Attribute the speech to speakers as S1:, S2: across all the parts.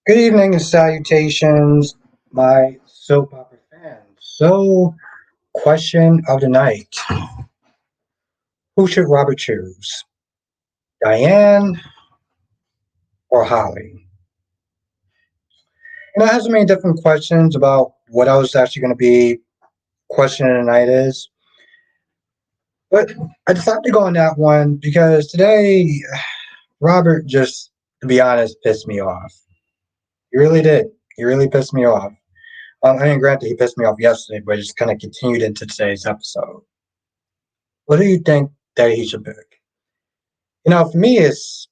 S1: Good evening and salutations, my soap opera fans. Question of the night. Who should Robert choose? Diane or Holly? And I have so many different questions about what I was actually going to be questioning tonight is. But I decided to go on that one because today, Robert just, to be honest, pissed me off. He really did. He really pissed me off. I mean, granted, he pissed me off yesterday, but it just kind of continued into today's episode. What do you think that he should pick? For me, it's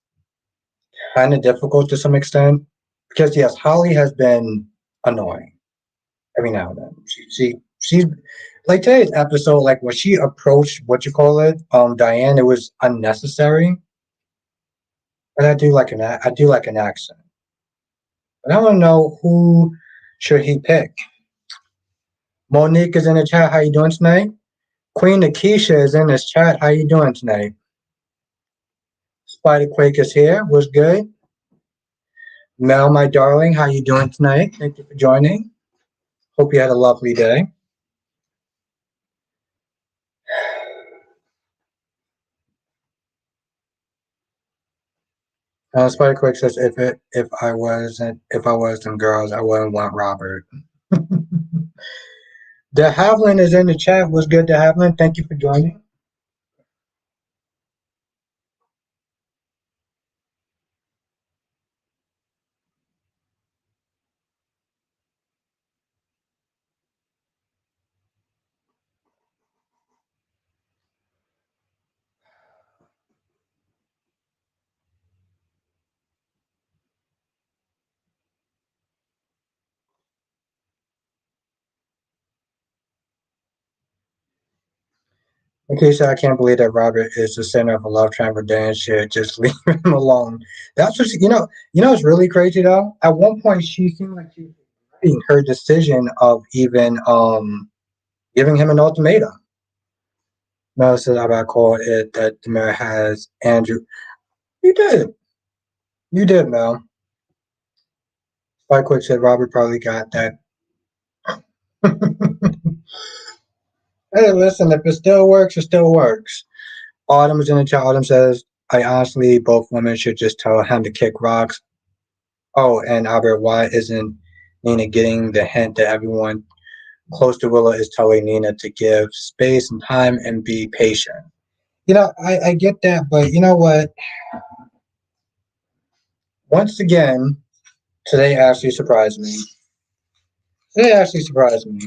S1: kind of difficult to some extent because yes, Holly has been annoying every now and then. She's like today's episode, like when she approached Diane, it was unnecessary. But I do like an accent. But I want to know who should he pick. Monique is in the chat. How you doing tonight? Queen Akeisha is in this chat. How you doing tonight? Spider Quake is here. What's good? Mel, my darling, how you doing tonight? Thank you for joining. Hope you had a lovely day. Spider Quick says, if I was them girls, I wouldn't want Robert. De Havlin is in the chat. What's good, De Havlin? Thank you for joining. Okay, so I can't believe that Robert is the center of a love triangle. Dan should just leave him alone. That's what you know. It's really crazy though. At one point, she seemed like she was regretting her decision of even giving him an ultimatum. Mel said, "I call it that DiMera has Andrew." You did, you did, Mel. Spike Quick said Robert probably got that. Hey, listen, if it still works, it still works. Autumn is in the chat. Autumn says, I honestly, both women should just tell him to kick rocks. Oh, and Albert, why isn't Nina getting the hint that everyone close to Willow is telling Nina to give space and time and be patient? I get that, but you know what? Once again, today actually surprised me. Today actually surprised me.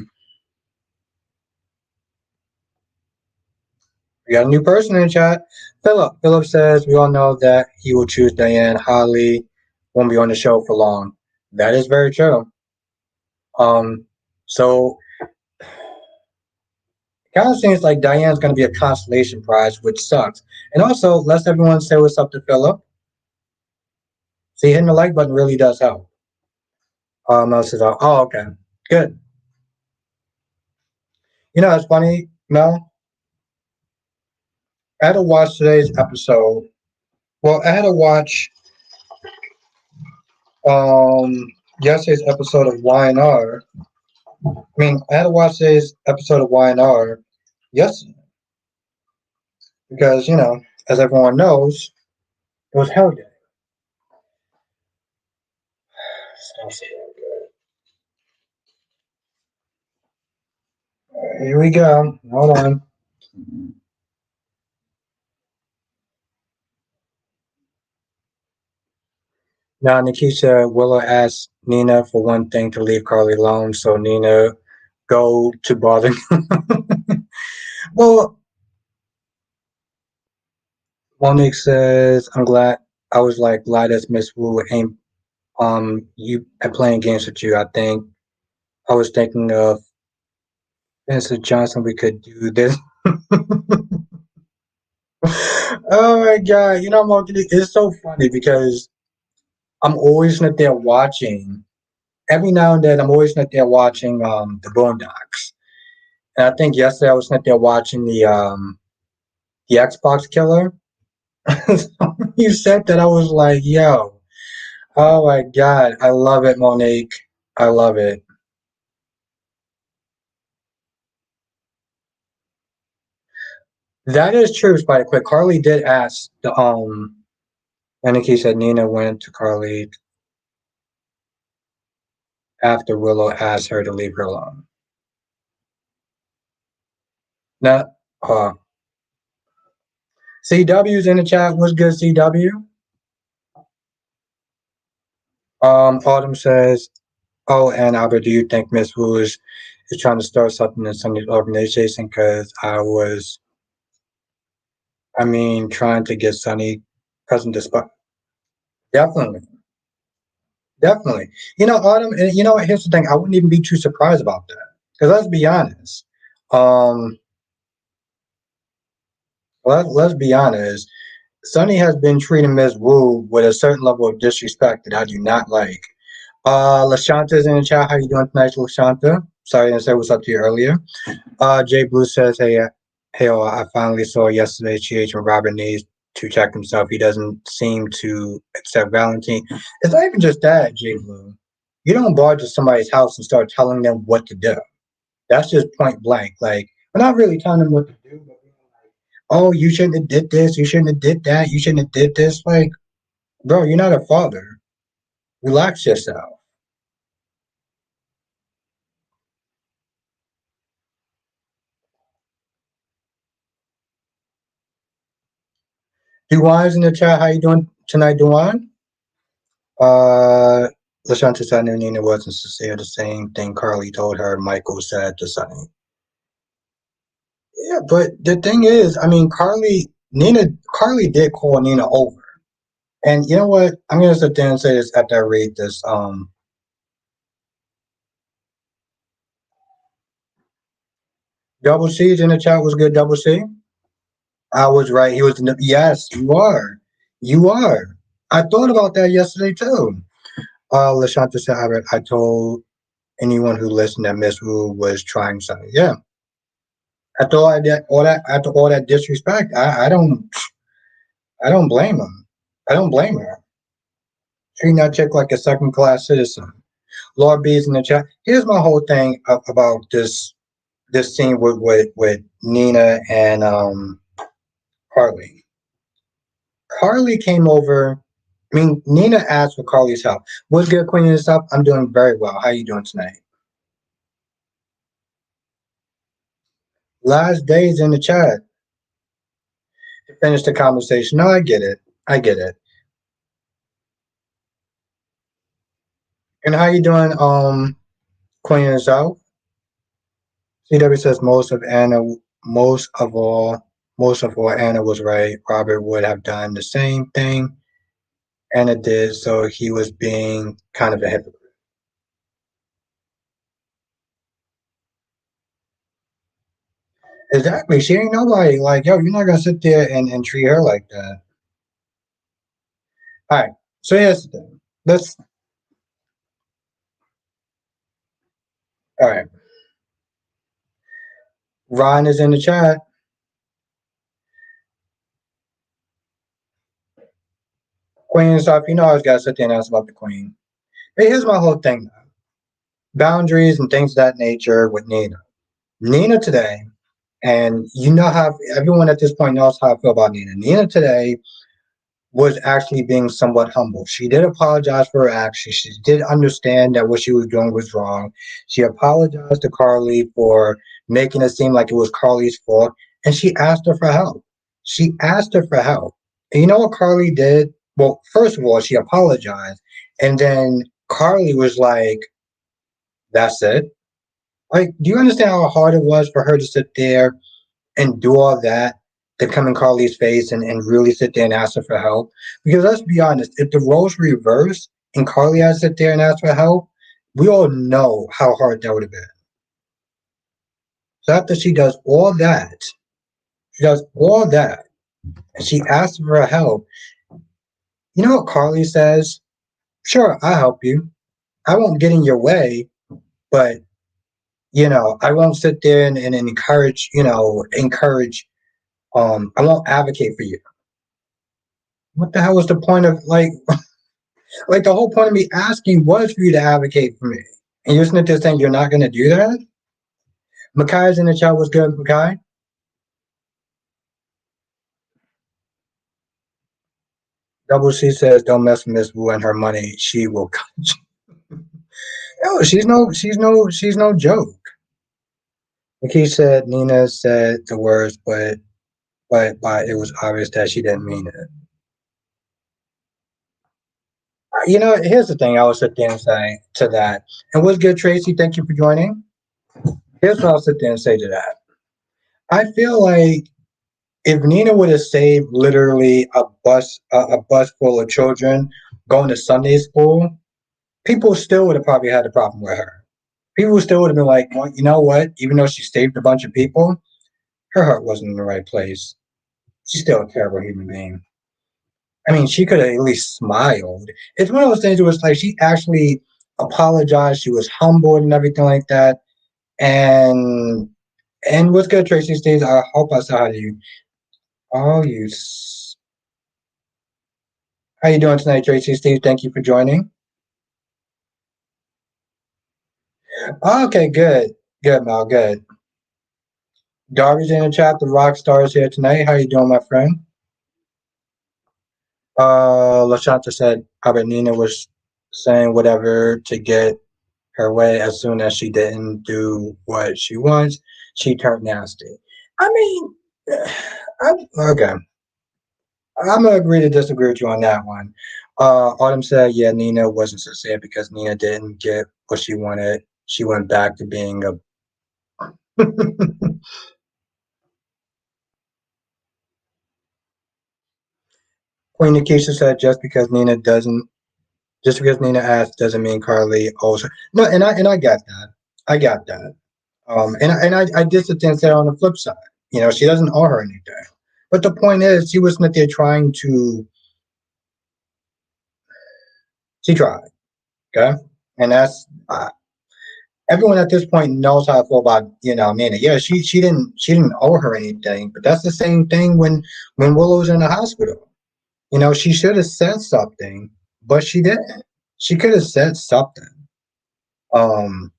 S1: We got a new person in the chat. Philip. Philip says we all know that he will choose Diane. Holly won't be on the show for long. That is very true. So it kind of seems like Diane's going to be a consolation prize, which sucks. And also, let's everyone say what's up to Philip. See, hitting the like button really does help. Mel says, oh, okay, good. It's funny, Mel. I had to watch today's episode. Well, I had to watch yesterday's episode of Y&R. I mean, I had to watch today's episode of Y&R yesterday because, as everyone knows, it was Hell Day. Here we go. Hold on. Now, Nikisha Willow asked Nina for one thing to leave Carly alone, so Nina go to bother. Well, Monique says, I'm glad. I was like, glad as Miss Wu ain't you playing games with you. I think I was thinking of Mr. Johnson. We could do this. Oh my god! It's so funny because I'm always not there watching. Every now and then, I'm always not there watching the Boondocks. And I think yesterday I was not there watching the Xbox Killer. You said that I was like, yo, Oh my God, I love it, Monique. I love it. That is true. By the quick, Carly did ask the and Nikki said Nina went to Carly after Willow asked her to leave her alone. Now, uh, CW's in the chat. What's good, CW? Autumn says, "Oh, and Albert, do you think Miss Wu is trying to start something in Sunny's organization? Because I mean, trying to get Sunny present the spot. Definitely, definitely. You know, Autumn, and you know what? Here's the thing. I wouldn't even be too surprised about that. Because let's be honest. Um, let's be honest. Sunny has been treating Miss Wu with a certain level of disrespect that I do not like. Lashanta's in the chat. How you doing tonight, Lashanta? Sorry I didn't say what's up to you earlier. Jay Blue says, hey, I finally saw yesterday GH when Robert needs to check himself. He doesn't seem to accept Valentine. It's not even just that, Jay Blue. You don't barge to somebody's house and start telling them what to do. That's just point blank. Like, we're not really telling them what to do, but we're like, oh, you shouldn't have did this, you shouldn't have did that, you shouldn't have did this. Like, bro, you're not a father. Relax yourself. Duan's in the chat. How you doing tonight, Duan? Uh, LaShanta said Nina wasn't sincere. The same thing Carly told her Michael said to Sonny. Yeah, but the thing is, I mean, Carly did call Nina over. And you know what? I'm gonna sit there and say this after I read this. Double C's in the chat was good. Double C. I was right. He was in the. Yes, you are. You are. I thought about that yesterday too. Lashanta said, I told anyone who listened that Miss Wu was trying something. Yeah. After all that disrespect, I don't blame him. I don't blame her. Treating that chick like a second class citizen. Lord B's in the chat. Here's my whole thing about this scene with Nina and Carly. Carly came over. I mean, Nina asked for Carly's help. What's good, Queen and stuff? I'm doing very well. How you doing tonight? Last days in the chat to finish the conversation. No, I get it. I get it. And how you doing, Queen and South? CW says most of all, most of all, Anna was right. Robert would have done the same thing Anna did, so he was being kind of a hypocrite. Exactly. She ain't nobody. Like, yo, you're not gonna sit there and treat her like that. All right. So here's the thing. Let's. All right. Ron is in the chat. Queen and stuff. You know, I was gotta sit there and ask about the queen. Hey, here's my whole thing. Boundaries and things of that nature with Nina. Nina today, and you know how everyone at this point knows how I feel about Nina. Nina today was actually being somewhat humble. She did apologize for her actions. She did understand that what she was doing was wrong. She apologized to Carly for making it seem like it was Carly's fault, and she asked her for help. She asked her for help. And you know what Carly did? Well, first of all, she apologized, and then Carly was like, "That's it." Like, do you understand how hard it was for her to sit there and do all that to come in Carly's face and really sit there and ask her for help? Because let's be honest, if the roles were reversed and Carly had to sit there and ask for help, we all know how hard that would have been. So after she does all that, and she asks for help, you know what Carly says? Sure, I'll help you. I won't get in your way, but I won't sit there and encourage, I won't advocate for you. What the hell was the point of like Like the whole point of me asking was for you to advocate for me. And you're sitting there saying you're not going to do that? Makai's in the chat. Was good, Makai? Double C says, "Don't mess with Miss Wu and her money. She will." No, she's no joke. Maki said Nina said the words, but it was obvious that she didn't mean it. Here's the thing. I will sit there and say to that. And what's good, Tracy? Thank you for joining. Here's what I'll sit there and say to that. I feel like if Nina would have saved literally a bus full of children going to Sunday school, people still would have probably had a problem with her. People still would have been like, well, you know what? Even though she saved a bunch of people, her heart wasn't in the right place. She's still a terrible human being. I mean, she could have at least smiled. It's one of those things where it's like she actually apologized. She was humble and everything like that. And what's good, Tracy Steve? I hope I saw you. Oh, how you doing tonight, Tracy Steve? Thank you for joining. Oh, okay, good, good, Mal, good. Darby's in the chat. The rock star is here tonight. How you doing, my friend? Lashanta said Nina was saying whatever to get her way. As soon as she didn't do what she wants, she turned nasty. I mean, okay. I'm gonna agree to disagree with you on that one. Autumn said, "Yeah, Nina wasn't sincere because Nina didn't get what she wanted. She went back to being a." Queen Nikisha said, just because Nina asked doesn't mean Carly owes her." No, and I get that. I got that. And I did sit there and say on the flip side, she doesn't owe her anything. But the point is, she was not there trying to. She tried, okay, and that's everyone at this point knows how I feel about Nina. Yeah, she didn't owe her anything, but that's the same thing when Willow's in the hospital. She should have said something, but she didn't. She could have said something. Um,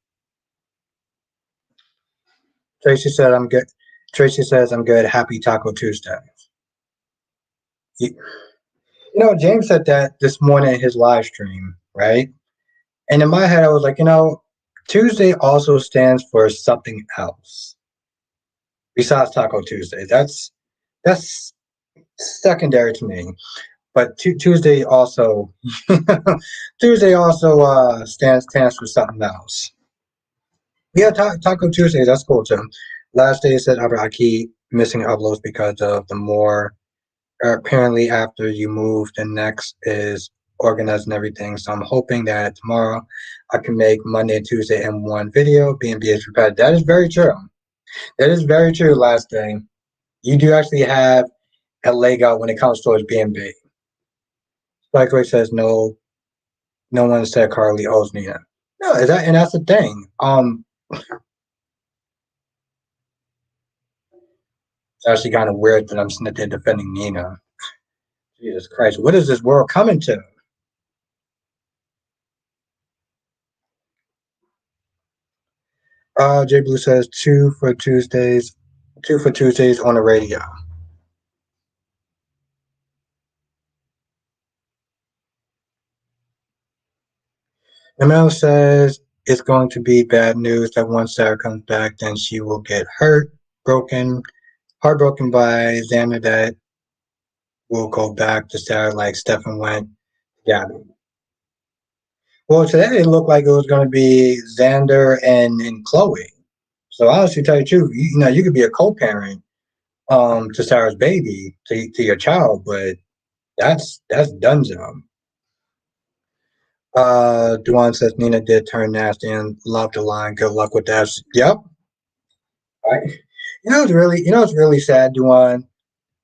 S1: Tracy said, "I'm good." Tracy says, "I'm good. Happy Taco Tuesday." You, James said that this morning in his live stream, right? And in my head, I was like, Tuesday also stands for something else besides Taco Tuesday. That's secondary to me. But Tuesday also Tuesday also stands for something else. Yeah, Taco Tuesday, that's cool too. Last day said I keep missing uploads because of the more apparently after you move, the next is organizing everything. So I'm hoping that tomorrow I can make Monday and Tuesday in one video. B&B is prepared. That is very true. That is very true. Last day, you do actually have a leg out when it comes towards B&B. Spike Ray says no. No one said Carly owes Nina. No, and that's the thing. It's actually kind of weird that I'm sitting there defending Nina. Jesus Christ, what is this world coming to? Jay Blue says two for Tuesdays on the radio. Emil says it's going to be bad news that once Sarah comes back, then she will get heartbroken by Xander that will go back to Sarah like Stefan went to Gabby. Well, today it looked like it was going to be Xander and Chloe. So honestly, tell you the truth, you could be a co-parent to Sarah's baby to your child, but that's dunzo. Duan says Nina did turn nasty and love the line. Good luck with that. Yep. Right. It's really sad, Duan.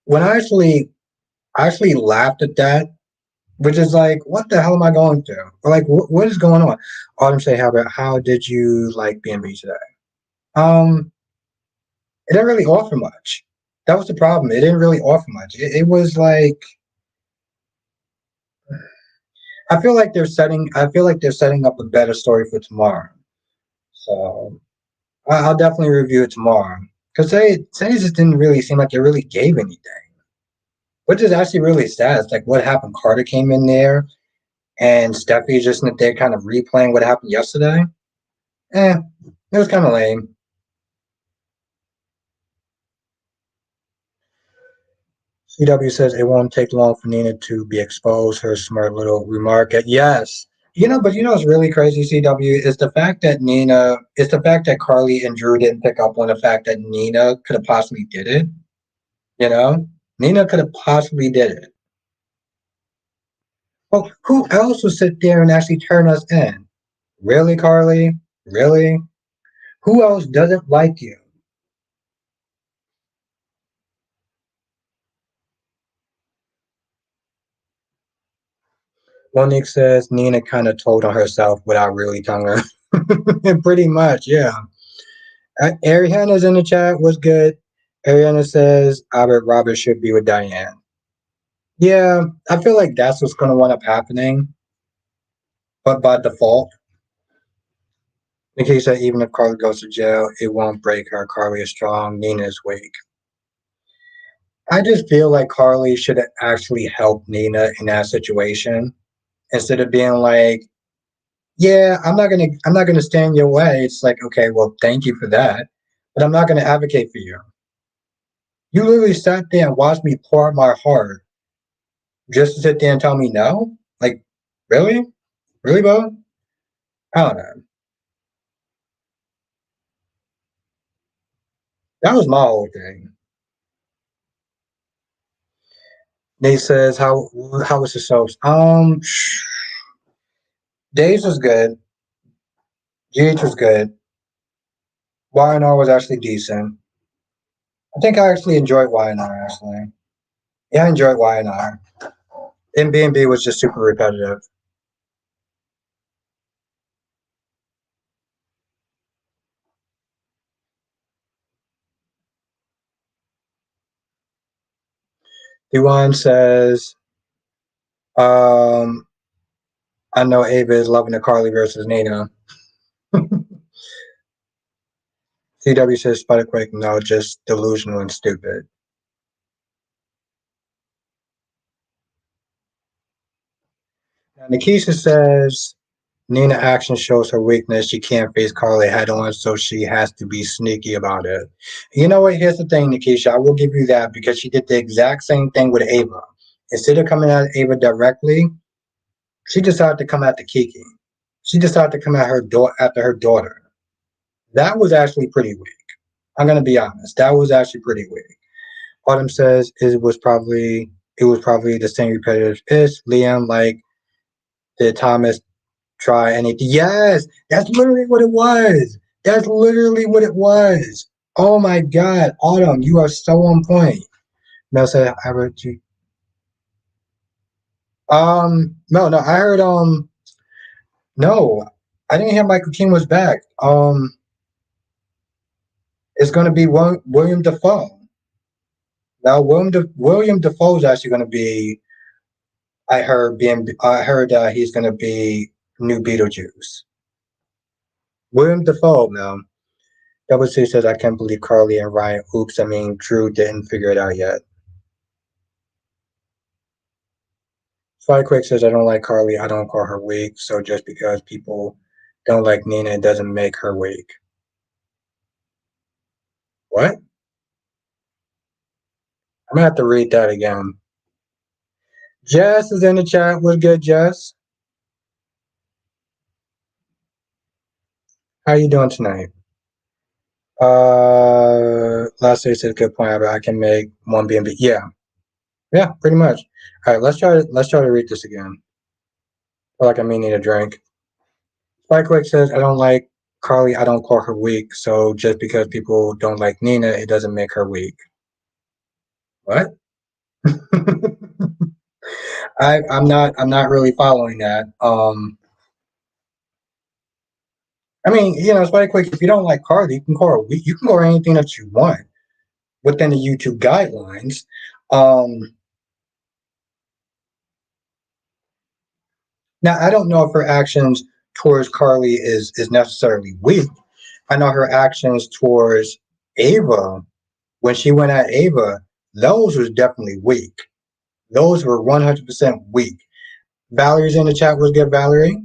S1: When I actually laughed at that, which is like, what the hell am I going through? Or like, what is going on? Autumn say, how did you like B&B today? Um, it didn't really offer much. That was the problem. It didn't really offer much. It was like I feel like they're setting up a better story for tomorrow. So I'll definitely review it tomorrow. Because today just didn't really seem like it really gave anything. Which is actually really sad. It's like what happened. Carter came in there and Steffi just in there kind of replaying what happened yesterday. Eh, it was kind of lame. CW says it won't take long for Nina to be exposed. Her smart little remark at yes. But what's really crazy, CW, is the fact that Carly and Drew didn't pick up on the fact that Nina could have possibly did it. You know? Nina could have possibly did it. Well, who else would sit there and actually turn us in? Really, Carly? Really? Who else doesn't like you? Monique says Nina kind of told on herself without really telling her. Pretty much, yeah. Ariana's in the chat. What's good? Ariana says Albert Roberts should be with Diane. Yeah, I feel like that's what's going to wind up happening. But by default, Nikki said even if Carly goes to jail, it won't break her. Carly is strong. Nina is weak. I just feel like Carly should have actually helped Nina in that situation instead of being like, "Yeah, I'm not gonna stand in your way." It's like, okay, well, thank you for that, but I'm not gonna advocate for you. You literally sat there and watched me pour out my heart just to sit there and tell me no. Like, really, really, Bo? I don't know. That was my whole thing. Nate says, how was the soaps? Days was good. GH was good. Y&R was actually decent. I think I actually enjoyed Y&R actually. Yeah, I enjoyed Y&R. MB&B was just super repetitive. Dewan says, um, I know Ava is loving the Carly versus Nina. CW says Spiderquake, no, just delusional and stupid. Now, Nikisha says Nina action shows her weakness. She can't face Carly head on, so she has to be sneaky about it. You know what? Here's the thing, Nikisha. I will give you that because she did the exact same thing with Ava. Instead of coming at Ava directly, she decided to come at the Kiki. She decided to come at after her daughter. That was actually pretty weak. I'm gonna be honest. That was actually pretty weak. Autumn says it was probably the same repetitive ish. Liam like did Thomas try anything? Yes, that's literally what it was. That's literally what it was. Oh my god, Autumn, you are so on point. Mel said I heard you. No, I heard no, I didn't hear Michael King was back. It's gonna be William Defoe. Now William Defoe is actually gonna be. I heard he's gonna be new Beetlejuice. William Defoe now. Double C says I can't believe Carly and Ryan. Oops, I mean Drew didn't figure it out yet. Firequick says I don't like Carly. I don't call her weak. So just because people don't like Nina, it doesn't make her weak. What? I'm gonna have to read that again. Jess is in the chat. What's good, Jess? How you doing tonight? Last day said good point, but I can make one BNB. Yeah, pretty much. All right, let's try to read this again. I feel like I may need a drink. Spikewick says I don't like Carly. I don't call her weak. So just because people don't like Nina, it doesn't make her weak. What? I'm not really following that. I mean, it's very quick. If you don't like Cardi, you can call her weak. You can call her anything that you want within the YouTube guidelines. Um, Now I don't know if her actions towards Carly is necessarily weak. I know her actions towards Ava, when she went at Ava, those was definitely weak. Those were 100% weak. Valerie's in the chat. Was good, Valerie?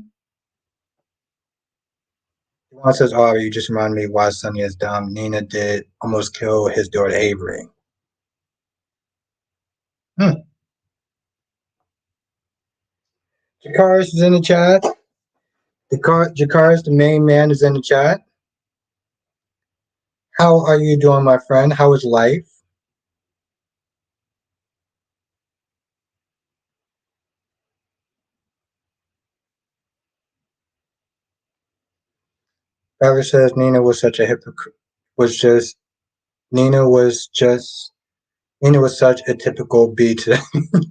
S1: One says, "Oh, you just reminded me why Sonny is dumb. Nina did almost kill his daughter Avery." Hmm. Jakaris is in the chat. Jakaris, the main man, is in the chat. How are you doing, my friend? How is life? Valerie says Nina was such a hypocrite. Was just Nina was just Nina was such a typical B today.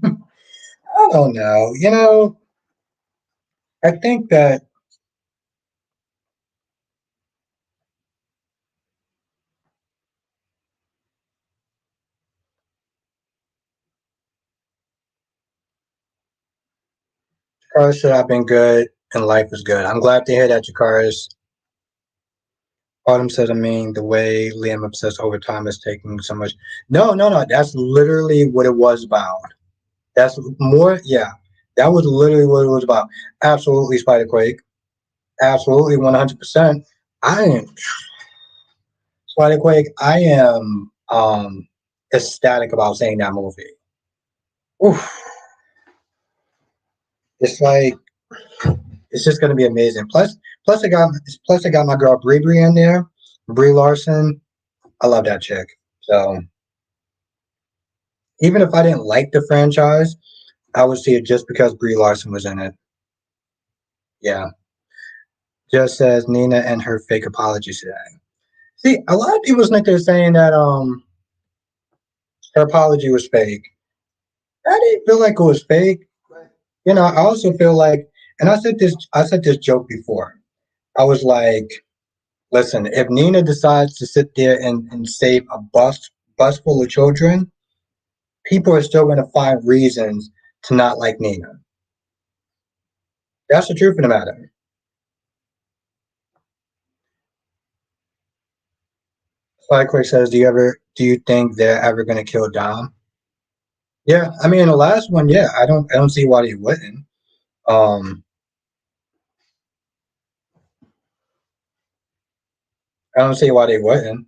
S1: I don't know. I think that Jakaris said I've been good and life is good. I'm glad to hear that, Jakaris. Autumn says, I mean, the way Liam obsessed over time is taking so much. No, no, no. That's literally what it was about. That's more, yeah. That was literally what it was about. Absolutely, Spiderquake. Absolutely, 100%. I am Spiderquake. I am ecstatic about saying that movie. Oof. It's like it's just gonna be amazing. Plus I got my girl Brie in there, Brie Larson. I love that chick. So even if I didn't like the franchise, I would see it just because Brie Larson was in it. Yeah. Just says Nina and her fake apologies today. See, a lot of people think they're saying that her apology was fake. I didn't feel like it was fake. I also feel like, and I said this joke before. I was like, listen, if Nina decides to sit there and save a bus full of children, people are still going to find reasons to not like Nina. That's the truth of the matter. Sidequake says, do you think they're ever going to kill Dom? Yeah, I mean, the last one, yeah, I don't see why they wouldn't. Um, I don't see why they wouldn't.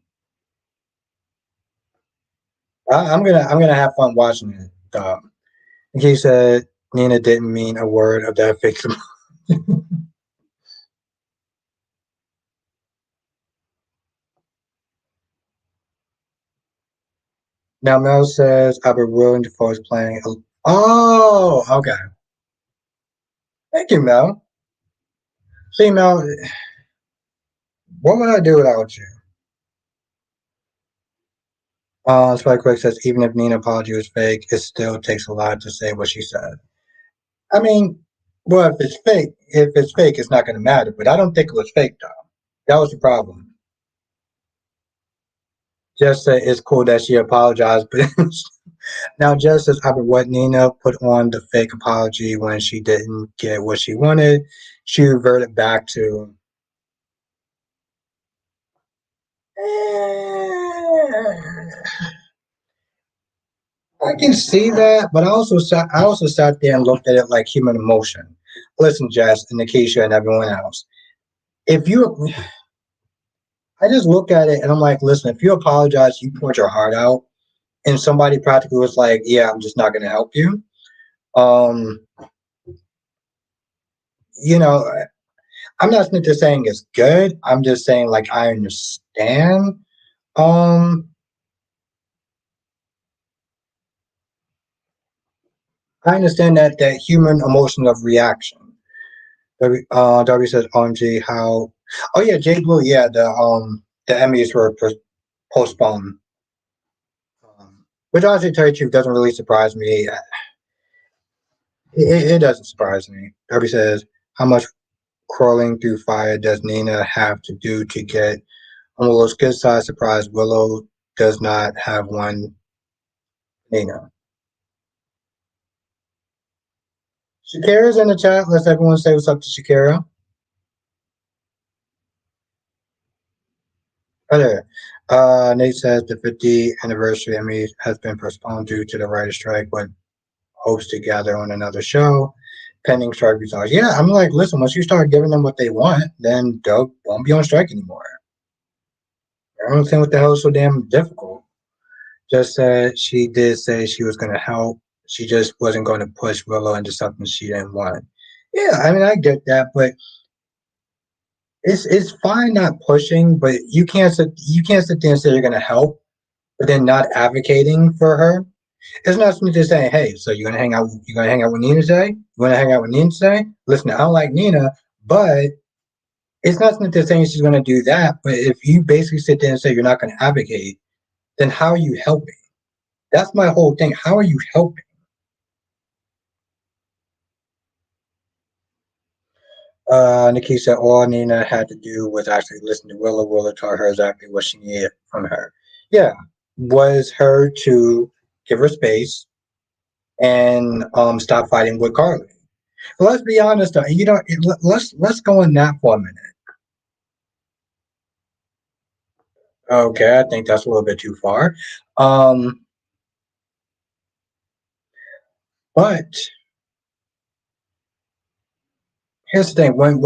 S1: I'm gonna have fun watching it. He said Nina didn't mean a word of that fiction. Now Mel says I've been willing to force playing. Oh, okay. Thank you, Mel. See, Mel, what would I do without you? Spike Quick says even if Nina apology was fake, it still takes a lot to say what she said. I mean, well, if it's fake, it's not going to matter. But I don't think it was fake, though. That was the problem. Just say it's cool that she apologized, but now just as I what Nina put on the fake apology when she didn't get what she wanted, she reverted back to. I can see that, but I also sat there and looked at it like human emotion. Listen, Jess and Nikisha and everyone else. If you I just look at it and I'm like, listen, if you apologize, you poured your heart out, and somebody practically was like, yeah, I'm just not gonna help you. Um, you know, I'm not just saying it's good. I'm just saying like I understand. Um, I understand that human emotion of reaction. W says, "OMG, how?" Oh yeah, Jay Blue. Yeah, the Emmys were postponed. Which honestly, to tell you the truth, doesn't really surprise me. It doesn't surprise me. W says, "How much crawling through fire does Nina have to do to get on Willow's good side?" Surprise, Willow does not have one. Nina. Shakira's in the chat. Let's everyone say what's up to Shakira. Okay. Nate says the 50th anniversary Emmy has been postponed due to the writer's strike, but hopes to gather on another show pending strike results. Yeah, I'm like, listen, once you start giving them what they want, then they won't be on strike anymore. I don't think what the hell is so damn difficult. Just said she did say she was going to help. She just wasn't going to push Willow into something she didn't want. Yeah, I mean, I get that, but it's fine not pushing, but you can't sit there and say you're going to help, but then not advocating for her. It's not something just saying, "Hey, so you're gonna hang out with Nina today? You want to hang out with Nina today? Listen, I don't like Nina, but it's not something just saying she's gonna do that. But if you basically sit there and say you're not gonna advocate, then how are you helping? That's my whole thing. How are you helping? Nikki said all Nina had to do was actually listen to Willow. Willow told her exactly what she needed from her. Yeah, was her to give her space and stop fighting with Carly. But let's be honest, though. Let's go on that for a minute. Okay, I think that's a little bit too far. Um, but here's the thing: when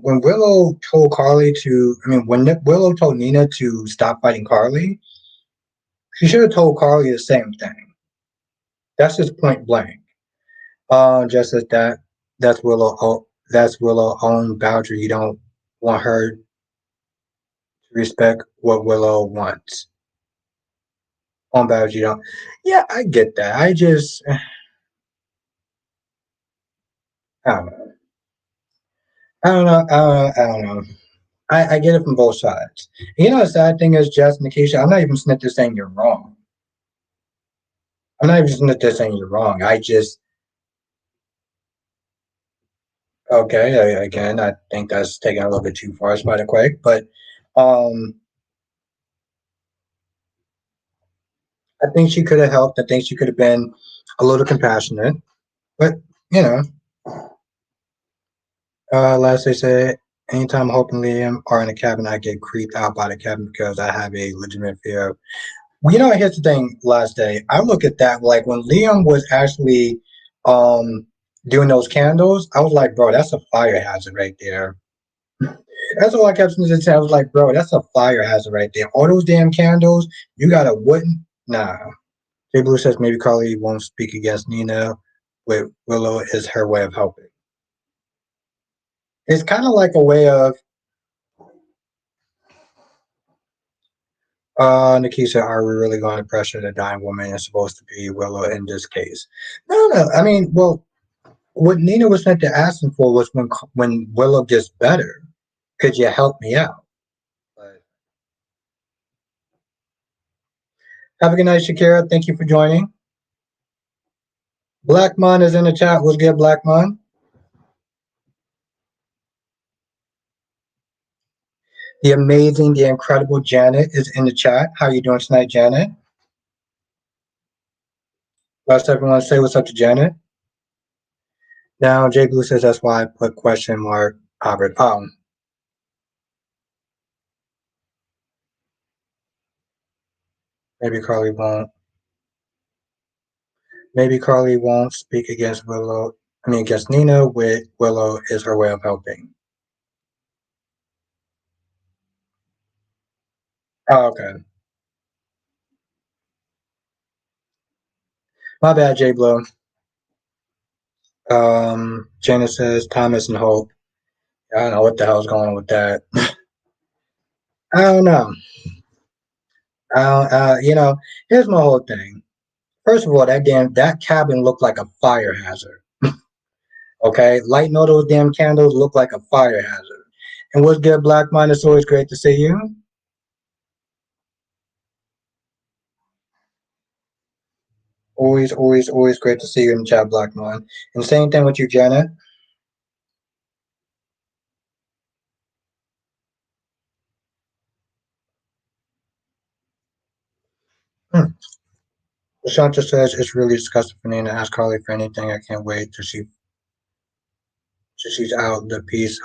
S1: Willow told Carly to, I mean, when Willow told Nina to stop fighting Carly, she should have told Carly the same thing. That's just point blank. Just as that's that's Willow's own boundary. You don't want her to respect what Willow wants. On boundary, you don't. Yeah, I get that. I don't know. I don't know. I don't know. I don't know. I get it from both sides. You know, the sad thing is, Jess and Nikisha, I'm not even sitting there saying you're wrong. I'm not even sitting there saying you're wrong. I just, okay, again, I think that's taking a little bit too far, by the quick, but um, I think she could have helped. I think she could have been a little compassionate, but, you know, last they said, anytime Hope and Liam are in a cabin, I get creeped out by the cabin because I have a legitimate fear of. Well, you know, here's the thing. Last day, I look at that like when Liam was actually um doing those candles. I was like, bro, that's a fire hazard right there. That's all I kept saying. I was like, bro, that's a fire hazard right there. All those damn candles, you got a wooden. Nah. Jay Blue says maybe Carly won't speak against Nina. With Willow is her way of helping. It's kind of like a way of Nikisha, are we really going to pressure the dying woman? It's supposed to be Willow in this case. No, no. I mean, well, what Nina was meant to ask him for was when Willow gets better, could you help me out? But have a good night, Shakira. Thank you for joining. Blackmon is in the chat. What's good, Blackmon? The amazing, the incredible Janet is in the chat. How are you doing tonight, Janet? Let's everyone say what's up to Janet. Now, Jay Blue says that's why I put question mark Albert. Maybe Carly won't. Maybe Carly won't speak against Willow. I mean, against Nina. With Willow is her way of helping. Oh, okay. My bad, Jay Blue. Janet says Thomas and Hope. I don't know what the hell's going on with that. I don't know. You know, here's my whole thing. First of all, that cabin looked like a fire hazard. Okay, lighting all those damn candles look like a fire hazard. And what's good, Black Mind? It's always great to see you. Always, always, always great to see you in the chat, Black Mind. And same thing with you, Janet. Hmm. Shanta says it's really disgusting for Nina to ask Carly for anything. I can't wait to see. she's out the piece.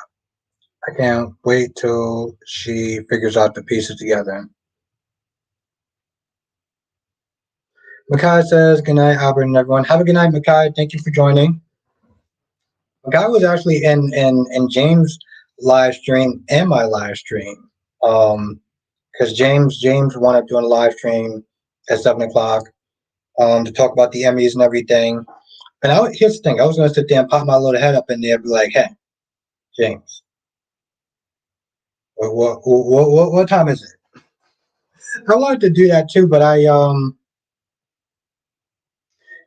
S1: I can't wait till she figures out the pieces together. Makai says, good night, Albert and everyone. Have a good night, Makai. Thank you for joining. Makai was actually in James' live stream and my live stream. Because James wound up doing a live stream at 7 o'clock to talk about the Emmys and everything. And here's the thing: I was going to sit there and pop my little head up in there and be like, "Hey, James, what time is it?" I wanted to do that too, but I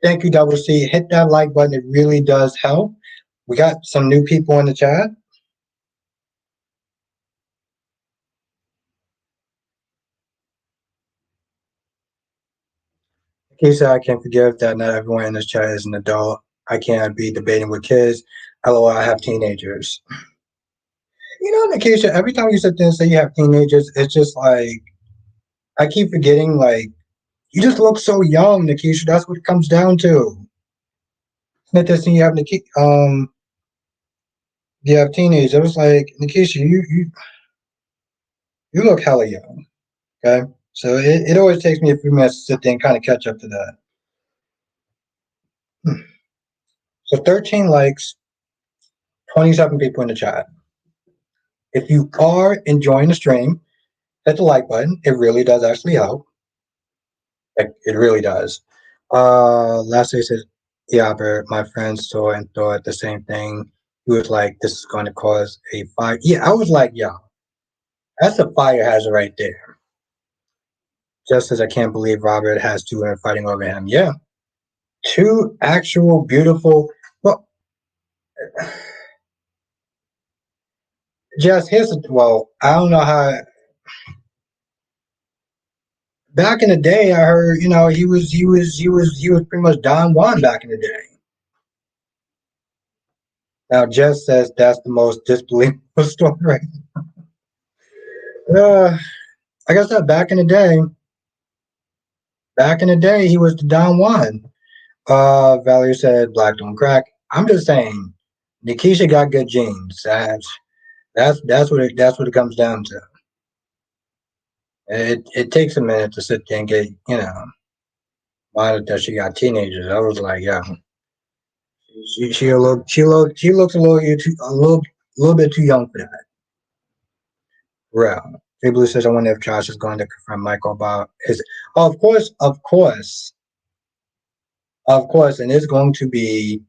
S1: thank you, Double C. Hit that like button; it really does help. We got some new people in the chat. Keisha, I can forgive that not everyone in this chat is an adult. I can't be debating with kids. LOL, I have teenagers. You know, Keisha, every time you sit there and say you have teenagers, it's just like I keep forgetting, like, you just look so young, Nikisha. That's what it comes down to. It's not that you have you have teenagers. It was like, Nikisha, you look hella young. Okay. So it always takes me a few minutes to sit there and kind of catch up to that. So 13 likes, 27 people in the chat. If you are enjoying the stream, hit the like button. It really does actually help. It really does. Lastly says, yeah, but my friend saw and thought the same thing. He was like, this is going to cause a fire. Yeah, I was like, yeah, that's a fire hazard right there. Just as I can't believe Robert has two women fighting over him. Yeah, two actual beautiful. Well, just here's well, I don't know how. Back in the day, I heard he was pretty much Don Juan back in the day. Now Jess says that's the most disbelievable story. Right? Like I said, back in the day, he was the Don Juan. Valerie said black don't crack. I'm just saying, Nikisha got good genes. That's what it comes down to. It takes a minute to sit there and get minded that she got teenagers. I was like, yeah, she looks a little bit too young for that. Real. Jay Blue says, I wonder if Josh is going to confront Michael about his. Oh, of course, and it's going to be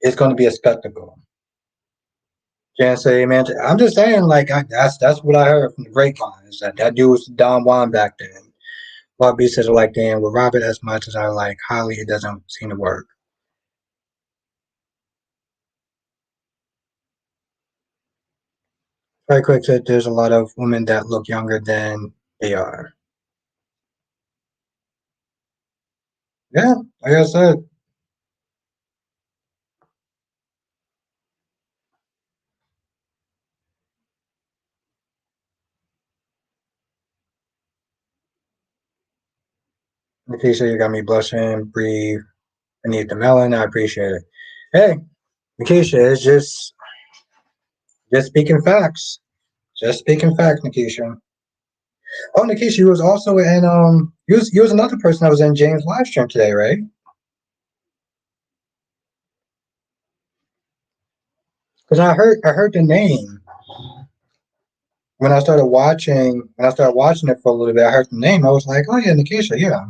S1: a spectacle. Can't say man. I'm just saying, like that's what I heard from the grapevine is that dude was Don Juan back then. Bobby says, like Dan with Robert as much as I like Holly, it doesn't seem to work. Very quick said, there's a lot of women that look younger than they are. Yeah, like I said. Nikisha, you got me blushing. Breathe. I need the melon. I appreciate it. Hey, Nikisha, it's just speaking facts. Just speaking facts, Nikisha. Oh, Nikisha, you was also in you was another person that was in James' live stream today, right? Because I heard the name when I started watching it for a little bit. I heard the name. I was like, oh yeah, Nikisha, yeah.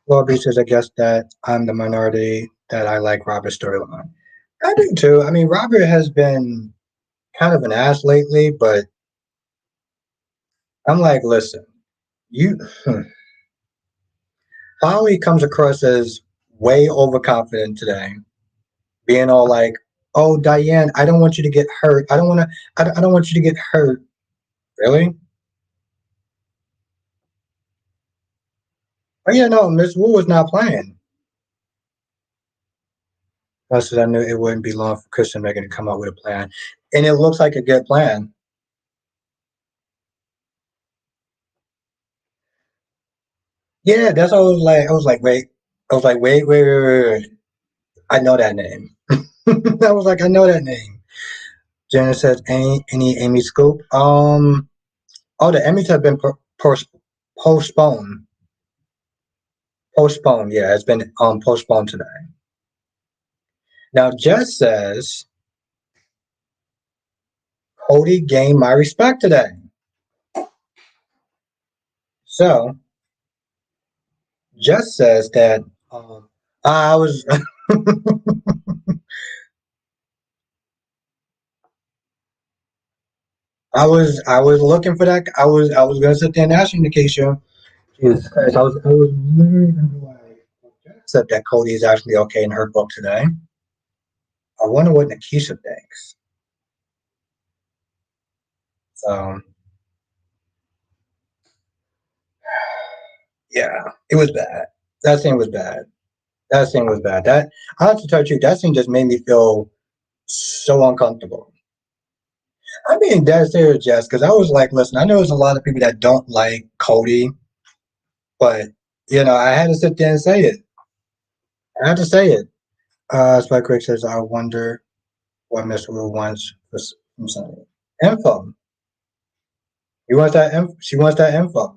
S1: Laura B says, I guess that I'm the minority that I like Robert's storyline. I do too. I mean, Robert has been kind of an ass lately, but I'm like, listen, you Holly comes across as way overconfident today, being all like, "Oh, Diane, I don't want you to get hurt. I don't want you to get hurt." Really? Oh yeah, no, Miss Wu was not playing. I said I knew it wouldn't be long for Chris and Megan to come up with a plan, and it looks like a good plan. Yeah, that's what I was like. I was like, wait. I was like, wait. I know that name. I was like, I know that name. Jenna says, any Amy Scoop? Oh, the Emmys have been postponed. Postponed, yeah, it's been postponed today. Now, Jess says, Cody gained my respect today. So, Jess says that I was I was looking for that. I was gonna sit there and ask you, Nikisha. Jesus Christ, I was literally gonna be like, Jess said that Cody is actually okay in her book today. I wonder what Nikisha thinks. So yeah, it was bad. That scene was bad. That scene was bad. That I have to tell you, that scene just made me feel so uncomfortable. I'm being dead serious, Jess, because I was like, listen, I know there's a lot of people that don't like Cody, but I had to sit there and say it. I had to say it. Spike Crick says, I wonder what Miss Rule wants from Sunny. Info. He wants that. She wants that info.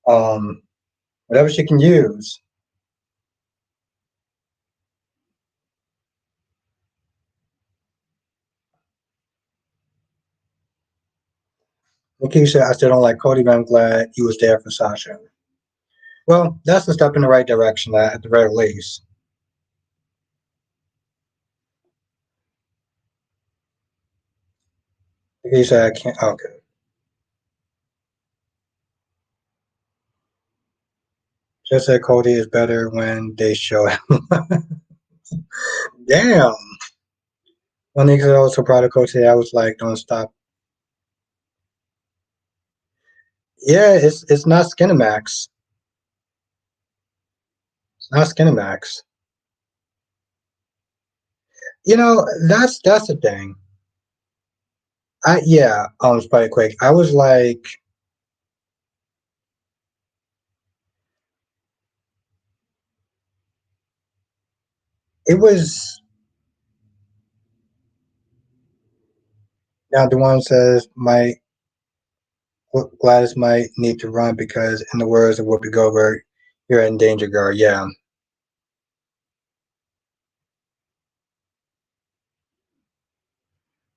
S1: Um, whatever she can use. Nikki said, I still don't like Cody, but I'm glad he was there for Sasha. Well, that's a step in the right direction, at the very least. Nikki said, I can't. Okay. Just said Cody is better when they show him. Damn. When Nikki said I was so proud of Coach today, I was like, don't stop. Yeah, it's not Skinamax. It's not Skinamax. That's the thing. Spike Quick. I was like, it was. Now, Dewan says, my Gladys might need to run because, in the words of Whoopi Goldberg, you're in danger, girl. Yeah.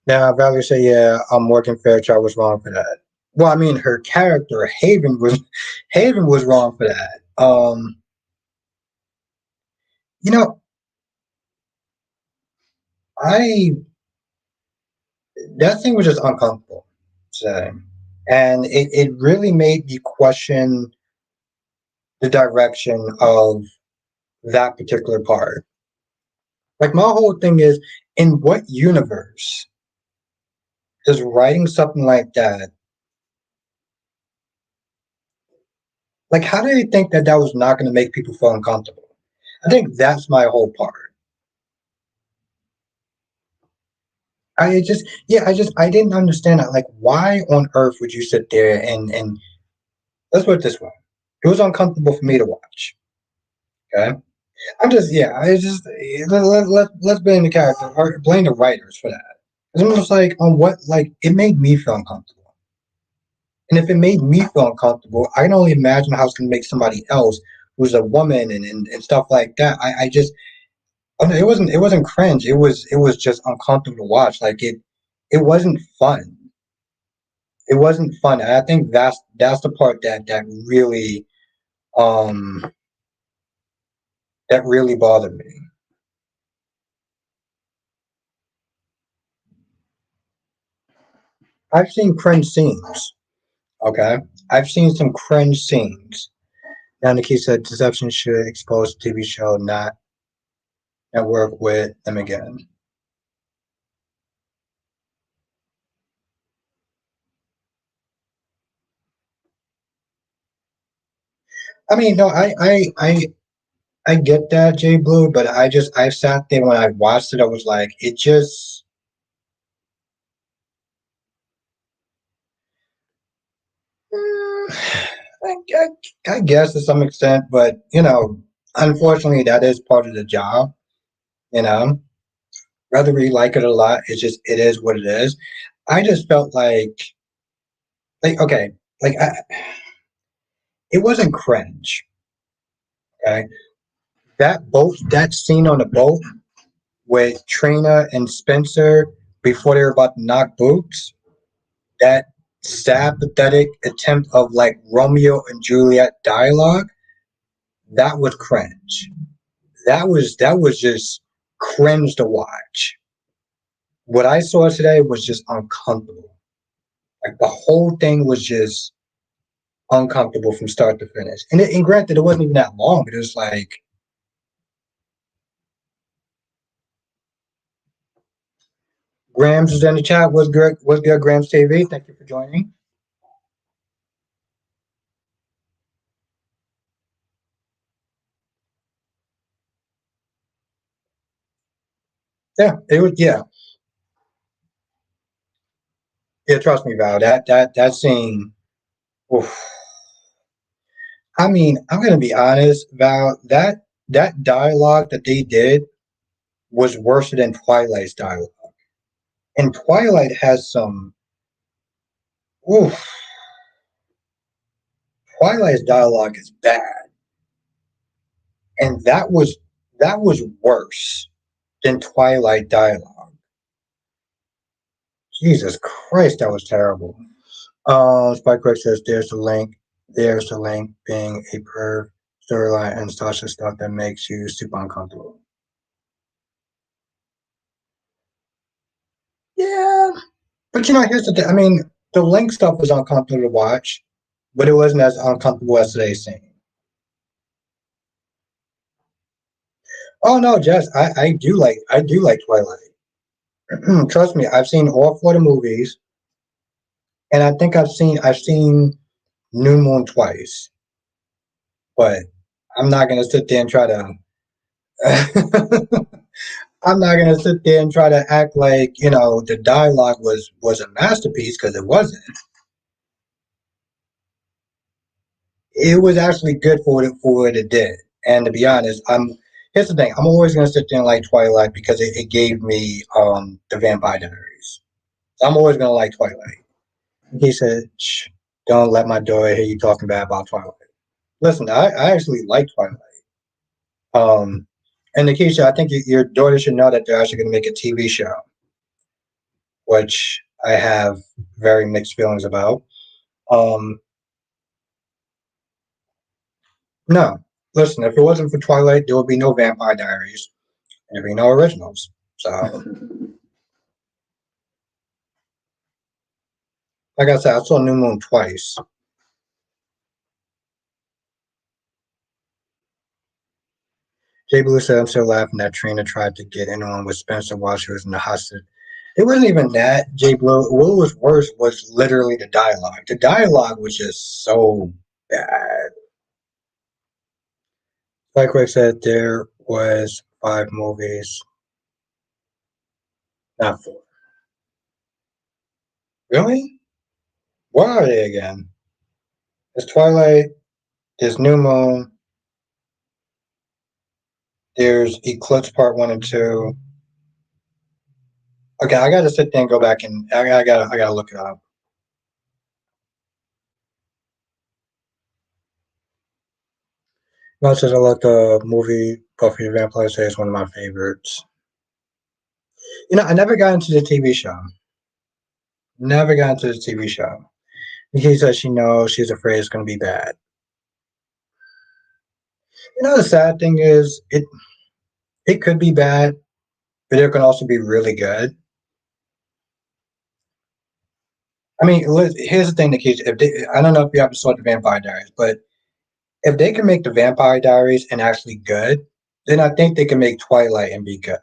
S1: Now, Valerie said, yeah, Morgan Fairchild was wrong for that. Well, I mean, her character, Haven was wrong for that. You know, I that thing was just uncomfortable today. And it really made me question the direction of that particular part. Like my whole thing is, in what universe is writing something like that? Like, how do they think that that was not going to make people feel uncomfortable? I think that's my whole part. I didn't understand that. Like, why on earth would you sit there and let's put it this way, it was uncomfortable for me to watch. Okay, I'm just yeah, I just let's blame the character or blame the writers for that. It's almost like on what like it made me feel uncomfortable. And if it made me feel uncomfortable, I can only imagine how it's going to make somebody else who's a woman and stuff like that. I just, oh, no, it wasn't cringe. It was just uncomfortable to watch. Like it wasn't fun. It wasn't fun. And I think that's the part um that really bothered me. I've seen cringe scenes. Okay, I've seen some cringe scenes. Now Nikki said deception should expose TV show, not network with them again. I mean, no, I get that, Jay Blue, but I sat there when I watched it, I was like, it just I guess to some extent, but unfortunately, that is part of the job. You know, whether we like it or not, it's just it is what it is. I just felt like okay, like it wasn't cringe. Okay, that scene on the boat with Trina and Spencer before they were about to knock boots, that sad, pathetic attempt of like Romeo and Juliet dialogue, that was cringe. That was just cringe to watch. What I saw today was just uncomfortable. Like the whole thing was just uncomfortable from start to finish. And granted, it wasn't even that long, but it was like Grams is in the chat. What's good? What's good, Grams TV? Thank you for joining. Yeah, it was. Yeah, yeah. Trust me, Val. That scene. Oof. I mean, I'm gonna be honest, Val. That dialogue that they did was worse than Twilight's dialogue. And Twilight has some. Oof. Twilight's dialogue is bad, and that was worse than Twilight dialogue. Jesus Christ, that was terrible. Spike Quick says, "There's the link. There's the link. Being a perv storyline and such stuff that makes you super uncomfortable." Yeah, but here's the thing. I mean, the link stuff was uncomfortable to watch, but it wasn't as uncomfortable as today's scene. Oh no, Jess, I do like Twilight. Trust me, I've seen all four of the movies, and I think I've seen New Moon twice, but I'm not gonna sit there and try to. I'm not gonna sit there and try to act like the dialogue was a masterpiece because it wasn't. It was actually good for what it did. And to be honest, here's the thing. I'm always gonna sit there and like Twilight because it gave me the Vampire Diaries. So I'm always gonna like Twilight. He said, "Shh, don't let my daughter hear you talking bad about Twilight." Listen, I actually like Twilight. Um, and Nikisha, I think your daughter should know that they're actually going to make a TV show, which I have very mixed feelings about. Um, no, listen, if it wasn't for Twilight, there would be no Vampire Diaries, and there'd be no originals. So, like I said, I saw New Moon twice. Jay Blue said, "I'm still laughing that Trina tried to get in on with Spencer while she was in the hospital." It wasn't even that, Jay Blue. What was worse was literally the dialogue. The dialogue was just so bad. Like I said, there was 5 movies, not 4. Really? What are they again? There's Twilight, there's New Moon, there's Eclipse Part 1 and 2. Okay, I gotta sit there and go back and I gotta look it up. No, says I like the movie Buffy the Vampire Slayer is one of my favorites. I never got into the TV show. Never got into the TV show. Nikki says she knows she's afraid it's gonna be bad. The sad thing is it could be bad, but it can also be really good. I mean, here's the thing, Nikki. I don't know if you ever saw the Vampire Diaries, but if they can make the Vampire Diaries and actually good, then I think they can make Twilight and be good.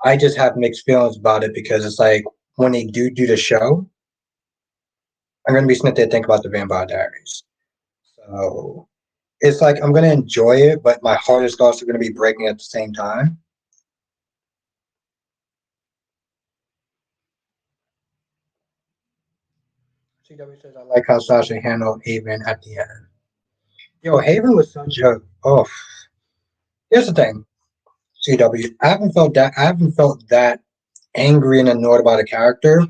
S1: I just have mixed feelings about it because it's like when they do the show, I'm gonna be sitting there think about the Vampire Diaries. So it's like I'm gonna enjoy it, but my heart is also gonna be breaking at the same time. CW says I like how Sasha handled Haven at the end. Yo, Haven was such a oh. Here's the thing, CW. I haven't felt that angry and annoyed about a character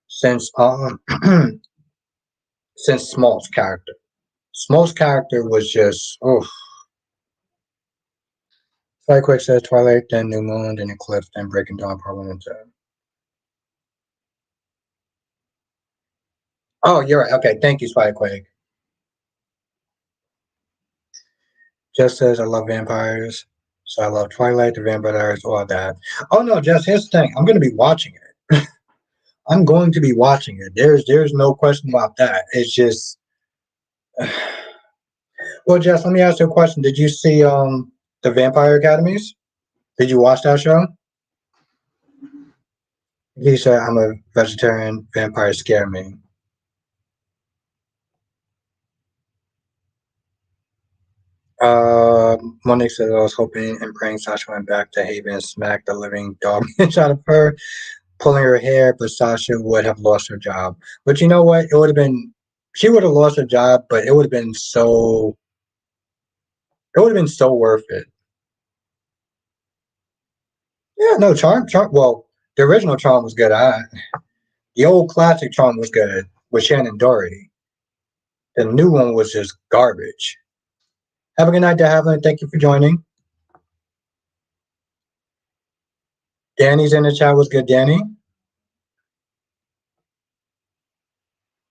S1: since since Small's character. Small's character was just oh. Sidequake says Twilight, then New Moon, then Eclipse, then Breaking Dawn, Parliament. Oh, you're right. Okay, thank you, Spiderquake. Jess says I love vampires, so I love Twilight, the Vampire Diaries, all that. Oh no, Jess. Here's the thing. I'm going to be watching it. I'm going to be watching it. There's no question about that. It's just well, Jess. Let me ask you a question. Did you see the Vampire Academies? Did you watch that show? He said I'm a vegetarian. Vampires scare me. Monique says I was hoping and praying Sasha went back to Haven and smacked the living dog out of her, pulling her hair, but Sasha would have lost her job. But you know what? It would have been she would have lost her job, but it would have been so worth it. Yeah, no, Charm well, the original Charm was good. The old classic Charm was good with Shannon Doherty. The new one was just garbage. Have a good night, Havlin. Thank you for joining. Danny's in the chat was good, Danny.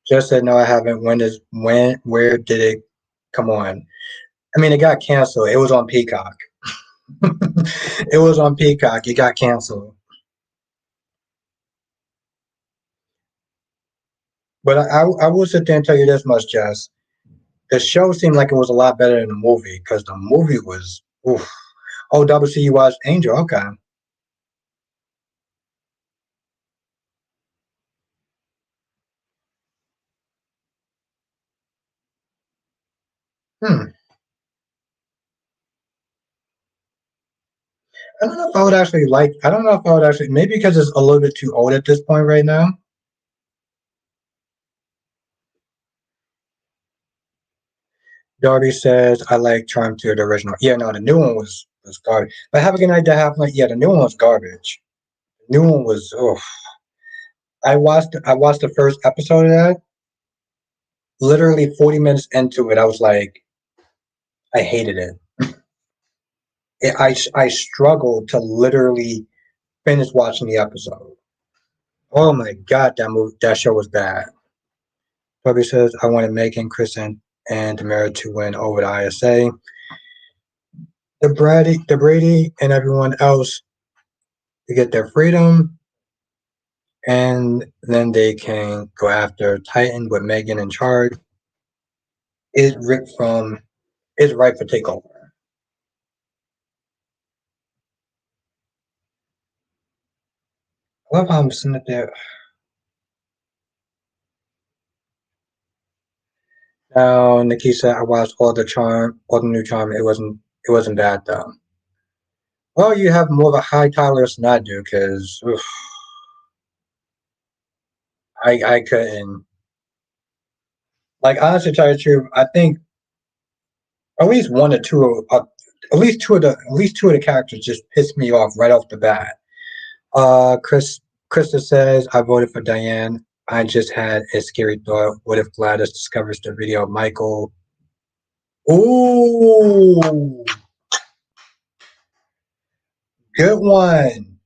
S1: Just said no, I haven't. Where did it come on? I mean, it got canceled. It was on Peacock. It was on Peacock. It got canceled. But I will sit there and tell you this much, Jess. The show seemed like it was a lot better than the movie because the movie was. Oof. Oh, WC, you watched Angel? Okay. Hmm. I don't know if I would actually like. I don't know if I would actually. Maybe because it's a little bit too old at this point right now. Darby says I like Charm to the original. Yeah, no, the new one was garbage. But have a good night to have like yeah, the new one was garbage. The new one was oh. I watched the first episode of that. Literally 40 minutes into it, I was like, I hated it. I struggled to literally finish watching the episode. Oh my god, that show was bad. Toby says I wanted Megan, Chris, and DiMera to win over the ISA. The Brady, and everyone else to get their freedom, and then they can go after Titan with Megan in charge. Is ripped from is right for takeover. I love how I'm sitting there. Now, Nikki said I watched all the new Charm. It wasn't bad though. Well, you have more of a high tolerance than I do, because I couldn't. Like honestly, to tell you the truth, I think at least one or two, at least two of the characters just pissed me off right off the bat. Krista says I voted for Diane. I just had a scary thought. What if Gladys discovers the video of Michael? Ooh, good one.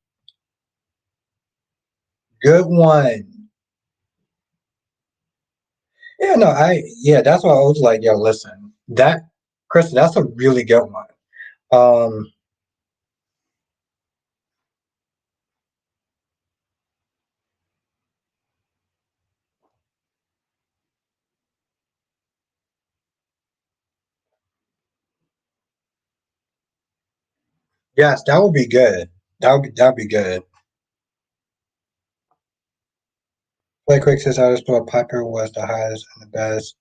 S1: Good one. Yeah, no, yeah, that's why I was like, yo, listen, Krista, that's a really good one. Um, yes, that would be good. That would be good. Play Quick says I just thought Piper was the highest and the best.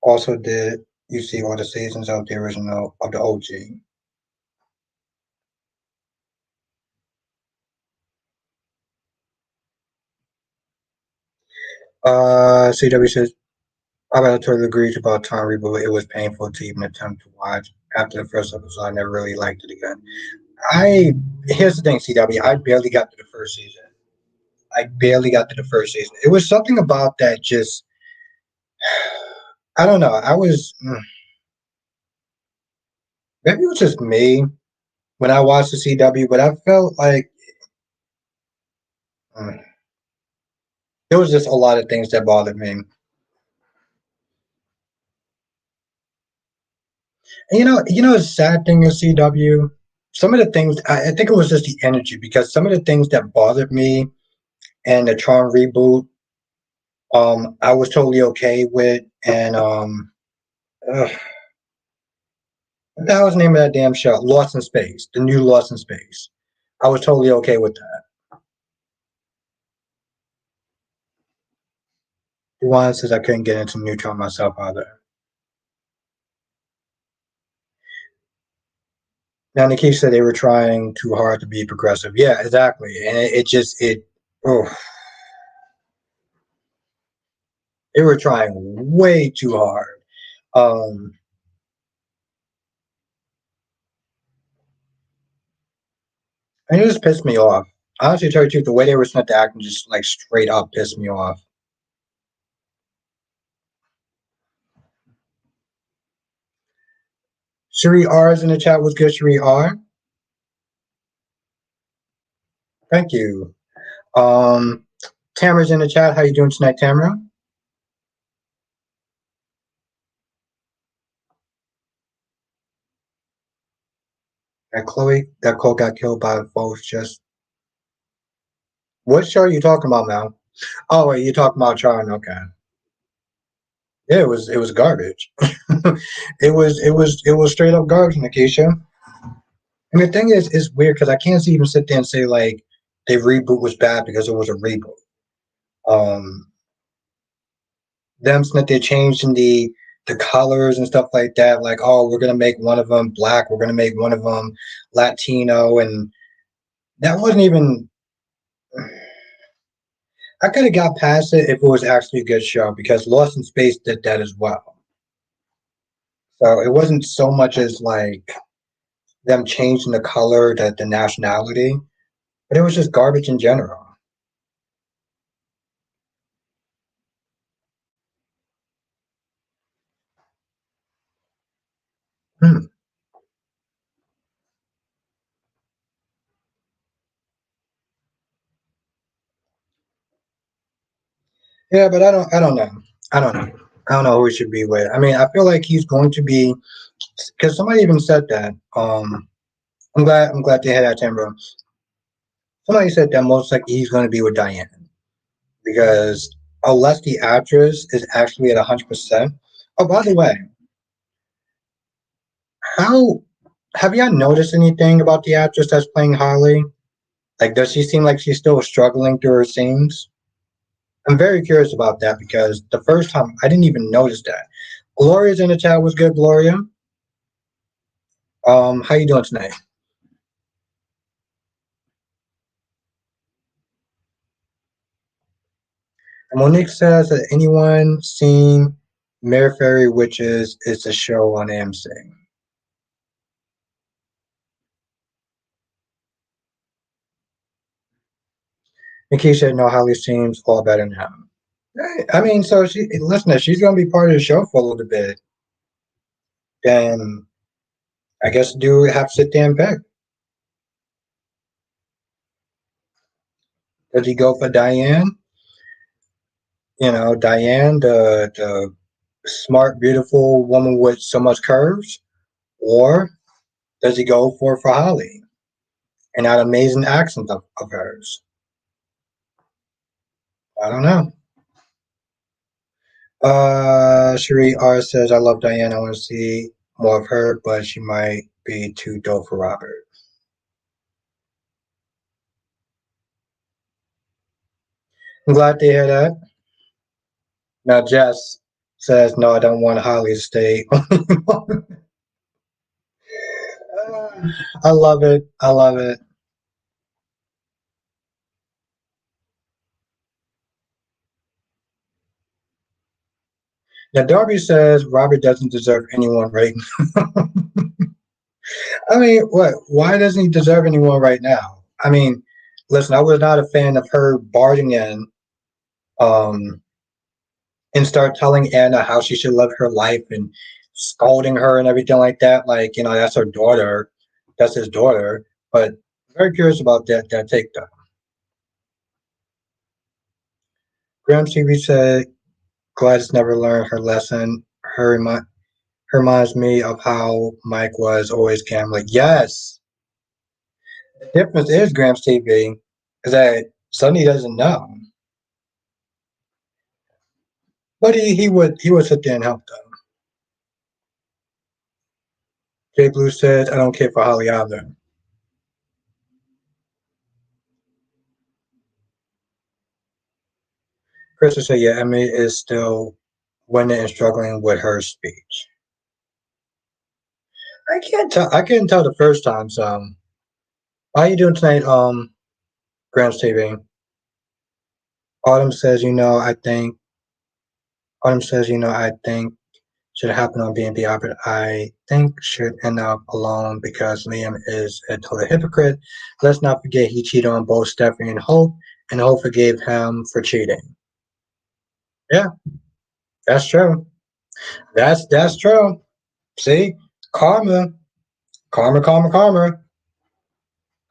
S1: Also, did you see all the seasons of the original of the OG? CW says I gotta totally agree about Tom Reboot. It was painful to even attempt to watch. After the first episode, I never really liked it again. I Here's the thing, CW. I barely got to the first season. I barely got to the first season. It was something about that just I don't know. Maybe it was just me when I watched the CW, but I felt like mm, there was just a lot of things that bothered me. And the sad thing is CW. Some of the things I think it was just the energy because some of the things that bothered me and the Tron reboot, I was totally okay with. And ugh, what the hell was the name of that damn show? Lost in Space, the new Lost in Space. I was totally okay with that. One says I couldn't get into Neutron myself either. Now Nikki said they were trying too hard to be progressive. Yeah, exactly. And it just oh, they were trying way too hard. Um, and it just pissed me off. Honestly, to tell you the truth, the way they were sent to acting just like straight up pissed me off. Sheree R is in the chat. Was good, Sheree R? Thank you. Um, Tamara's in the chat. How you doing tonight, Tamara? That Chloe, that Cole got killed by folks. Just what show are you talking about now? Oh, wait, you're talking about Charm. Okay. Yeah, it was garbage. it was straight up garbage, Nikisha. And the thing is, it's weird because I can't even sit there and say like the reboot was bad because it was a reboot. Um, them that they changed in the colors and stuff like that. Like, oh, we're gonna make one of them black. We're gonna make one of them Latino, and that wasn't even. I could have got past it if it was actually a good show because Lost in Space did that as well. So it wasn't so much as like them changing the color, the nationality, but it was just garbage in general. Hmm. Yeah, but I don't know. I don't know. I don't know who he should be with. I mean, I feel like he's going to be because somebody even said that. I'm glad to hear that, Timber. Somebody said that most likely he's going to be with Diane because unless the actress is actually at 100%. Oh, by the way, how have y'all noticed anything about the actress that's playing Harley? Like, does she seem like she's still struggling through her scenes? I'm very curious about that because the first time I didn't even notice that. Gloria's in the chat. Was good, Gloria? How you doing tonight? And Monique says that anyone seen Mare Fairy Witches is a show on AMC. Nikki said no, Holly seems all better now. Right. I mean, so she listen, if she's gonna be part of the show for a little bit, then I guess do have to sit there and pick. Does he go for Diane? Diane, the smart, beautiful woman with so much curves, or does he go for Holly and that amazing accent of hers? I don't know. Cherie R says I love Diane. I want to see more of her, but she might be too dope for Robert. I'm glad to hear that. Now Jess says no, I don't want Holly to stay. I love it. I love it. Now Darby says Robert doesn't deserve anyone right now. I mean, what? Why doesn't he deserve anyone right now? I mean, listen, I was not a fan of her barging in um, and start telling Anna how she should live her life and scolding her and everything like that. Like, that's her daughter, that's his daughter. But very curious about that take though. Graham TV said Gladys never learned her lesson. Her reminds me of how Mike was always gambling. Yes, the difference is Graham's TV is that Sonny doesn't know, but he would sit there and help them. Jay Blue says I don't care for Holly either. Chris will say yeah, Emmy is still winning and struggling with her speech. I can't tell. I couldn't tell the first time. So how you doing tonight, Graham's TV? Autumn says I think should happen on B&B, but I think should end up alone because Liam is a total hypocrite. Let's not forget he cheated on both Stephanie and Hope forgave him for cheating. Yeah, that's true. That's true. See, karma, karma, karma, karma.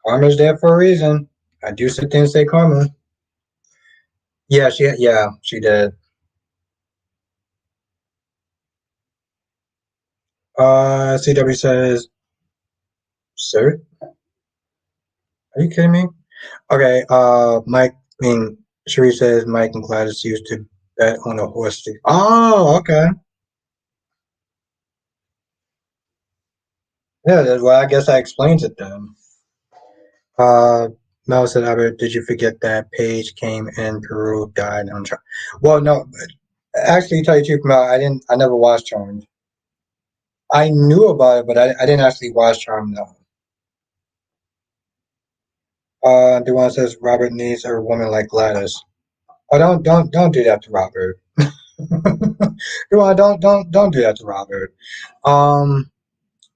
S1: Karma's there for a reason. I do sit there and say karma. Yeah, she did. CW says, sir, are you kidding me? Okay, Cherie says Mike and Gladys used to bet on a horse. Oh, okay. Yeah, well, I guess that explains it then. Uh, Mel said, Albert, did you forget that Paige came in Peru, died on trial? Well, no, actually, to tell you the truth, Mel, I never watched Charmed. I knew about it, but I didn't actually watch Charmed, no. Dewan says Robert needs a woman like Gladys. Oh, don't do that to Robert. Dewan, don't do that to Robert. Um,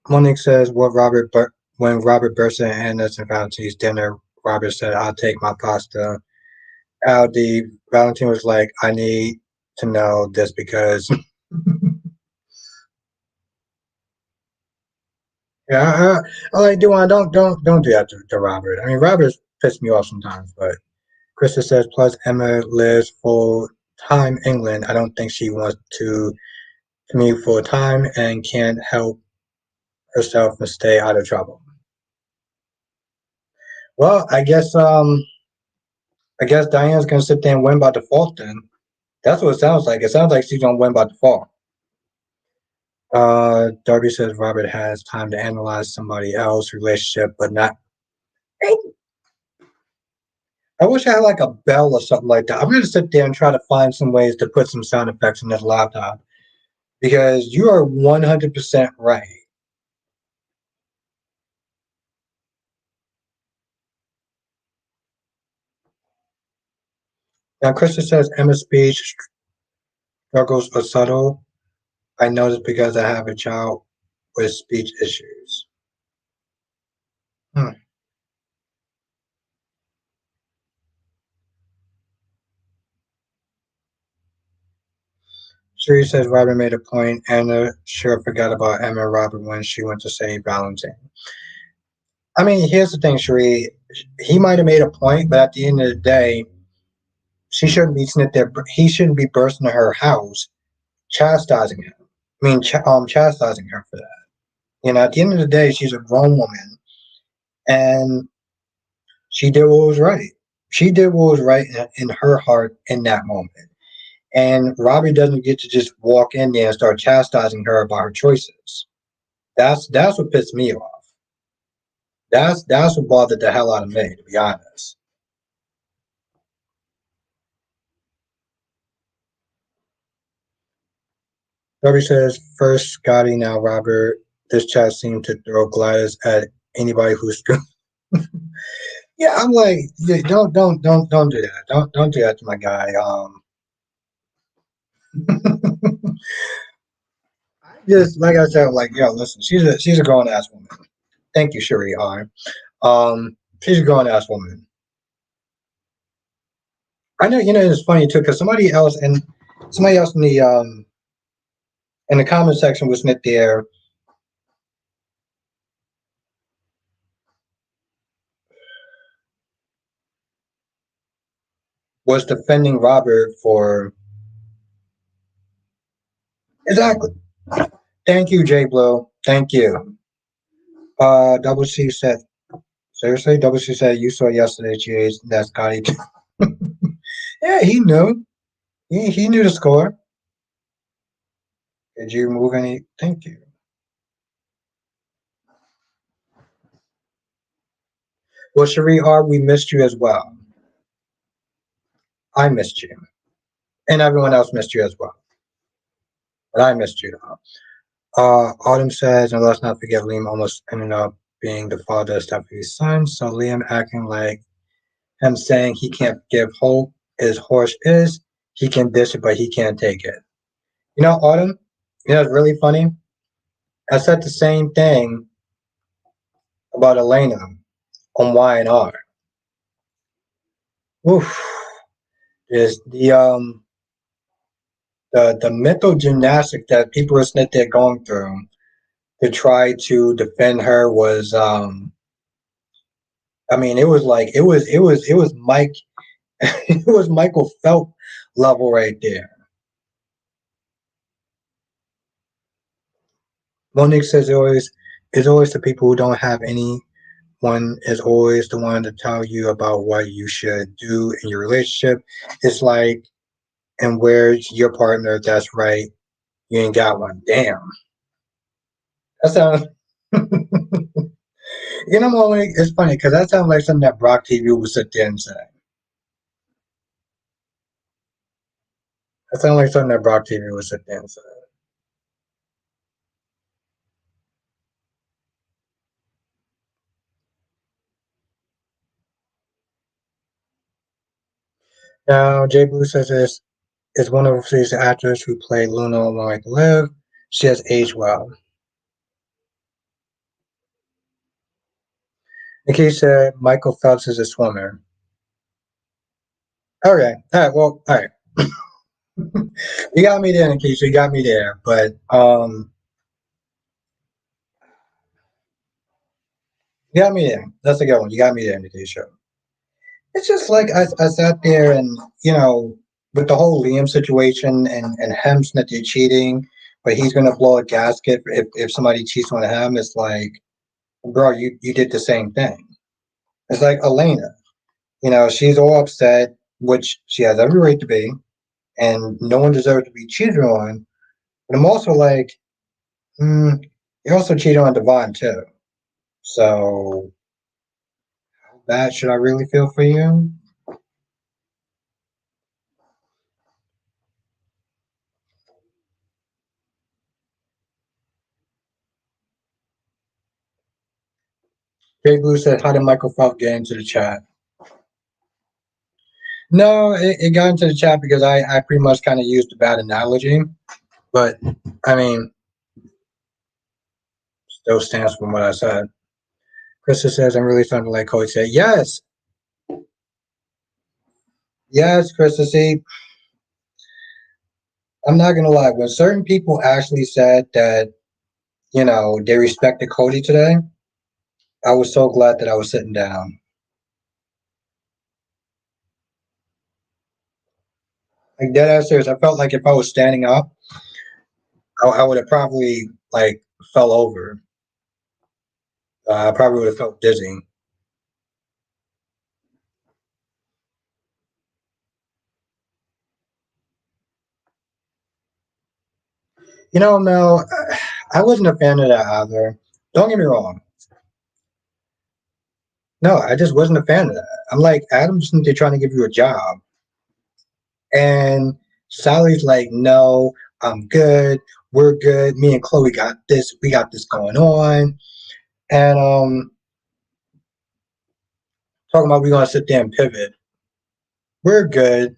S1: Monique says when Robert burst in Anna's and Valentine's dinner, Robert said, "I'll take my pasta." Aldi Valentine was like, "I need to know this because." Yeah, I like Dewan. Don't do that to Robert. I mean, Robert's pissed me off sometimes, but Krista says, plus Emma lives full time England. I don't think she wants to commute full time and can't help herself and stay out of trouble. Well, I guess Diane's gonna sit there and win by default then. That's what it sounds like. It sounds like she's gonna win by default. Darby says Robert has time to analyze somebody else's relationship, but not. I wish I had like a bell or something like that. I'm gonna sit there and try to find some ways to put some sound effects in this laptop because you are 100% right. Now, Krista says Emma's speech struggles are subtle. I know this because I have a child with speech issues. Hmm. Sheree says Robert made a point. Anna sure forgot about Emma and Robert when she went to save Valentine. I mean, here's the thing, Sheree. He might have made a point, but at the end of the day, she shouldn't be sitting there. He shouldn't be bursting in her house, chastising him. Chastising her for that. At the end of the day, she's a grown woman, and she did what was right. She did what was right in her heart in that moment. And Robbie doesn't get to just walk in there and start chastising her about her choices. That's what pissed me off. That's what bothered the hell out of me, to be honest. Robbie says, first Scotty, now Robert. This chat seemed to throw Gladys at anybody who's yeah, I'm like, yeah, don't do that. Don't do that to my guy. Just like I said, like yo, listen, she's a grown ass woman. Thank you, Cherie R. She's a grown ass woman. I know, it's funny too, because somebody else in the comment section was knit there was defending Robert for exactly. Thank you, J Blue. Thank you. Double C said seriously. Double C said you saw yesterday. GH that Scotty. Yeah, he knew. He knew the score. Did you move any? Thank you. Well, Cherie R, we missed you as well. I missed you, and everyone else missed you as well. But I missed you. Autumn says, and let's not forget, Liam almost ended up being the father of Stephanie's son. So Liam acting like him saying he can't give hope is horse is. He can dish it, but he can't take it. Autumn, it's really funny. I said the same thing about Elena on Y&R. Oof. Is the mental gymnastics that people are sitting there going through to try to defend her was I mean it was Mike it was Michael Phelps level right there. Monique says it's always the people who don't have anyone is always the one to tell you about what you should do in your relationship. It's like, and where's your partner? That's right. You ain't got one. Damn. That sounds Monique, it's funny because that sounds like something that Brock TV would sit there and say. That sounds like something that Brock TV would sit there and say. Now, Jay Blue says this is one of these actors who played Luna on Like Live. She has aged well. Nikki said Michael Phelps is a swimmer. Okay. All right. Well, all right. You got me there, Nikki. You got me there. But you got me there. That's a good one. You got me there, Nikki. Show. It's just like I sat there and with the whole Liam situation and him that they're cheating, but he's gonna blow a gasket if somebody cheats on him. It's like, bro, you did the same thing. It's like Elena. She's all upset, which she has every right to be, and no one deserves to be cheated on. But I'm also like, you also cheated on Devon too. So how bad should I really feel for you? Jay Blue said, "How did Michael Phelps get into the chat?" No, it got into the chat because I pretty much kind of used a bad analogy, but I mean, still stands from what I said. Krista says, "I'm really starting to like Coach." Said, "Yes, yes, Krista. See, I'm not gonna lie. When certain people actually said that, they respected Cody today, I was so glad that I was sitting down. Like dead ass serious. I felt like if I was standing up, I would have probably like fell over. I probably would have felt dizzy. Mel, I wasn't a fan of that either. Don't get me wrong. No, I just wasn't a fan of that. I'm like, Adam's they're trying to give you a job. And Sally's like, no, I'm good. We're good. Me and Chloe got this. We got this going on. And talking about we're gonna sit there and pivot. We're good.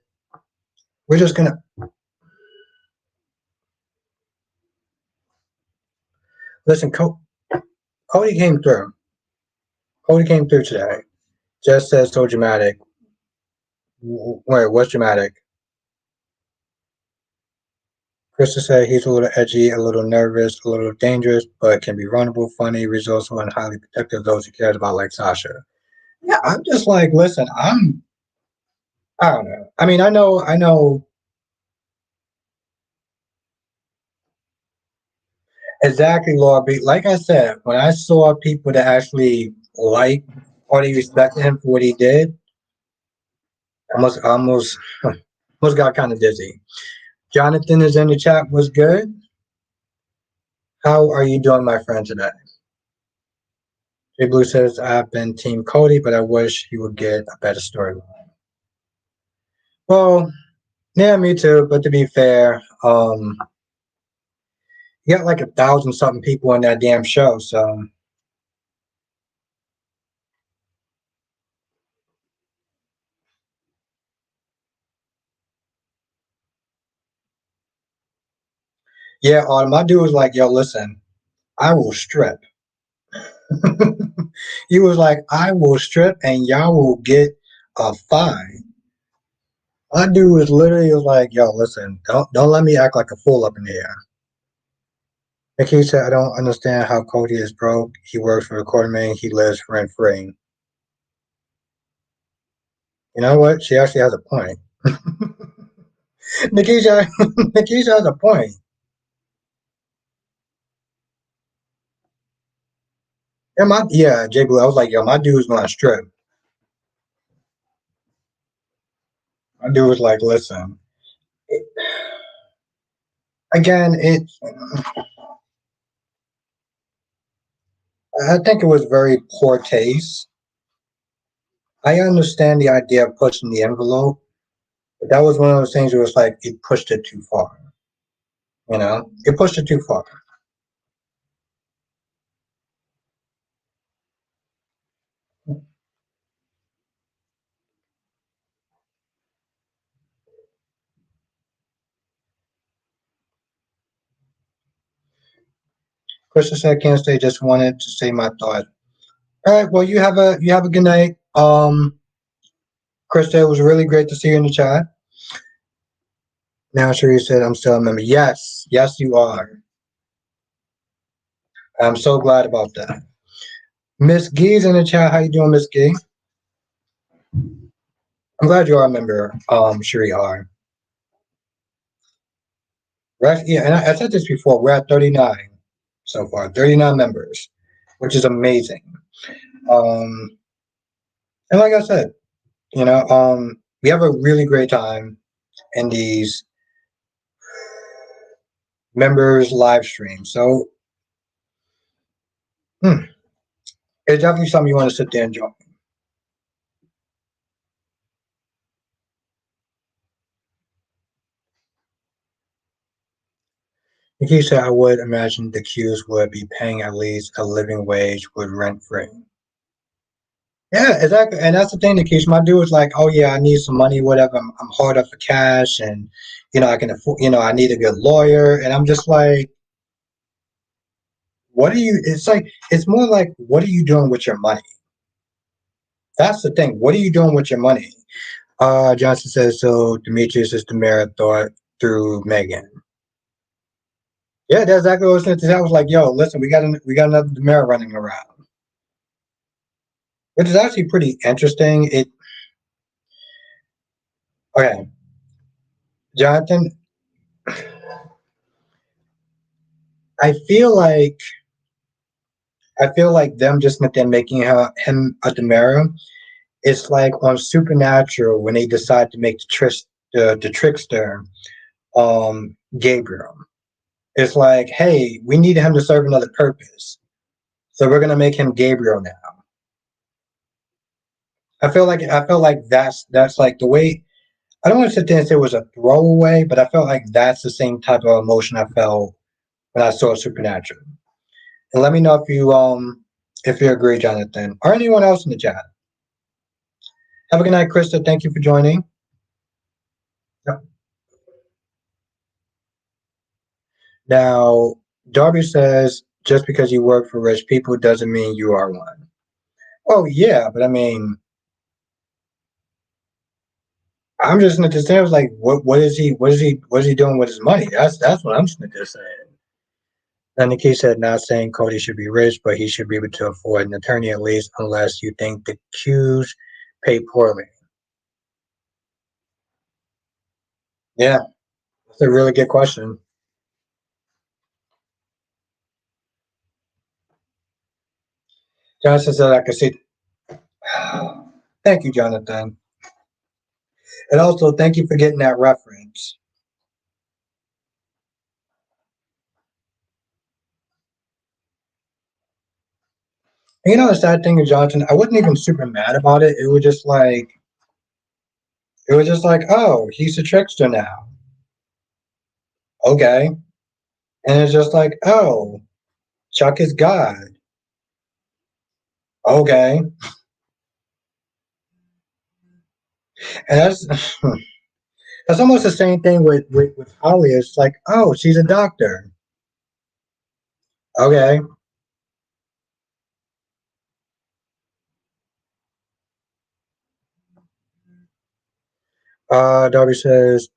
S1: We're just gonna Listen, Cody came through. Cody came through today. Just says so dramatic. Wait, what's dramatic? Krista said he's a little edgy, a little nervous, a little dangerous, but can be vulnerable, funny, resourceful, and highly protective of those he cares about, like Sasha. Yeah, I'm just like, listen, I don't know. I mean, I know exactly, Laura B. Like I said, when I saw people that actually like or they respected him for what he did, almost, almost got kind of dizzy. Jonathan is in the chat. Was good. How are you doing, my friend, today? Jay Blue says, I've been Team Cody, but I wish he would get a better storyline. Well, yeah, me too. But to be fair, you got like 1,000 something people on that damn show. So, yeah, my dude was like, yo, listen, I will strip. He was like, I will strip and y'all will get a fine. My dude was literally like, yo, listen, don't let me act like a fool up in here. Nikki said, I don't understand how Cody is broke. He works for the quartermain. He lives rent free. You know what? She actually has a point. Nikisha, Nikisha has a point. Yeah, Jay Blue. I was like, yo, my dude's gonna strip. My dude was like, listen. Again, I think it was very poor taste. I understand the idea of pushing the envelope, but that was one of those things where it's like it pushed it too far. You know, it pushed it too far. Krista said, "Can't stay. Just wanted to say my thought." All right. Well, you have a good night. Krista, it was really great to see you in the chat. Now, Sheree said, "I'm still a member." Yes, yes, you are. I'm so glad about that. Miss Gee's in the chat. How you doing, Miss Gee? I'm glad you are a member, Sheree R. Right? Yeah, and I said this before. We're at 39 so far, 39 members, which is amazing. Um, and like I said, we have a really great time in these members live streams. So it's definitely something you want to sit there and enjoy. Nikki said, I would imagine the Qs would be paying at least a living wage with rent free. Yeah, exactly. And that's the thing, Nikki. My dude was like, oh, yeah, I need some money, whatever. I'm hard up for cash and, I can afford, I need a good lawyer. And I'm just like, it's more like, what are you doing with your money? That's the thing. What are you doing with your money? Johnson says, so Demetrius is DiMera thought through Megan. Yeah, that's exactly what I was saying. I was like, yo, listen, we got another DiMera running around. Which is actually pretty interesting. Okay. Jonathan, I feel like them just them making him a DiMera. It's like on Supernatural when they decide to make the trickster Gabriel. It's like, hey, we need him to serve another purpose. So we're gonna make him Gabriel now. I feel like that's like the way. I don't want to sit there and say it was a throwaway, but I felt like that's the same type of emotion I felt when I saw Supernatural. And let me know if you agree, Jonathan, or anyone else in the chat. Have a good night, Krista. Thank you for joining. Yep. Now, Darby says just because you work for rich people doesn't mean you are one. Oh yeah, but I mean, I'm just gonna just say, I was like, what is he doing with his money? That's what I'm just saying. And the key said, not saying Cody should be rich, but he should be able to afford an attorney at least, unless you think the Qs pay poorly. Yeah, that's a really good question. Jonathan said I could see. Thank you, Jonathan. And also, thank you for getting that reference. You know, the sad thing is, Jonathan, I wasn't even super mad about it. It was just like, oh, he's a trickster now. Okay. And it's just like, oh, Chuck is God. Okay. And that's almost the same thing with Holly. It's like, oh, she's a doctor. Okay. Darby says,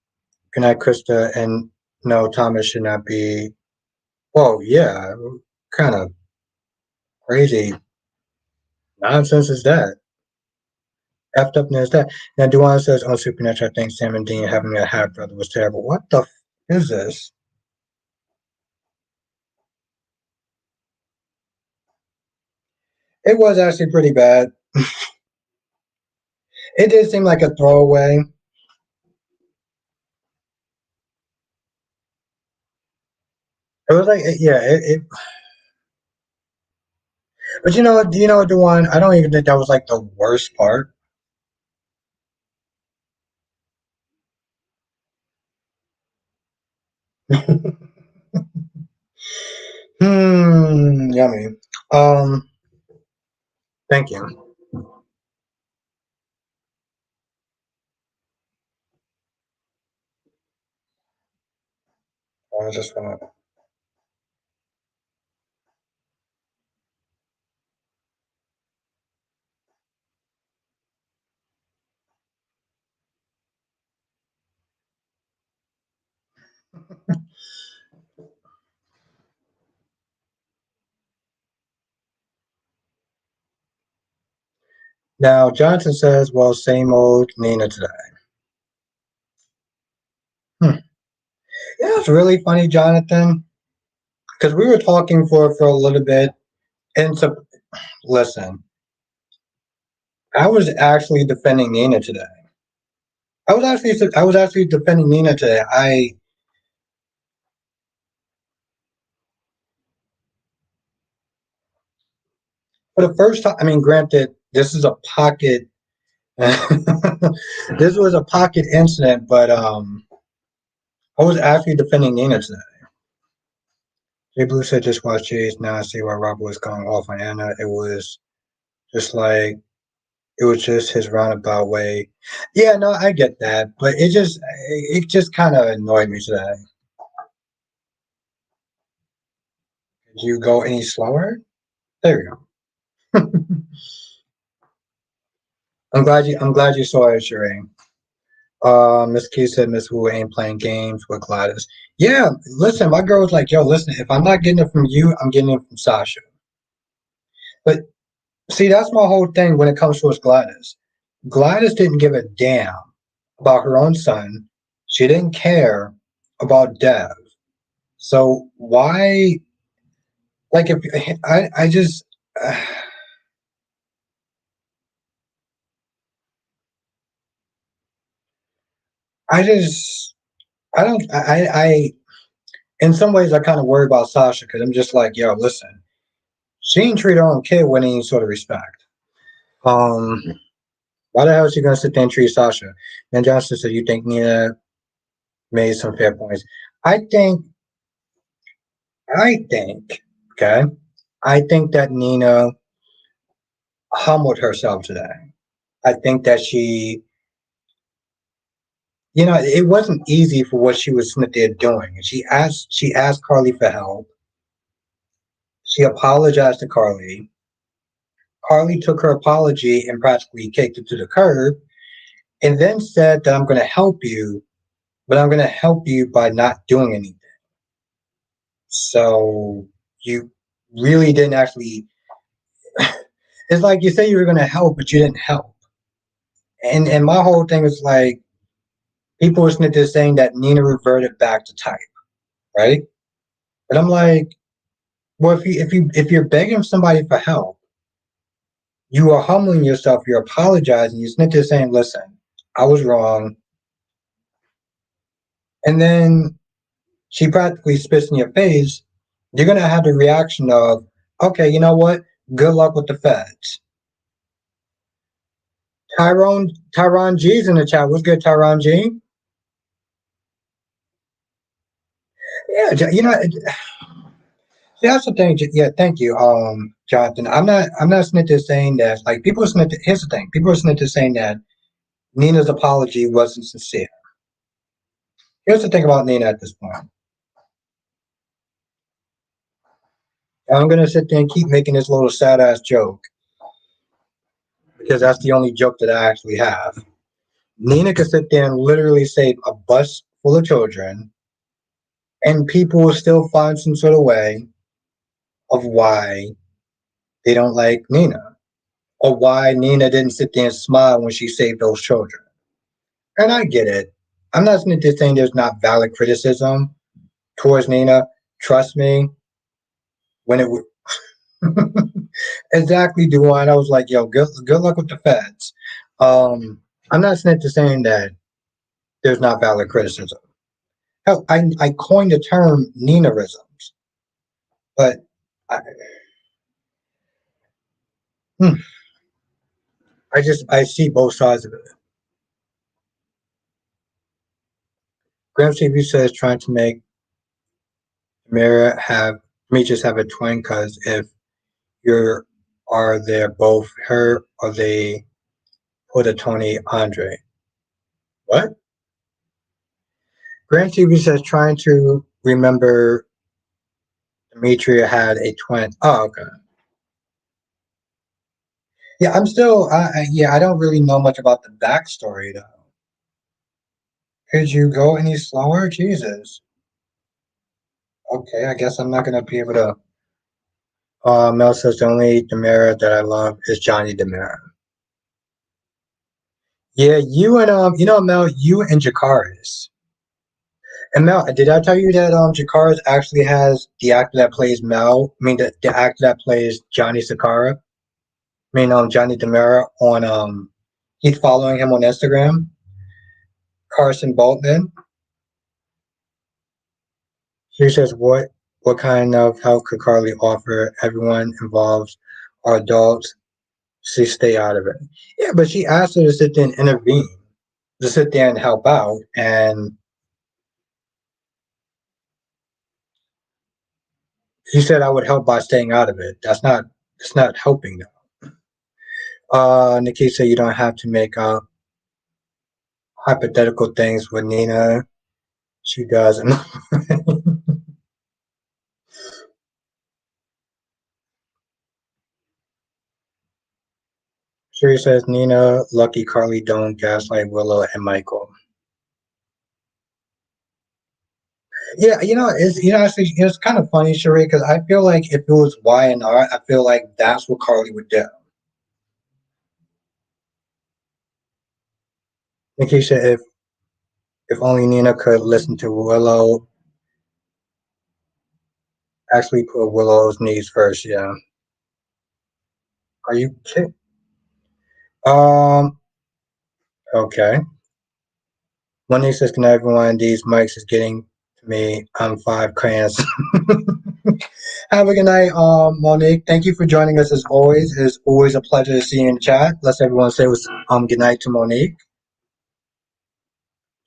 S1: good night, Krista. And no, Thomas should not be. Well, yeah, kind of crazy nonsense is that? Effed up is that? Now, Duane says on Supernatural, I think Sam and Dean having a half brother was terrible. What the is this? It was actually pretty bad. It did seem like a throwaway. It was like, yeah, but you know what? Do you know what, Duane? I don't even think that was like the worst part. Yummy. Um, thank you. I was just gonna. Now, Johnson says, well, same old Nina today. Hmm. Yeah, it's really funny, Jonathan, because we were talking for a little bit. And so, listen, I was actually defending Nina today. I was actually defending Nina today. I for the first time. I mean, granted, this is a pocket. This was a pocket incident, but I was actually defending Nina today. Jay Blue said just watch Chase. Now I see why Robert was going off on Anna. Just like it was just his roundabout way. Yeah, no, I get that, but it just kind of annoyed me today. Did you go any slower? There we go. I'm glad you saw it, Sheree. Miss Key said Miss Wu ain't playing games with Gladys. Yeah, listen, my girl was like, yo, listen, if I'm not getting it from you, I'm getting it from Sasha. But see, that's my whole thing when it comes towards Gladys. Gladys didn't give a damn about her own son. She didn't care about Dev. So why, like, if I just, I just, I don't, in some ways, I kind of worry about Sasha because I'm just like, yo, listen, she ain't treat her own kid with any sort of respect. Um, why the hell is she gonna sit there and treat Sasha? And Johnson said, you think Nina made some fair points? I think, I think, okay, I think that Nina humbled herself today. I think that it wasn't easy for what she was sitting there doing. She asked Carly for help. She apologized to Carly. Carly took her apology and practically kicked it to the curb, and then said that I'm going to help you, but I'm going to help you by not doing anything. So you really didn't actually. It's like you say you were going to help, but you didn't help. And my whole thing is like people were snitches saying that Nina reverted back to type, right? But I'm like, well, if you're begging somebody for help, you are humbling yourself, you're apologizing, you're snitches saying, listen, I was wrong, and then she practically spits in your face, you're gonna have the reaction of, okay, you know what? Good luck with the feds. Tyron G's in the chat. What's good, Tyron G? Yeah, you know, that's the thing. Yeah, thank you, Jonathan. I'm not snitching saying that. Like people are snitching. Here's the thing. People are snitching saying that Nina's apology wasn't sincere. Here's the thing about Nina at this point. I'm gonna sit there and keep making this little sad ass joke because that's the only joke that I actually have. Nina could sit there and literally save a bus full of children, and people will still find some sort of way of why they don't like Nina, or why Nina didn't sit there and smile when she saved those children. And I get it. I'm not just saying there's not valid criticism towards Nina. Trust me, when it exactly, Duane, I was like, yo, good luck with the feds. I'm not saying that there's not valid criticism. Hell, I coined the term Ninarisms, but I, hmm, I see both sides of it. Graham TV says trying to make DiMera have Demetrius have a twin because if you're are they both her or they put a Tony Andre. What? Graham TV says trying to remember Dimitri had a twin. Oh, okay. Yeah, I'm still. Yeah, I don't really know much about the backstory though. Could you go any slower? Jesus. Okay, I guess I'm not gonna be able to. Mel says the only DiMera that I love is Johnny DiMera. Yeah, you and Mel, you and Jakaris. And Mel, did I tell you that Jakaris actually has the actor that plays Mel? I mean, the actor that plays Johnny Sakara. I mean, Johnny DiMera on he's following him on Instagram. Carson Boltman. She says, what kind of help could Carly offer? Everyone involved are adults. She stay out of it. Yeah, but she asked her to sit there and intervene, to sit there and help out, and he said I would help by staying out of it. It's not helping though. Nikki said you don't have to make hypothetical things with Nina. She doesn't. Sherry says Nina, Lucky, Carly don't gaslight Willow and Michael. Yeah, actually, it's kind of funny, Sherry, because I feel like if it was Y and R, I feel like that's what Carly would do. Nikisha, if only Nina could listen to Willow, actually put Willow's needs first. Yeah. Are you kidding? Um. Okay. Money says, "Can everyone? These mics is getting to me. I'm 5 crayons." Have a good night, Monique. Thank you for joining us as always. It's always a pleasure to see you in the chat. Let's everyone say good night to Monique.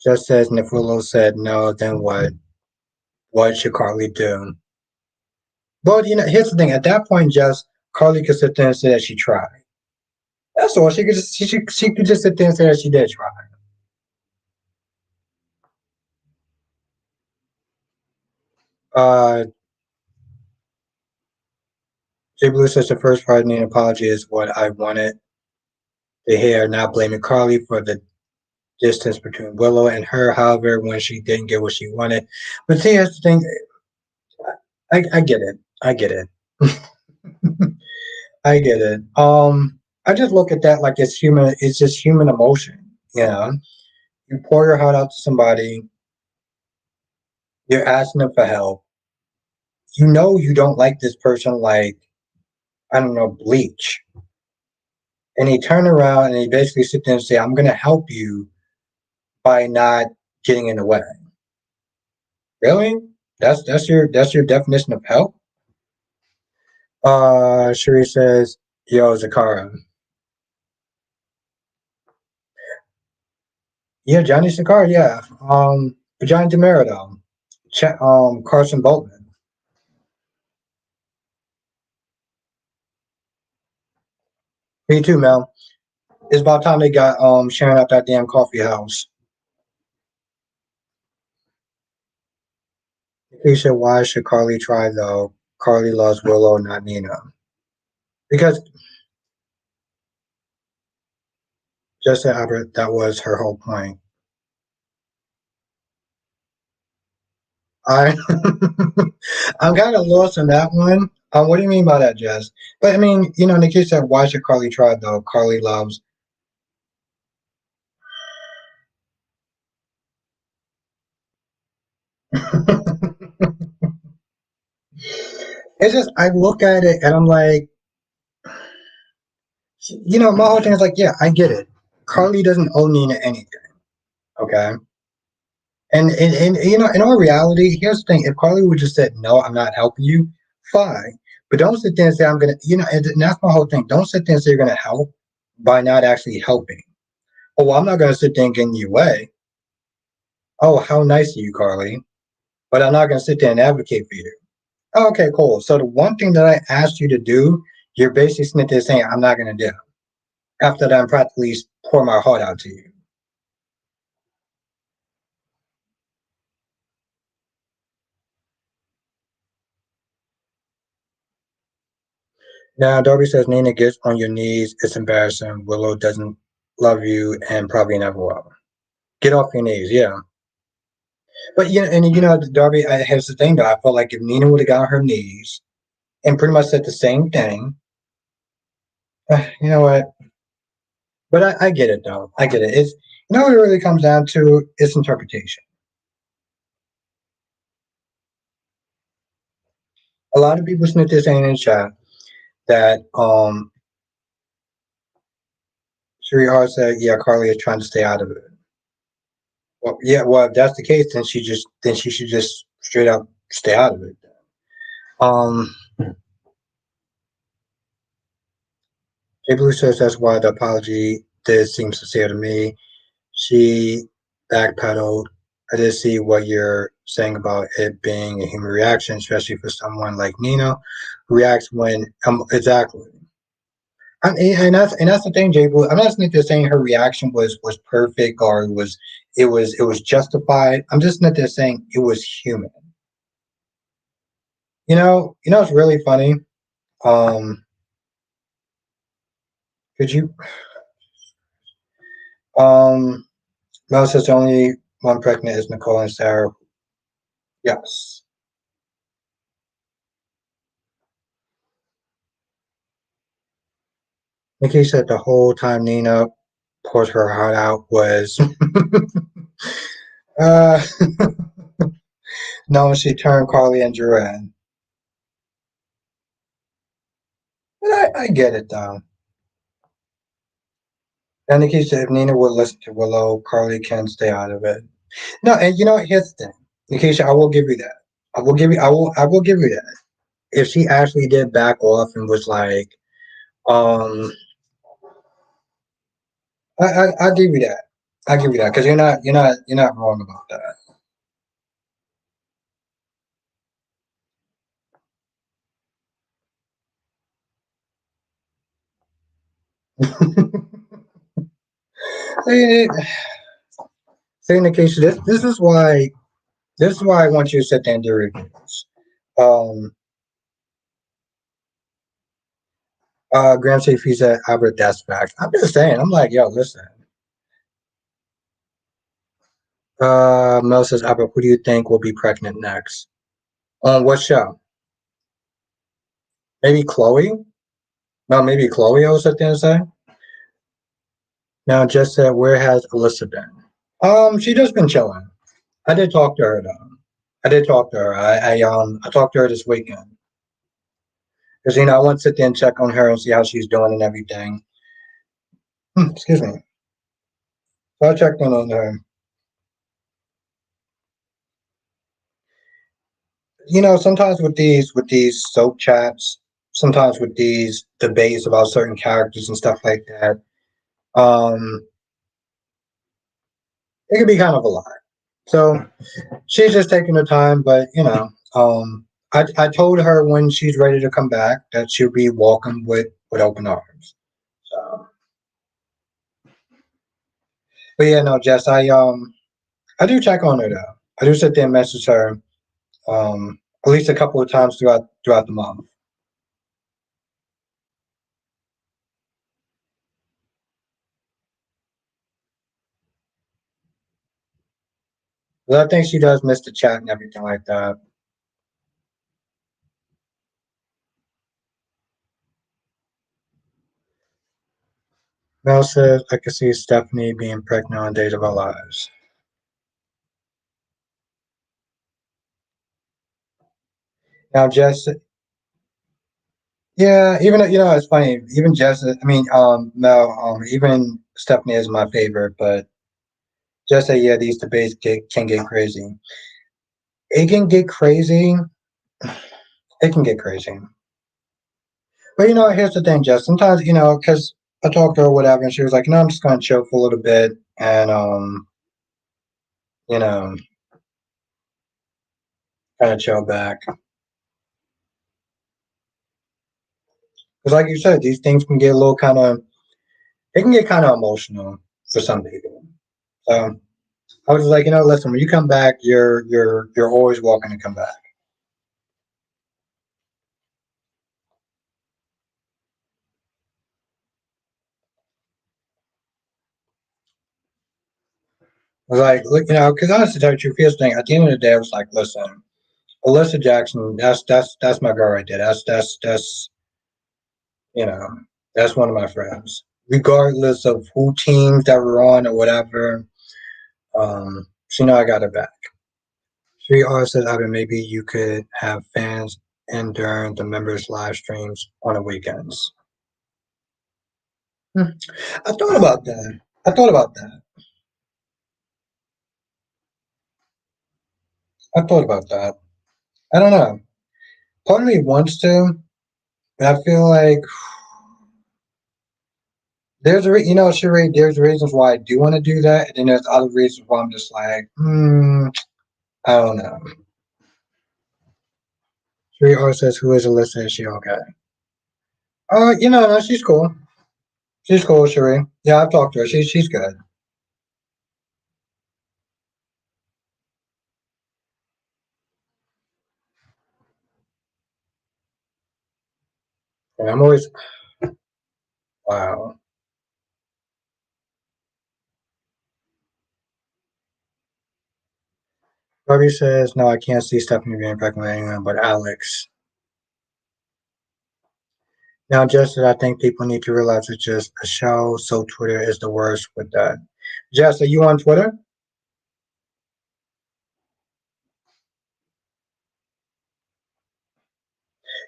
S1: Just says, and if Willow said no, then what? What should Carly do? Well, here's the thing. At that point, just Carly could sit there and say that she tried. That's all. She could just sit there and say that she did try. Uh, Jay Blue says the first part of the apology is what I wanted to hear, not blaming Carly for the distance between Willow and her, however, when she didn't get what she wanted. But see, that's the thing. I get it. I get it. I get it. I just look at that like it's human. It's just human emotion. You know, you pour your heart out to somebody. You're asking them for help. You know you don't like this person like I don't know bleach, and he turn around and he basically sit there and say, "I'm going to help you by not getting in the way." Really? That's your definition of help? Sheree says, "Yo, Zakara." Yeah, Johnny Zakara. Yeah. Johnny DiMera though. Carson Boltman. Me too, Mel. It's about time they got sharing out that damn coffee house. He said, "Why should Carly try though? Carly loves Willow, not Nina." Because just that Albert, that was her whole point. I I'm kind of lost on that one. What do you mean by that, Jess? But I mean, Nikki said, "Why should Carly try though? Carly loves." It's just I look at it and I'm like, my whole thing is like, yeah, I get it. Carly doesn't owe Nina anything, okay? And in all reality, here's the thing: if Carly would just said, "No, I'm not helping you," fine. But don't sit there and say, "I'm gonna," and that's my whole thing. Don't sit there and say you're gonna help by not actually helping. Oh, well, I'm not gonna sit there and get in your way. Oh, how nice of you, Carly. But I'm not gonna sit there and advocate for you. Oh, okay, cool. So the one thing that I asked you to do, you're basically sitting there saying, "I'm not gonna do." After that, I'm practically pour my heart out to you. Now, Darby says Nina gets on your knees. It's embarrassing. Willow doesn't love you and probably never will. Get off your knees, yeah. But Darby, here's the thing though. I felt like if Nina would have got on her knees and pretty much said the same thing, you know what? But I get it though. I get it. It's what it really comes down to is interpretation. A lot of people snit this saying in chat that Sherry Hart said, yeah, Carly is trying to stay out of it. Well, yeah, well, if that's the case, then she should just straight up stay out of it. Um, Jay Blue says that's why the apology did seem sincere to me. She backpedaled. I did see what you're saying about it being a human reaction, especially for someone like Nina, who reacts when exactly. And that's the thing, Jay Blue. I'm not just saying her reaction was perfect or it was justified. I'm just not just saying it was human. It's really funny. Um, could you Mel says the only one pregnant is Nicole and Sarah. Yes. Nikki said the whole time Nina poured her heart out was uh no, she turned Carly and Drew in. But I get it though. And Nikki said if Nina would listen to Willow, Carly can stay out of it. No, and here's the thing. Nikisha, I will give you that. I will give you that. If she actually did back off and was like, um I'll give you that. I'll give you that because you're not wrong about that. See, see, Nikisha, this is why I want you to sit there and do reviews. Um, Graham said he's at Albert. That's facts. I'm just saying. I'm like, yo, listen. Mel says, Albert, who do you think will be pregnant next? On what show? Maybe Chloe? No, maybe Chloe. I was at the end say. Now, just said, where has Alyssa been? She just been chilling. I did talk to her though. I did talk to her. I talked to her this weekend because I want to sit there and check on her and see how she's doing and everything. Excuse me. So I checked in on her. Sometimes with these soap chats, sometimes with these debates about certain characters and stuff like that, um, it can be kind of a lot. So she's just taking her time, but I told her when she's ready to come back that she'll be welcomed with open arms. So, but yeah, no, Jess, I do check on her though. I do sit there and message her at least a couple of times throughout the month. But I think she does miss the chat and everything like that. Mel says, I can see Stephanie being pregnant on Days of Our Lives. Now, Jess, yeah, even it's funny. Even Jess, I mean, Mel, even Stephanie is my favorite, but just say, yeah, these debates can get crazy. It can get crazy. It can get crazy. But here's the thing, Jess. Sometimes, because I talked to her, whatever, and she was like, "No, I'm just gonna chill for a little bit," and you know, kind of chill back. Because, like you said, these things can get a little kind of, it can get kind of emotional for some people. So I was like, listen, when you come back, you're always welcome to come back. I was like, look, because honestly, to tell you the truth, here's the thing. At the end of the day, I was like, listen, Alyssa Jackson, that's my girl right there. That's you know, that's one of my friends. Regardless of who teams that we're on or whatever, she know I got her back. She also said, Ivan, maybe you could have fans in during the members' live streams on the weekends. Hmm. I thought about that. I thought about that. I thought about that. I don't know. Part of me wants to, but I feel like Sheree, there's reasons why I do want to do that, and then there's other reasons why I'm just like, I don't know. Sheree always says, "Who is Alyssa? Is she okay?" No, she's cool. She's cool, Sheree. Yeah, I've talked to her. She's good. And I'm always wow. Bobby says, "No, I can't see Stephanie being pregnant with anyone but Alex." Now, Justin, I think people need to realize it's just a show, so Twitter is the worst with that. Jess, are you on Twitter?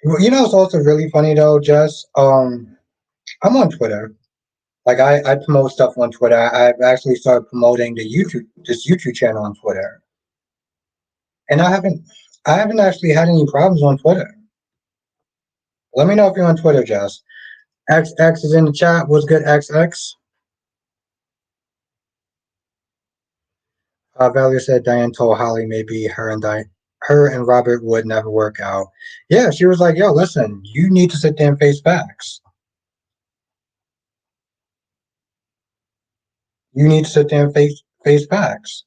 S1: Well, it's also really funny though, Jess. I'm on Twitter. Like I promote stuff on Twitter. I've actually started promoting this YouTube channel on Twitter, and I haven't actually had any problems on Twitter. Let me know if you're on Twitter, Jess. XX is in the chat. What's good, XX? Valerie said Diane told Holly maybe her and Robert would never work out. Yeah, she was like, "Yo, listen, you need to sit there and face facts. You need to sit there and face facts."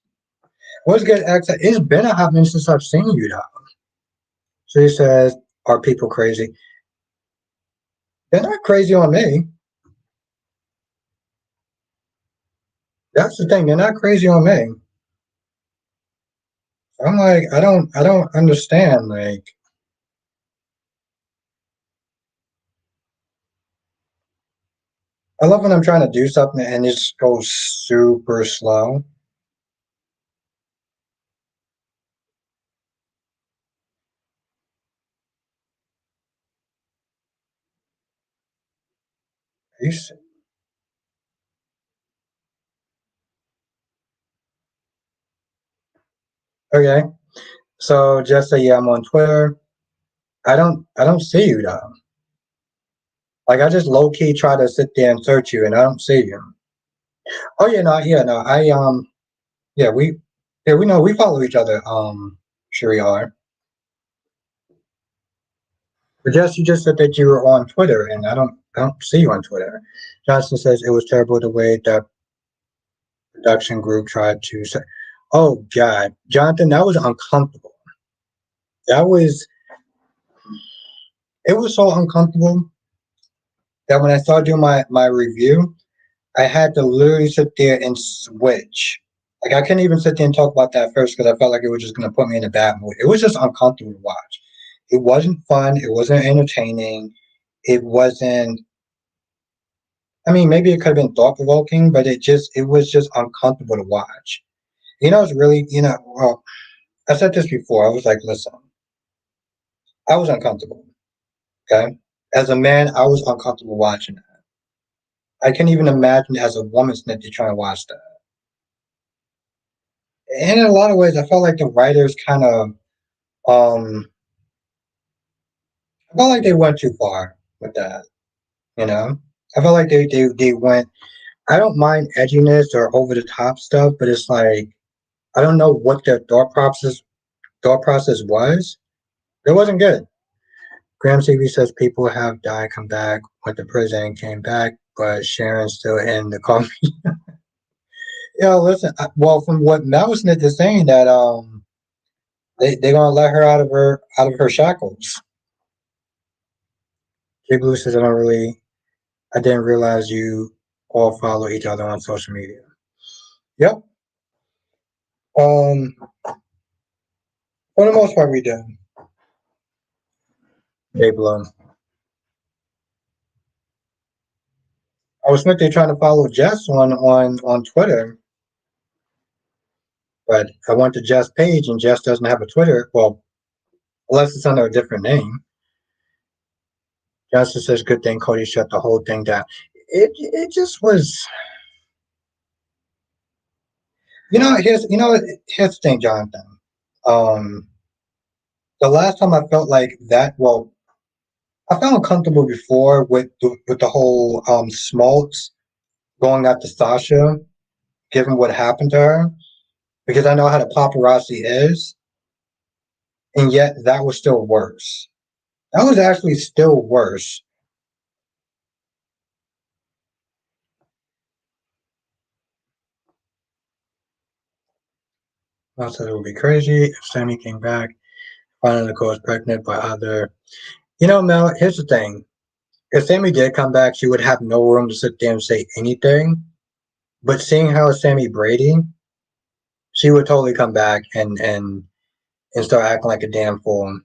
S1: What's good, X? It's been a hot minute since I've seen you, though. She says, "Are people crazy?" They're not crazy on me. That's the thing. They're not crazy on me. I'm like, I don't understand. Like, I love when I'm trying to do something and it just goes super slow. You s- Okay, so just say yeah, I'm on Twitter. I don't see you though. Like I just low key try to sit there and search you, and I don't see you. Oh yeah, no. Yeah, we know we follow each other. Sure we are. But just you just said that you were on Twitter, and I don't see you on Twitter. Johnson says it was terrible the way that production group tried to say. Oh God, Jonathan, that was uncomfortable. That was it was so uncomfortable that when I started doing my review, I had to literally sit there and switch. Like I couldn't even sit there and talk about that first because I felt like it was just gonna put me in a bad mood. It was just uncomfortable to watch. It wasn't fun. It wasn't entertaining. It wasn't. I mean, maybe it could have been thought provoking, but it was just uncomfortable to watch. It's really well. I said this before. I was like, listen, I was uncomfortable. Okay, as a man, I was uncomfortable watching that. I can't even imagine as a woman sitting there trying to watch that. And in a lot of ways, I felt like the writers kind of um I felt like they went too far with that, you know? I felt like they went I don't mind edginess or over the top stuff, but it's like I don't know what their thought process was. It wasn't good. Graham TV says people have died, come back, went to prison, and came back, but Sharon's still in the car. Listen. Well, from what Mel Smith is saying, that they're gonna let her out of her shackles. Jay Blue says I didn't realize you all follow each other on social media. Yep. Um, for the most part, we do. Jay Blue. I was thinking trying to follow Jess on Twitter, but I went to Jess' page and Jess doesn't have a Twitter. Well, unless it's under a different name. Jess says, "Good thing Cody shut the whole thing down." It just was. Here's the thing, Jonathan. Um, the last time I felt like that, well, I felt uncomfortable before with the whole Smoltz going after Sasha, given what happened to her, because I know how the paparazzi is, and yet that was still worse. That was actually still worse. I said it would be crazy if Sammy came back, finding Nicole was pregnant by other. Mel, here's the thing. If Sammy did come back, she would have no room to sit there and say anything. But seeing how Sammy Brady, she would totally come back and start acting like a damn fool.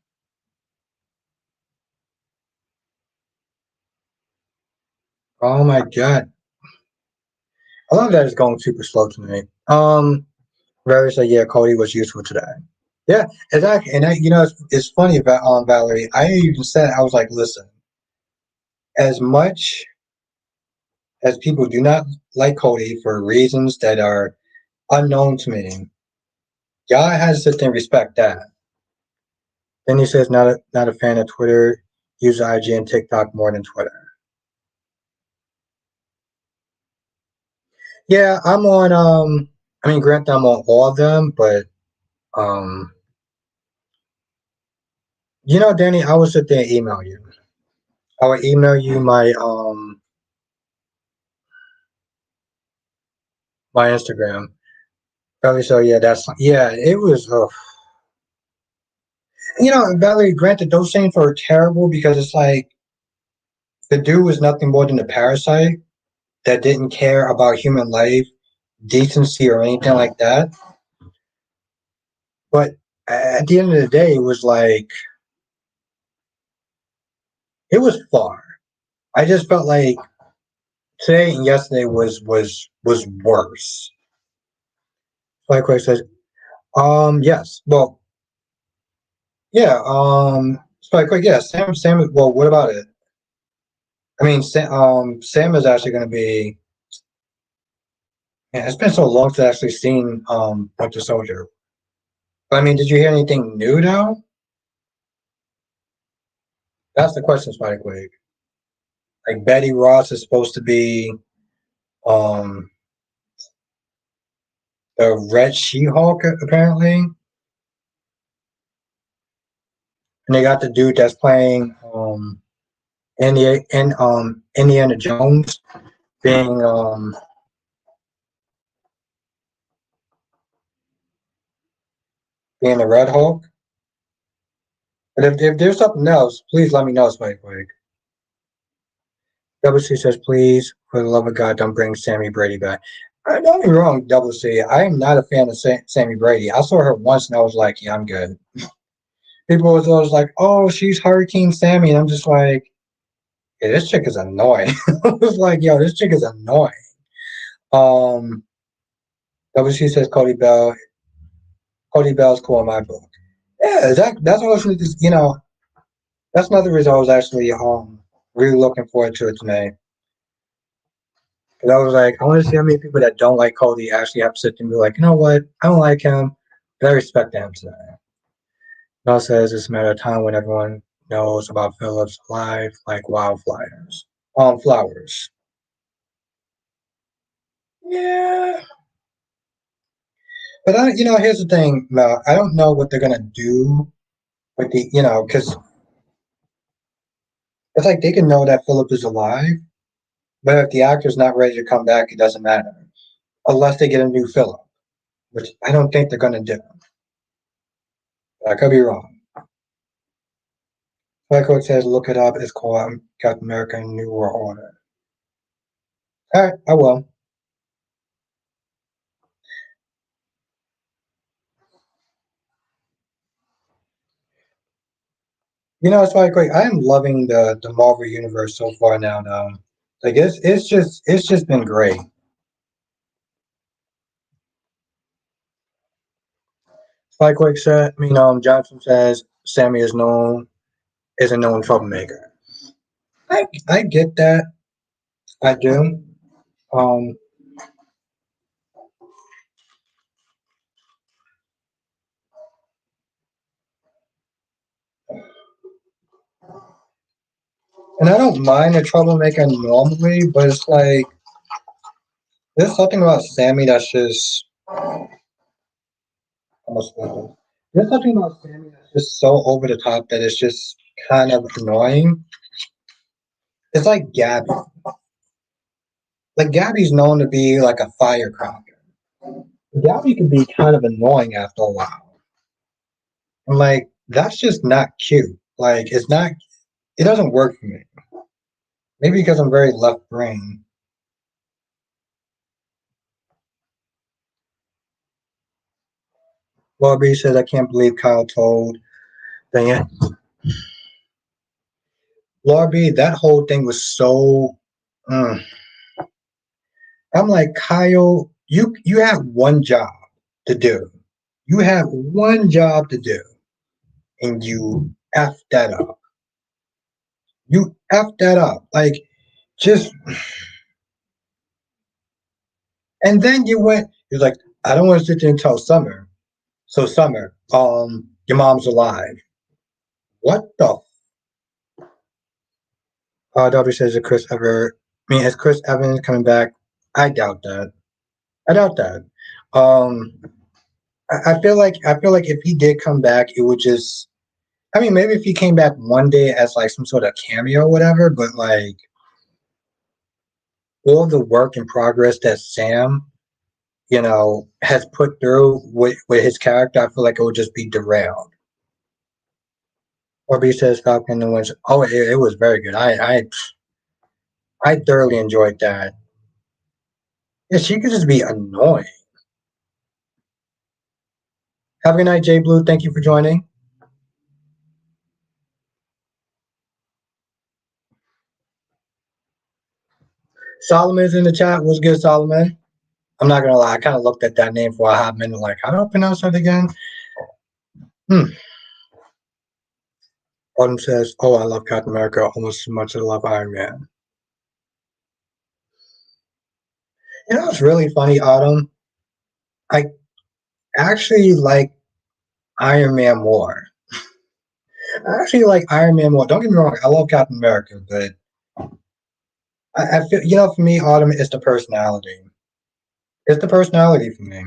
S1: Oh my god. I love that it's going super slow tonight. Very said, yeah, Cody was useful today. Yeah, exactly. And it's funny about Valerie. I even said I was like, listen, as much as people do not like Cody for reasons that are unknown to me, y'all has to sit there and respect that. Then he says, not a fan of Twitter, use IG and TikTok more than Twitter. Yeah, I'm on. I mean, granted, I'm on all of them, but um, Danny, I would sit there and email you. I would email you my Instagram. Probably so. Yeah, yeah. It was. Valerie. Granted, those things are terrible because it's like The dude was nothing more than a parasite that didn't care about human life, decency, or anything like that. But at the end of the day, it was like it was far. I just felt like today and yesterday was worse. Likewise says, yes. Well, yeah, Spike, yeah, Sam, well, what about it? I mean, Sam is actually going to be, yeah, it's been so long since I've actually seen, Winter Soldier. But I mean, did you hear anything new now? That's the question, Spike Wig. Like, Betty Ross is supposed to be, um, the Red She-Hulk, apparently. And they got the dude that's playing, Indiana Jones being, being the Red Hulk. But if there's something else, please let me know, Spike Wig. Double C says, please, for the love of God, don't bring Sammy Brady back. Don't get me wrong, Double C. I am not a fan of Sammy Brady. I saw her once and I was like, yeah, I'm good. People was always like, oh, she's Hurricane Sammy. And I'm just like, yeah, this chick is annoying. I was like, yo, this chick is annoying. Um, Double C says, Cody Bell. Cody Bell's cool in my book. Yeah, that's what I was, that's another reason I was actually really looking forward to it tonight. Because I was like, I want to see how many people that don't like Cody actually have to sit and be like, you know what? I don't like him, but I respect him today. It also says it's a matter of time when everyone knows about Phillips' life like wildflowers. Flowers. Yeah. But here's the thing, Mel. I don't know what they're gonna do with because it's like they can know that Philip is alive, but if the actor's not ready to come back, it doesn't matter unless they get a new Philip, which I don't think they're gonna do. I could be wrong. Like what says, look it up. It's called Captain America New World Order. All right, I will. It's like great. I am loving the Marvel universe so far now. Though, like it's just been great. Like Quick said, Johnson says Sammy is a known troublemaker. I get that. I do. Um, and I don't mind a troublemaker normally, but it's like there's something about Sammy that's just almost. There's something about Sammy that's just so over the top that it's just kind of annoying. It's like Gabby. Like Gabby's known to be like a firecracker. Gabby can be kind of annoying after a while. I'm like, that's just not cute. Like, it's not. It doesn't work for me. Maybe because I'm very left brain. Laura B says, I can't believe Kyle told Diane. Laura B, that whole thing was so. Mm. I'm like, Kyle, you have one job to do. You have one job to do, and you f that up. You f that up. Like, just. And then you went. You're like, I don't want to sit there until summer. So summer, your mom's alive. What the? Dobby says, is Chris Evans coming back? I doubt that. I doubt that. Um, I feel like if he did come back, it would just. I mean, maybe if he came back one day as like some sort of cameo or whatever, but like all the work in progress that Sam, has put through with his character, I feel like it would just be derailed. Or B says Falcon and Winter. Oh, it was very good. I I thoroughly enjoyed that. Yeah, she could just be annoying. Have a good night, Jay Blue. Thank you for joining. Solomon's in the chat. What's good, Solomon? I'm not gonna lie, I kind of looked at that name for a hot minute, like, how do I pronounce that again? Hmm. Autumn says, "Oh, I love Captain America almost as much as I love Iron Man." You know, it's really funny, Autumn. I actually like Iron Man more. I actually like Iron Man more. Don't get me wrong, I love Captain America, but I feel, for me, Autumn is the personality. It's the personality for me.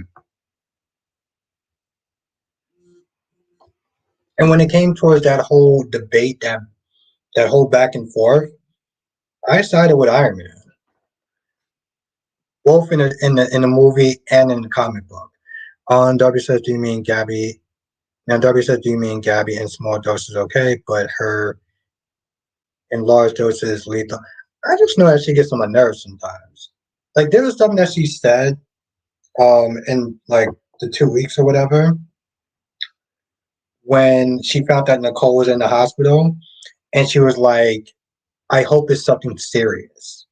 S1: And when it came towards that whole debate, that whole back and forth, I sided with Iron Man, both in the movie and in the comic book. On W says, "Do you mean Gabby?" Now W says, "Do you mean Gabby in small doses okay, but her in large doses lethal?" I just know that she gets on my nerves sometimes. Like there was something that she said, in like the 2 weeks or whatever, when she found that Nicole was in the hospital, and she was like, "I hope it's something serious."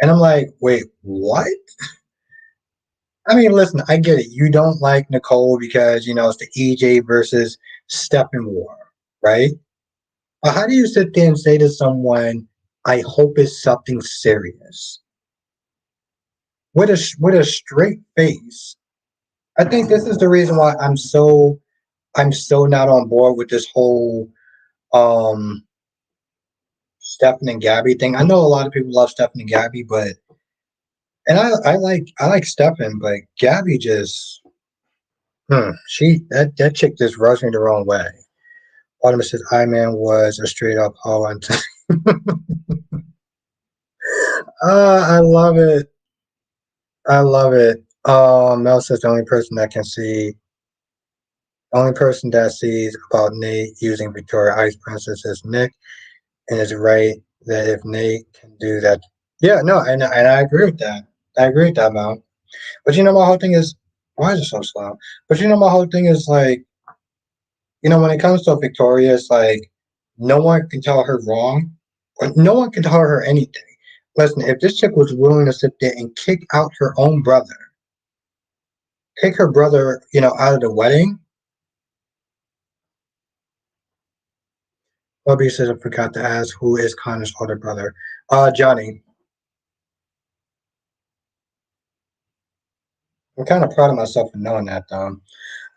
S1: And I'm like, "Wait, what?" I mean, listen, I get it. You don't like Nicole because it's the EJ versus Stephen war, right? But how do you sit there and say to someone, "I hope it's something serious," with a straight face? I think this is the reason why I'm so not on board with this whole um Stephen and Gabby thing. I know a lot of people love Stephen and Gabby, but and I like Stephen, but Gabby just that chick just rubs me the wrong way. Artemis says I Man was a straight up hoe. I love it. I love it. Mel says the only person that sees about Nate using Victoria Ice Princess is Nick, and is right that if Nate can do that, yeah, no, and I agree with that. I agree with that, Mel. But my whole thing is, why is it so slow? But my whole thing is like, when it comes to Victoria, it's like no one can tell her wrong, or no one can tell her anything. Listen, if this chick was willing to sit there and kick her brother, out of the wedding. Bobby says I forgot to ask who is Connor's older brother. Johnny. I'm kind of proud of myself for knowing that though.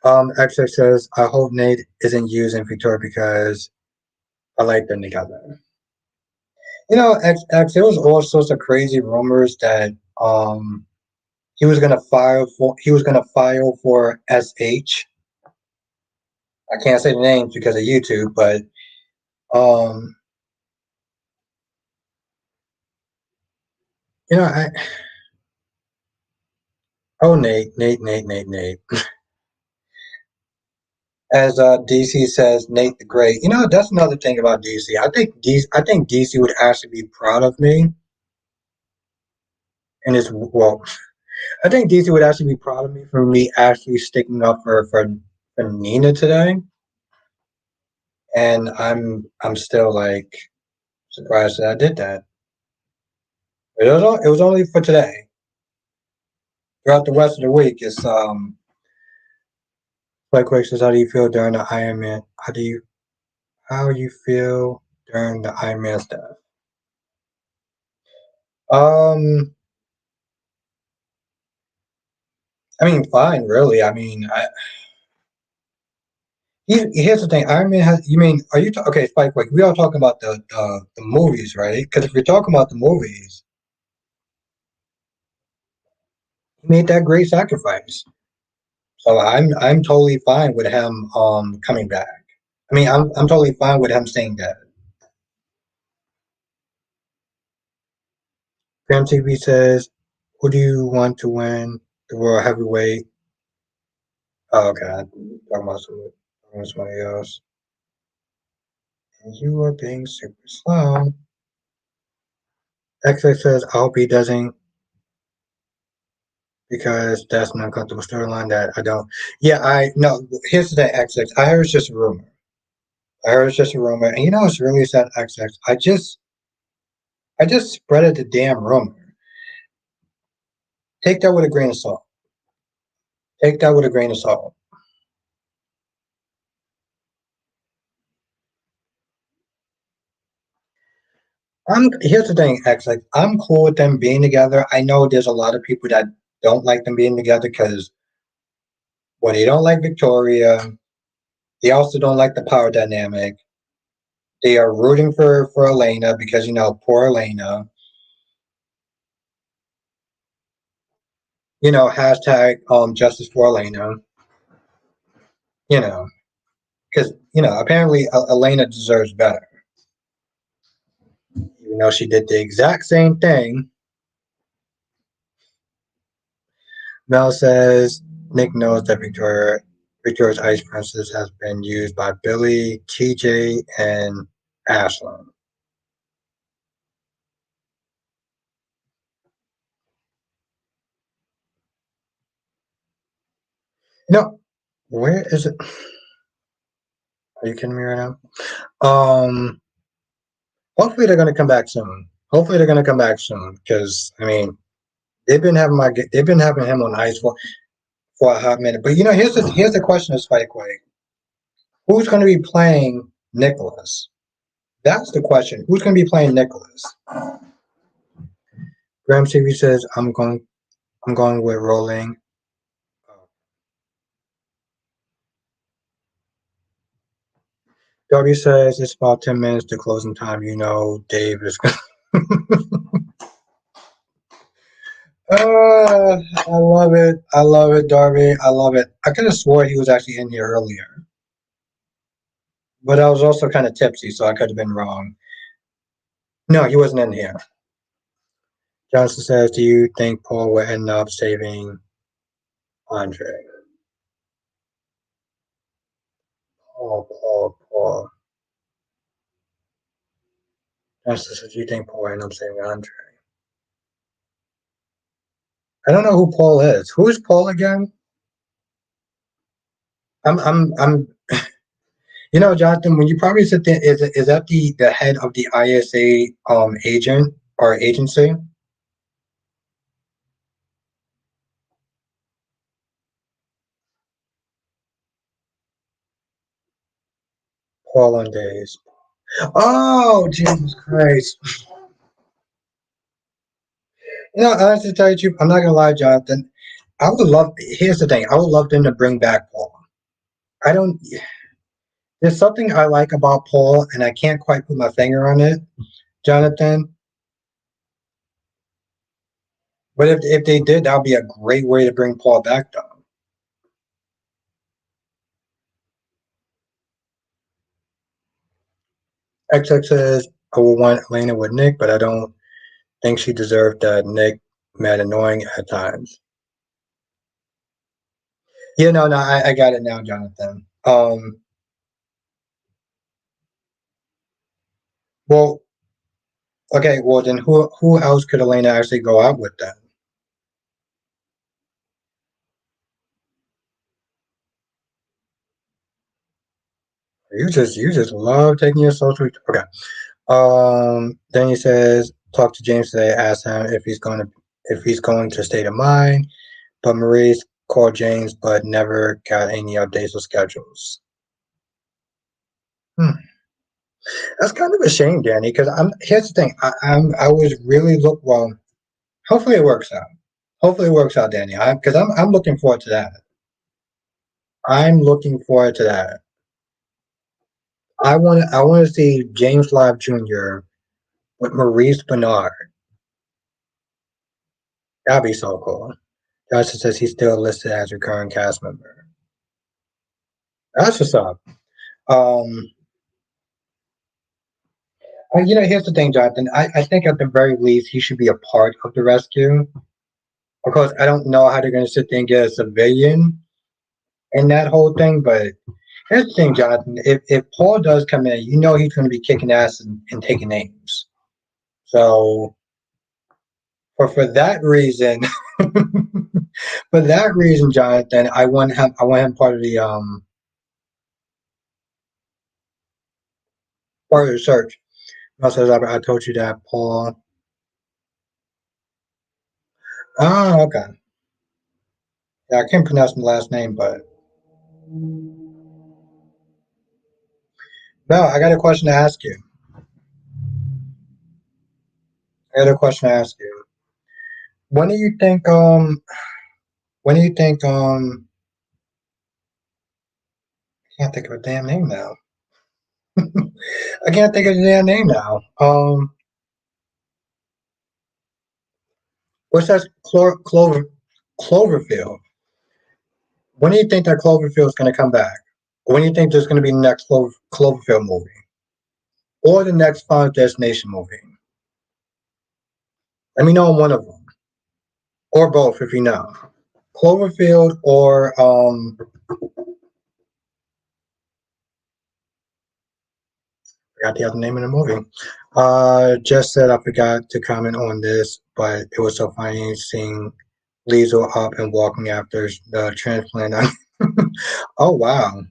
S1: XX says I hope Nate isn't using Victoria because I like them together. X there was all sorts of crazy rumors that he was gonna file for SH. I can't say the names because of YouTube, but um, I oh Nate. As DC says, Nate the Great. That's another thing about DC. I think DC would actually be proud of me, and it's well. I think DC would actually be proud of me for me actually sticking up for Nina today, and I'm still like surprised that I did that. It was only for today. Throughout the rest of the week, it's like questions. How do you feel during the Iron Man? How you feel during the Iron Man stuff? Um, I mean, fine, really. I mean, here's the thing. Iron Man has. You mean? Are you okay? Spike. Like we are talking about the movies, right? Because if you're talking about the movies, he made that great sacrifice. So I'm totally fine with him coming back. I mean, I'm totally fine with him staying dead. Graham TV says, "Who do you want to win the world heavyweight?" Oh, okay, I'm talking about somebody else. And you are being super slow. XX says, I hope he doesn't, because that's an uncomfortable storyline that I don't. Yeah, I no. Here's the thing, XX. I heard it's just a rumor. I heard it's just a rumor, and you know it's really sad, XX. I just spread it the damn rumor. Take that with a grain of salt. Take that with a grain of salt. Here's the thing, XX. I'm cool with them being together. I know there's a lot of people that don't like them being together because well, they don't like Victoria. They also don't like the power dynamic. They are rooting for Elena because you know poor Elena. You know hashtag justice for Elena. You know because you know apparently Elena deserves better. Even though she did the exact same thing. Mel says Nick knows that Victoria's Ice Princess has been used by Billy, TJ, and Ashlyn. No, where is it? Are you kidding me right now? Um, hopefully they're gonna come back soon. Hopefully they're gonna come back soon because I mean they've been having him on ice for a hot minute. But you know here's the question of Spike Way. Who's gonna be playing Nicholas? That's the question. Who's gonna be playing Nicholas? Graham TV says I'm going with Rolling. W says it's about 10 minutes to closing time. You know, Dave is. I love it. I love it, Darby. I love it. I could have swore he was actually in here earlier, but I was also kind of tipsy, so I could have been wrong. No, he wasn't in here. Johnson says, "Do you think Paul will end up saving Andre?" Paul. Johnson says, "Do you think Paul will end up saving Andre?" I don't know who Paul is. Who is Paul again? I'm. You know, Jonathan, when you probably sit there, is that the head of the ISA agent or agency? Paul on days. Oh, Jesus Christ! You know, honestly, to tell you the truth, I'm not gonna lie, Jonathan. I would love. Here's the thing. I would love them to bring back Paul. I don't. There's something I like about Paul, and I can't quite put my finger on it, Jonathan. But if they did, that would be a great way to bring Paul back, though. XX says I would want Elena with Nick, but I don't think she deserved that. Nick mad annoying at times. Yeah, no, I got it now, Jonathan. Well, okay, well then who else could Elena actually go out with then? You just love taking your social. Okay. Then he says, talk to James today. Ask him if he's going to state of mind. But Maurice called James, but never got any updates or schedules. Hmm. That's kind of a shame, Danny. Because here's the thing. I was really look well. Hopefully it works out. Hopefully it works out, Danny. Because I'm looking forward to that. I'm looking forward to that. I want to see James Live Jr. with Maurice Bernard. That'd be so cool. Johnson says he's still listed as a recurring cast member. That's what's up. Um, you know, here's the thing, Jonathan. I think at the very least he should be a part of the rescue. Of course, I don't know how they're going to sit there and get a civilian in that whole thing, but here's the thing, Jonathan. If Paul does come in, you know he's going to be kicking ass and taking names. So But for that reason, for that reason, Jonathan, I want him part of the search. Also, I told you that Paul. Oh, okay. Yeah, I can't pronounce my last name, but no, I got a question to ask you. I got a question to ask you. When do you think when do you think I can't think of a damn name now. I can't think of a damn name now. What's that Cloverfield? When do you think that Cloverfield is going to come back? When do you think there's going to be the next Cloverfield movie or the next Final Destination movie? Let me know one of them or both if you know. Cloverfield or forgot the other name of the movie. Just said I forgot to comment on this, but it was so funny seeing Liesel up and walking after the transplant. Oh wow.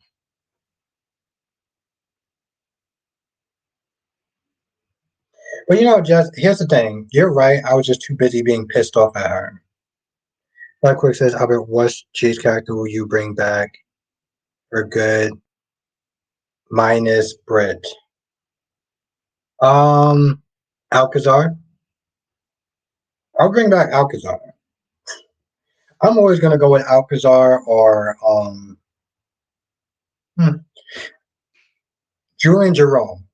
S1: But you know, just here's the thing. You're right. I was just too busy being pissed off at her. Like Quick says, Albert, what cheese character will you bring back for good minus Brit? Um, Alcazar. I'll bring back Alcazar. I'm always gonna go with Alcazar or hmm, Julian Jerome.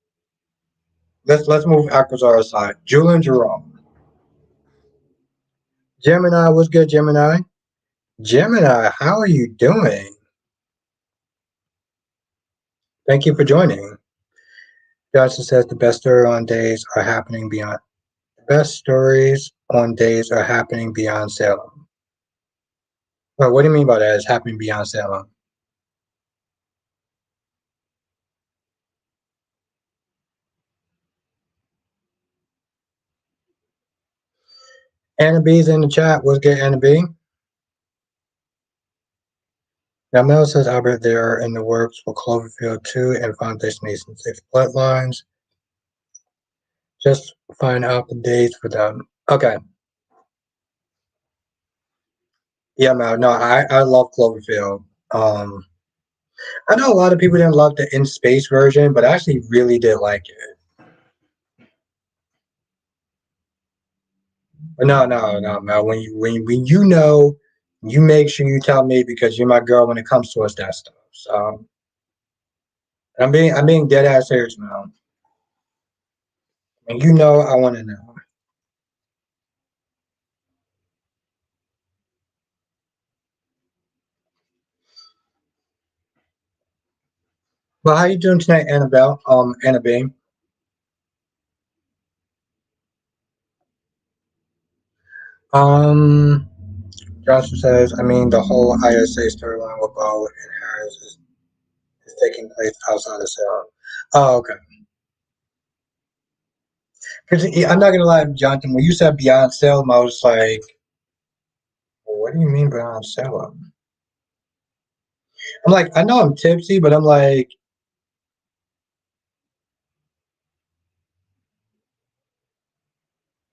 S1: Let's move Alcazar aside. Julian Jerome. Gemini, what's good, Gemini? Gemini, how are you doing? Thank you for joining. Johnson says the best story on days are happening beyond. The best stories on days are happening beyond Salem. Well, what do you mean by that? Is happening beyond Salem? Anna B's in the chat. What's good, Anna B? Now, Mel says, Albert, they are in the works for Cloverfield 2 and Final Destination 6 Bloodlines. Just find out the dates for them. Okay. Yeah, Mel. No, I love Cloverfield. Um, I know a lot of people didn't love the in space version, but I actually really did like it. But no, Mel. When you know, you make sure you tell me because you're my girl when it comes to us that stuff. So I'm being dead ass serious, Mel. And you know I want to know. Well, how you doing tonight, Annabelle? Annabelle. Um, Johnson says, I mean, the whole ISA storyline with Bow and Harris is taking place outside of Salem. Oh, okay. Because I'm not gonna lie, Jonathan, when you said beyond Salem, I was like, well, what do you mean beyond Salem? I'm like, I know I'm tipsy, but I'm like,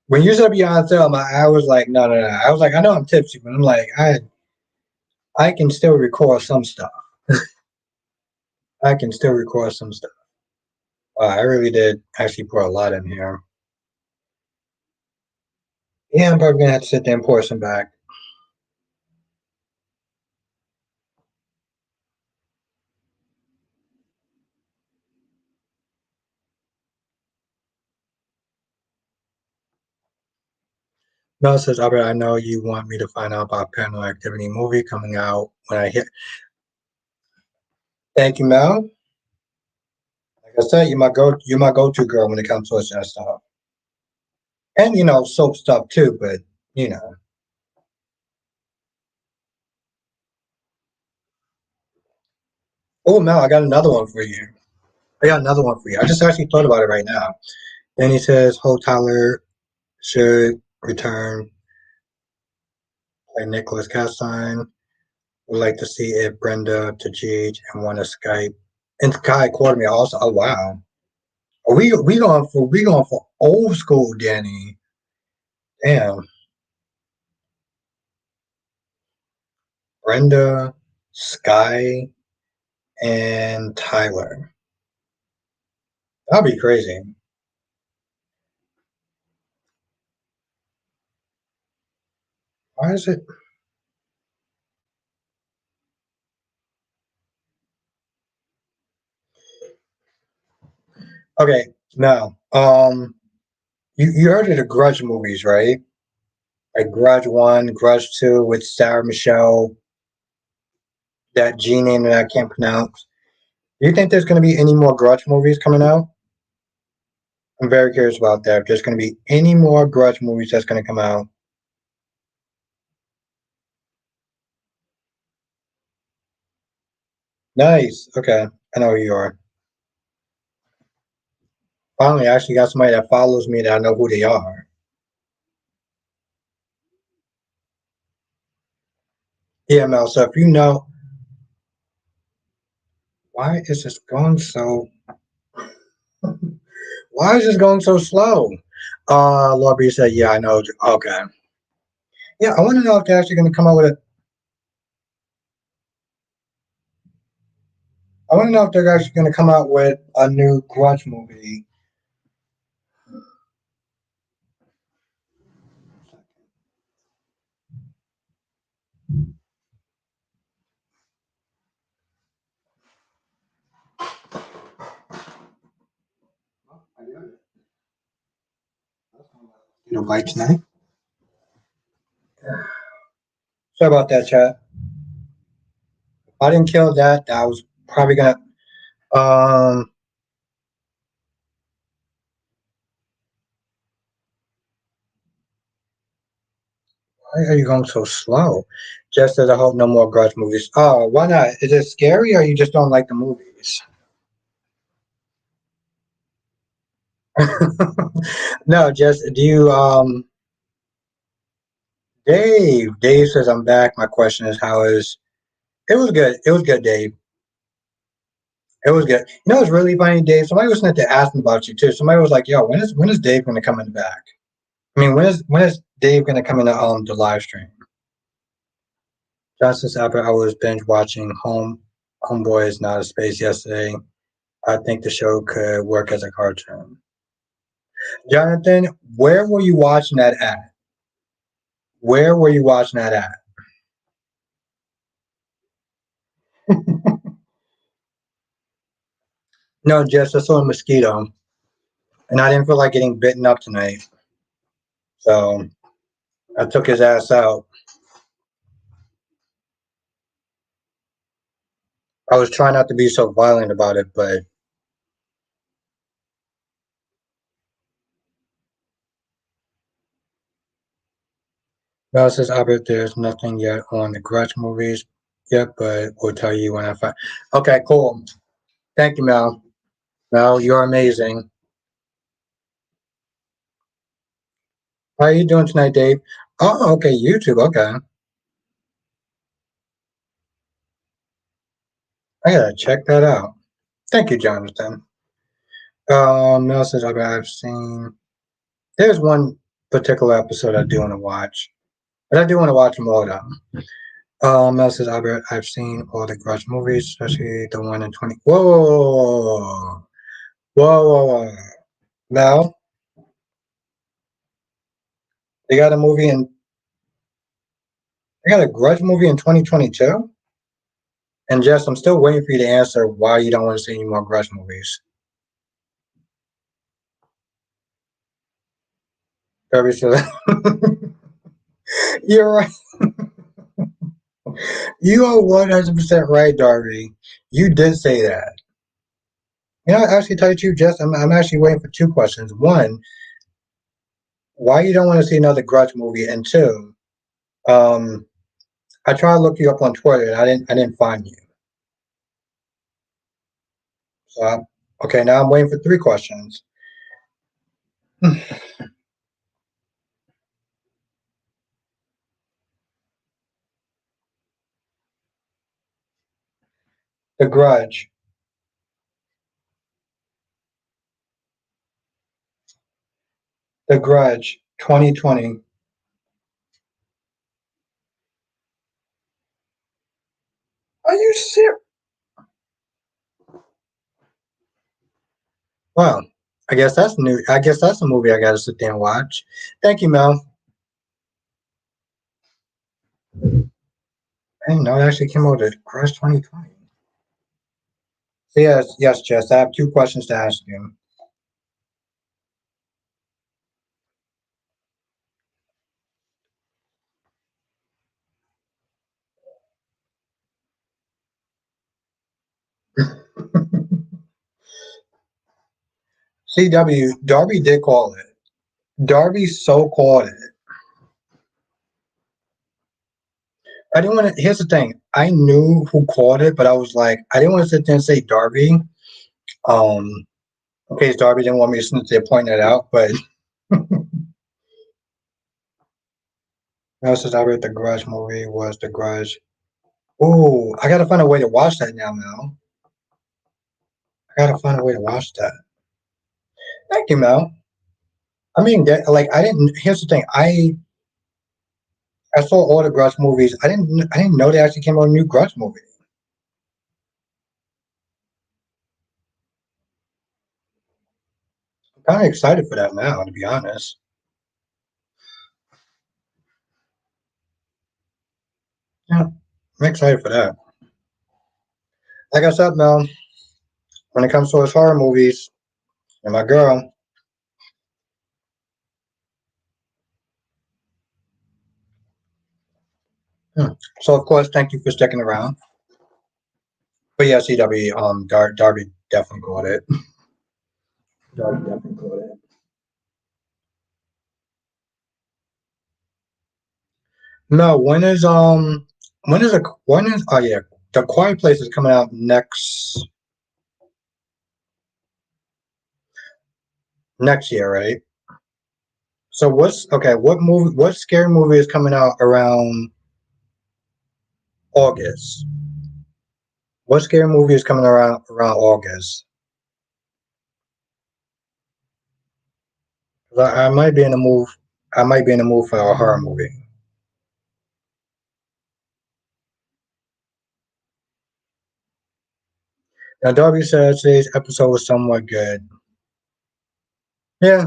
S1: when you said beyond Salem, I was like, no. I was like, I know I'm tipsy, but I'm like, I can still record some stuff. I can still record some stuff. I really did actually pour a lot in here. Yeah, I'm probably gonna have to sit there and pour some back. Mel says, Albert, I know you want me to find out about Paranormal Activity movie coming out when I hit. Thank you, Mel. Like I said, you're my go-to girl when it comes to that stuff. And you know, soap stuff too, but you know. Oh Mel, I got another one for you. I got another one for you. I just actually thought about it right now. Then he says, Hope Tyler should return by Nicholas Castine. Would like to see if Brenda to Gage and want to Skype. And Kai called me also. Oh wow. We going for old school Danny. Damn. Brenda, Sky, and Tyler. That'd be crazy. Why is it okay? Now, you heard of the Grudge movies, right? Like Grudge One, Grudge Two with Sarah Michelle, that G name that I can't pronounce. Do you think there's going to be any more Grudge movies coming out? I'm very curious about that. If there's going to be any more Grudge movies that's going to come out. Nice. Okay. I know who you are. Finally, I actually got somebody that follows me that I know who they are. Yeah, Mel. So if you know, why is this going so? Why is this going so slow? Lord B said, yeah, I know. Okay. Yeah, I want to know if they're actually going to come out with it. I want to know if they're actually going to come out with a new Grudge movie. You know, by tonight. Sorry about that, chat. If I didn't kill that, I was probably gonna. Why are you going so slow? Just as I hope no more Grudge movies. Oh, why not? Is it scary or you just don't like the movies? No, just do you Dave says I'm back. My question is how is it was good. It was good, Dave. It was good. You know it's really funny, Dave? Somebody was meant to ask me about you too. Somebody was like, yo, when is Dave gonna come in the back? I mean, when is Dave gonna come in the live stream? Justice after I was binge watching Homeboy is Not a Space yesterday. I think the show could work as a cartoon. Jonathan, where were you watching that at? Where were you watching that at? No, just I saw a mosquito, and I didn't feel like getting bitten up tonight, so I took his ass out. I was trying not to be so violent about it, but Mel says, Albert, there's nothing yet on the Grudge movies yet, but we'll tell you when I find. Okay, cool. Thank you, Mel. Mel, you're amazing. How are you doing tonight, Dave? Oh, okay, YouTube. Okay, I gotta check that out. Thank you, Jonathan. Mel says, I've seen. There's one particular episode I do want to watch, but I do want to watch them all though. Mel says, Albert, I've seen all the Grudge movies, especially the one in 20. Whoa, whoa, whoa, whoa. Mel, they got a movie in, they got a Grudge movie in 2022? And Jess, I'm still waiting for you to answer why you don't want to see any more Grudge movies. Very sure. You're right. You are 100% right, Darby. You did say that. You know, actually, tell you the truth, Jess, I'm actually waiting for two questions. One, why you don't want to see another Grudge movie, and two, um, I tried to look you up on Twitter and I didn't find you. So okay, now I'm waiting for three questions. The Grudge. The Grudge. 2020. Are you serious? Well, I guess that's new. I guess that's a movie I gotta sit there and watch. Thank you, Mel. I didn't know it actually came out with Crush 2020. So yes, Jess. I have two questions to ask you. CW, Darby did call it. Darby so called it. I didn't want to. Here's the thing. I knew who called it, but I was like, I didn't want to sit there and say Darby. Um, in case Darby didn't want me to sit there pointing it out, but no, since I read the Grudge movie was the Grudge. Oh, I gotta find a way to watch that now, Mel. I gotta find a way to watch that. Thank you, Mel. I mean, like I didn't. Here's the thing. I saw all the Grudge movies. I didn't know they actually came out with a new Grudge movie. I'm kind of excited for that now, to be honest. Yeah, I'm excited for that. Like I said, Mel, when it comes to those horror movies, you're my girl. Hmm. So of course, thank you for sticking around. But yeah, CW, Darby definitely caught it. Darby definitely caught it. No, when is oh yeah, The Quiet Place is coming out next year, right? So what's okay? What scary movie is coming out around August? What scary movie is coming around August? 'Cause I might be in the mood. I might be in the mood for a horror movie. Now, Darby said today's episode was somewhat good. Yeah,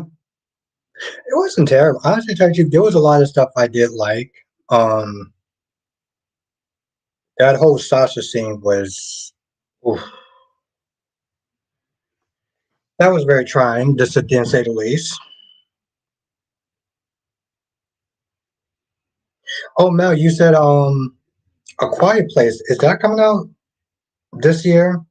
S1: it wasn't terrible. Honestly, tell you, there was a lot of stuff I did like. Um, that whole Sasha scene was, oof, that was very trying, to sit there and say the least. Oh, Mel, you said A Quiet Place. Is that coming out this year?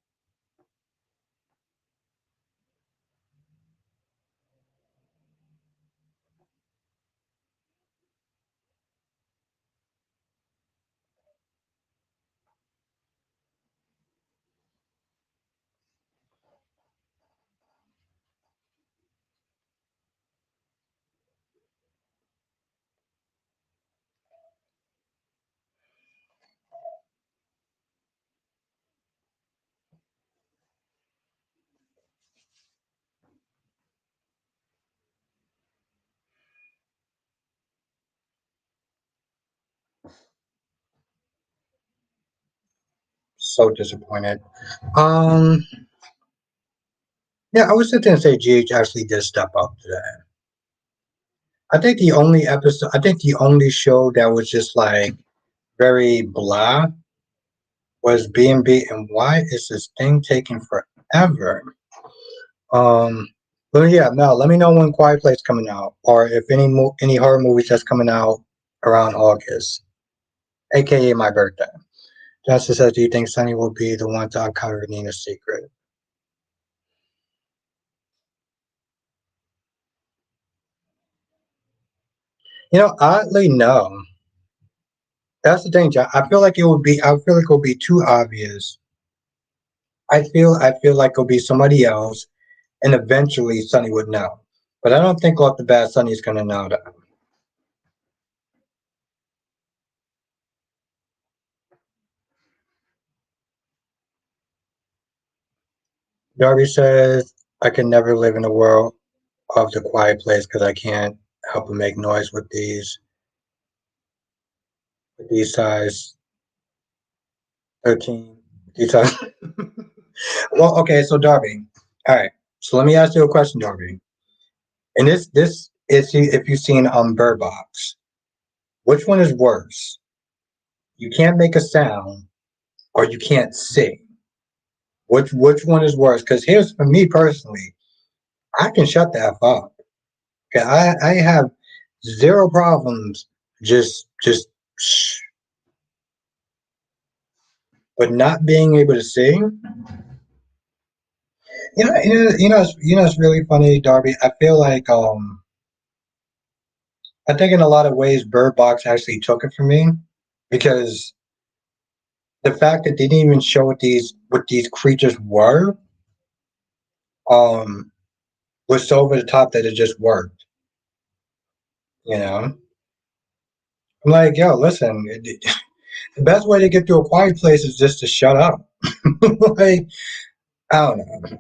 S1: So disappointed. Um, yeah, I would sit there and say GH actually did step up to that. I think the only show that was just like very blah was B&B. And why is this thing taking forever? Um, but yeah, Mel, let me know when Quiet Place coming out, or if any horror movies that's coming out around August, aka my birthday. Justice says, "Do you think Sunny will be the one to uncover Nina's secret?" Oddly, no. That's the thing, John. I feel like it would be. I feel like it would be too obvious. I feel like it'll be somebody else, and eventually Sunny would know. But I don't think off the bat Sunny's gonna know that. Darby says, I can never live in a world of the quiet place because I can't help but make noise with these size 13. These size. Well, okay, so Darby. All right. So let me ask you a question, Darby. And this is if you've seen Bird Box. Which one is worse? You can't make a sound or you can't sing. Which one is worse? Because here's for me personally, I can shut the F up. Okay, I have zero problems just but not being able to sing. It's really funny, Darby. I feel like I think in a lot of ways Bird Box actually took it from me because the fact that they didn't even show what these creatures were um was so over the top that it just worked. You know, I'm like, yo, listen, the best way to get to a quiet place is just to shut up. Like, I don't know.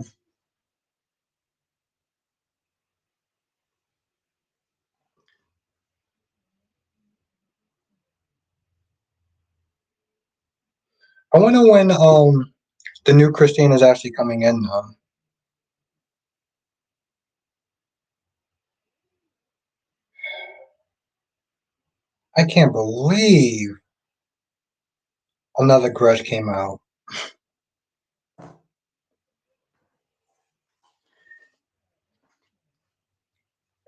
S1: I wonder when the new Christine is actually coming in. I can't believe another Grudge came out.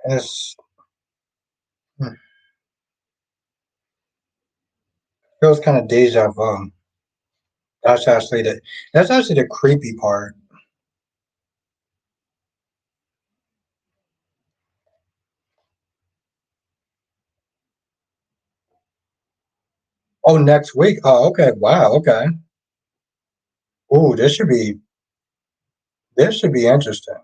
S1: It's hmm, feels kind of deja vu. That's actually the creepy part. Oh, next week. Oh, okay. Wow. Okay. Ooh, this should be interesting.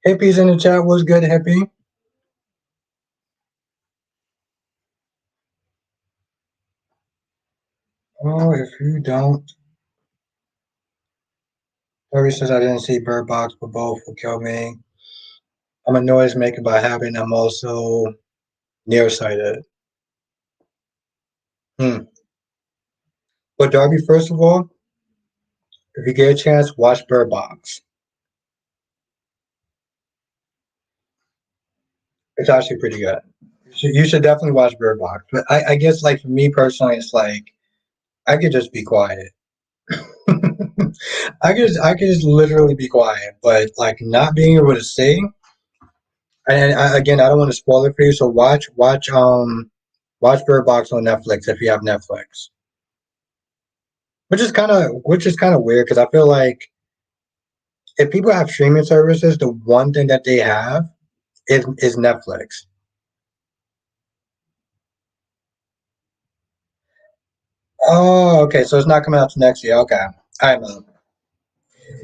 S1: Hippies in the chat was good, hippie. Oh, if you don't, Terry says I didn't see Bird Box, but both will kill me. I'm a noisemaker by habit, and I'm also nearsighted. Hmm. But Darby, first of all, if you get a chance, watch Bird Box. It's actually pretty good. You should definitely watch Bird Box. But I guess like for me personally, it's like I could just be quiet. I could just literally be quiet, but like not being able to sing. And again, I don't want to spoil it for you. So watch Bird Box on Netflix if you have Netflix. Which is kind of weird because I feel like if people have streaming services, the one thing that they have is Netflix. Oh, okay. So it's not coming out to next year. Okay. All right, man.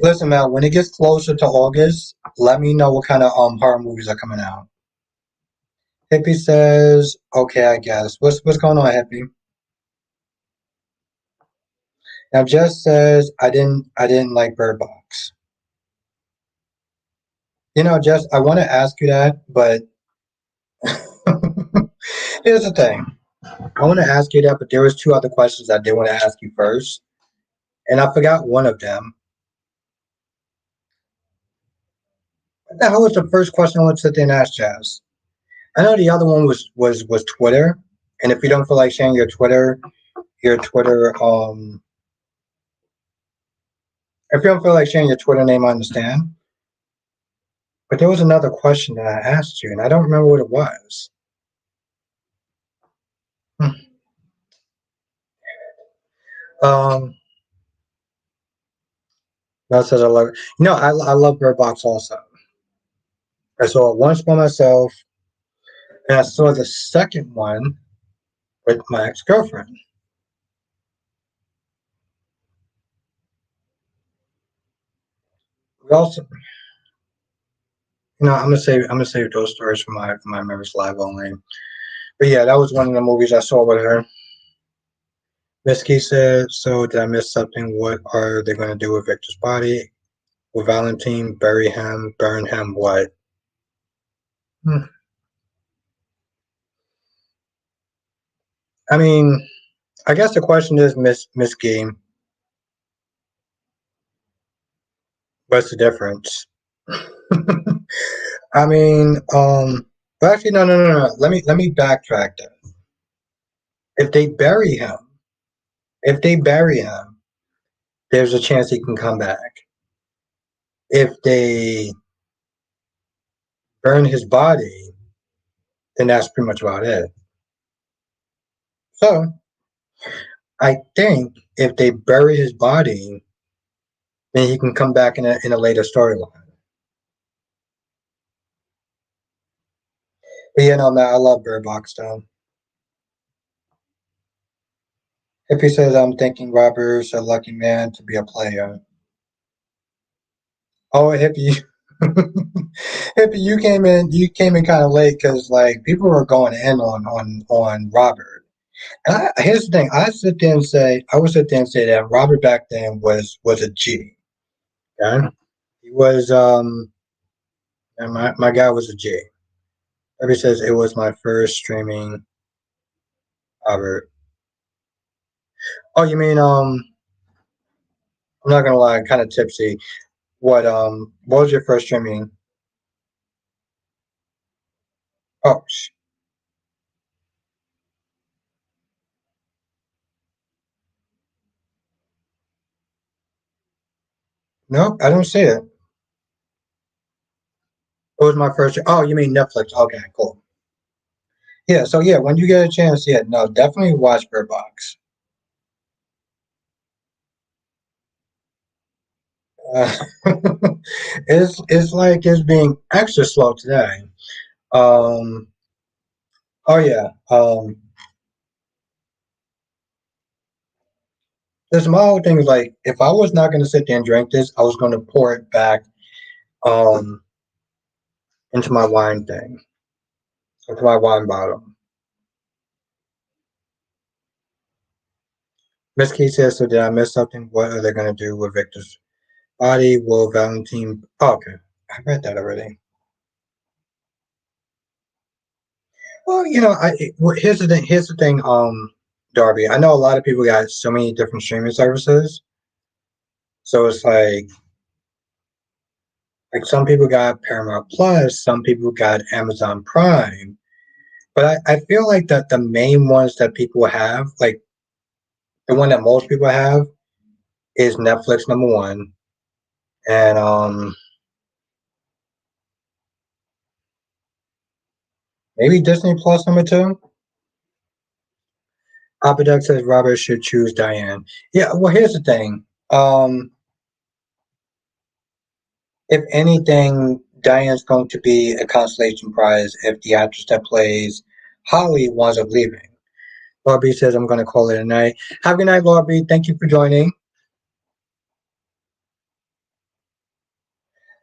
S1: Listen, man. When it gets closer to August, let me know what kind of horror movies are coming out. Hippie says, "Okay, I guess." What's going on, Hippie? Now, Jess says, "I didn't like Bird Box." Jess, I want to ask you that, but here's the thing. I want to ask you that, but there was two other questions I did want to ask you first, and I forgot one of them. What the hell was the first question I want to sit there and ask Jazz? I know the other one was Twitter, and if you don't feel like sharing your Twitter, if you don't feel like sharing your Twitter name, I understand. But there was another question that I asked you, and I don't remember what it was. Hmm. Um, that says I love it. I love Bird Box also. I saw it once by myself, and I saw the second one with my ex girlfriend. We also, I'm gonna save those stories for my members live only. But yeah, that was one of the movies I saw with her. Miss Key said, so did I miss something? What are they going to do with Victor's body? Will Valentine bury him, burn him, what? Hmm. I mean, I guess the question is, Miss Game, what's the difference? I mean, but actually, no. Let me backtrack that. If they bury him, if they bury him, there's a chance he can come back. If they burn his body, then that's pretty much about it. So I think if they bury his body, then he can come back in a later storyline. But yeah, no, man, I love Bird Box though. Hippie says I'm thinking Robert's a lucky man to be a player. Oh, Hippie, Hippie, you came in kind of late because like people were going in on Robert. And here's the thing, I would sit there and say that Robert back then was a G. Okay, he was and my guy was a G. Hippie says it was my first streaming Robert. Oh, you mean I'm not gonna lie, kind of tipsy. What was your first streaming? Oh, nope, I don't see it. It was my first. Oh, you mean Netflix? Okay, cool. Yeah, so yeah, when you get a chance, yeah, no, definitely watch Bird Box. Uh, it's like it's being extra slow today. Um, oh yeah. There's my whole thing is like if I was not gonna sit there and drink this, I was gonna pour it back um into my wine thing, into my wine bottle. Miss Key says, so did I miss something? What are they gonna do with Victor's body? Will Valentine? Oh, okay, I read that already. Well, here's the thing. Here's the thing. Darby, I know a lot of people got so many different streaming services. So it's like some people got Paramount Plus, some people got Amazon Prime. But I feel like that the main ones that people have, like the one that most people have, is Netflix number one, and maybe Disney Plus number two. Apoduct says Robert should choose Diane. Yeah, well, here's the thing. If anything, Diane's going to be a consolation prize if the actress that plays Holly winds up leaving. Laura B says, I'm going to call it a night. Have a good night, Laura B. Thank you for joining.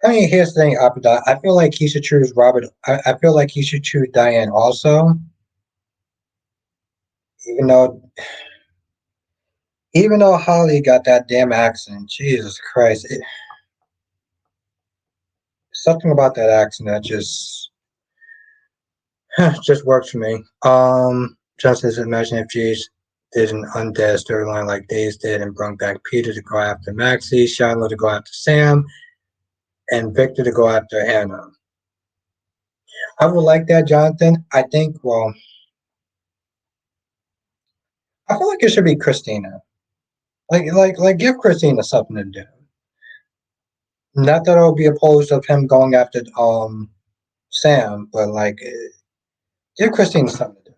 S1: I mean, here's the thing, Apodac. I feel like he should choose Robert. I feel like he should choose Diane also, even though even though Holly got that damn accent. Jesus Christ. Something about that accent that just works for me. John says, imagine if Jace did an undead storyline like Days did and brought back Peter to go after Maxie, Shiloh to go after Sam, and Victor to go after Hannah. I would like that, Jonathan. I think, well, I feel like it should be Christina. Like, give Christina something to do. Not that I'll be opposed of him going after Sam, but like, give Christina something to do.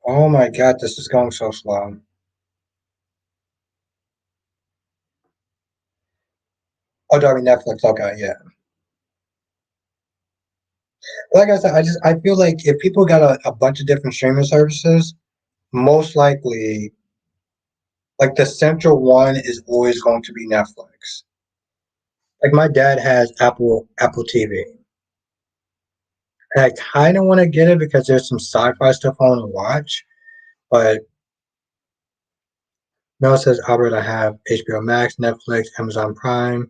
S1: Oh my God, this is going so slow. Oh, Darby Netflix. Okay, yeah. Like I said, I feel like if people got a bunch of different streaming services, most likely, like the central one is always going to be Netflix. Like my dad has Apple TV, and I kind of want to get it because there's some sci-fi stuff I want to watch. But Mel says, Albert, I have HBO Max, Netflix, Amazon Prime,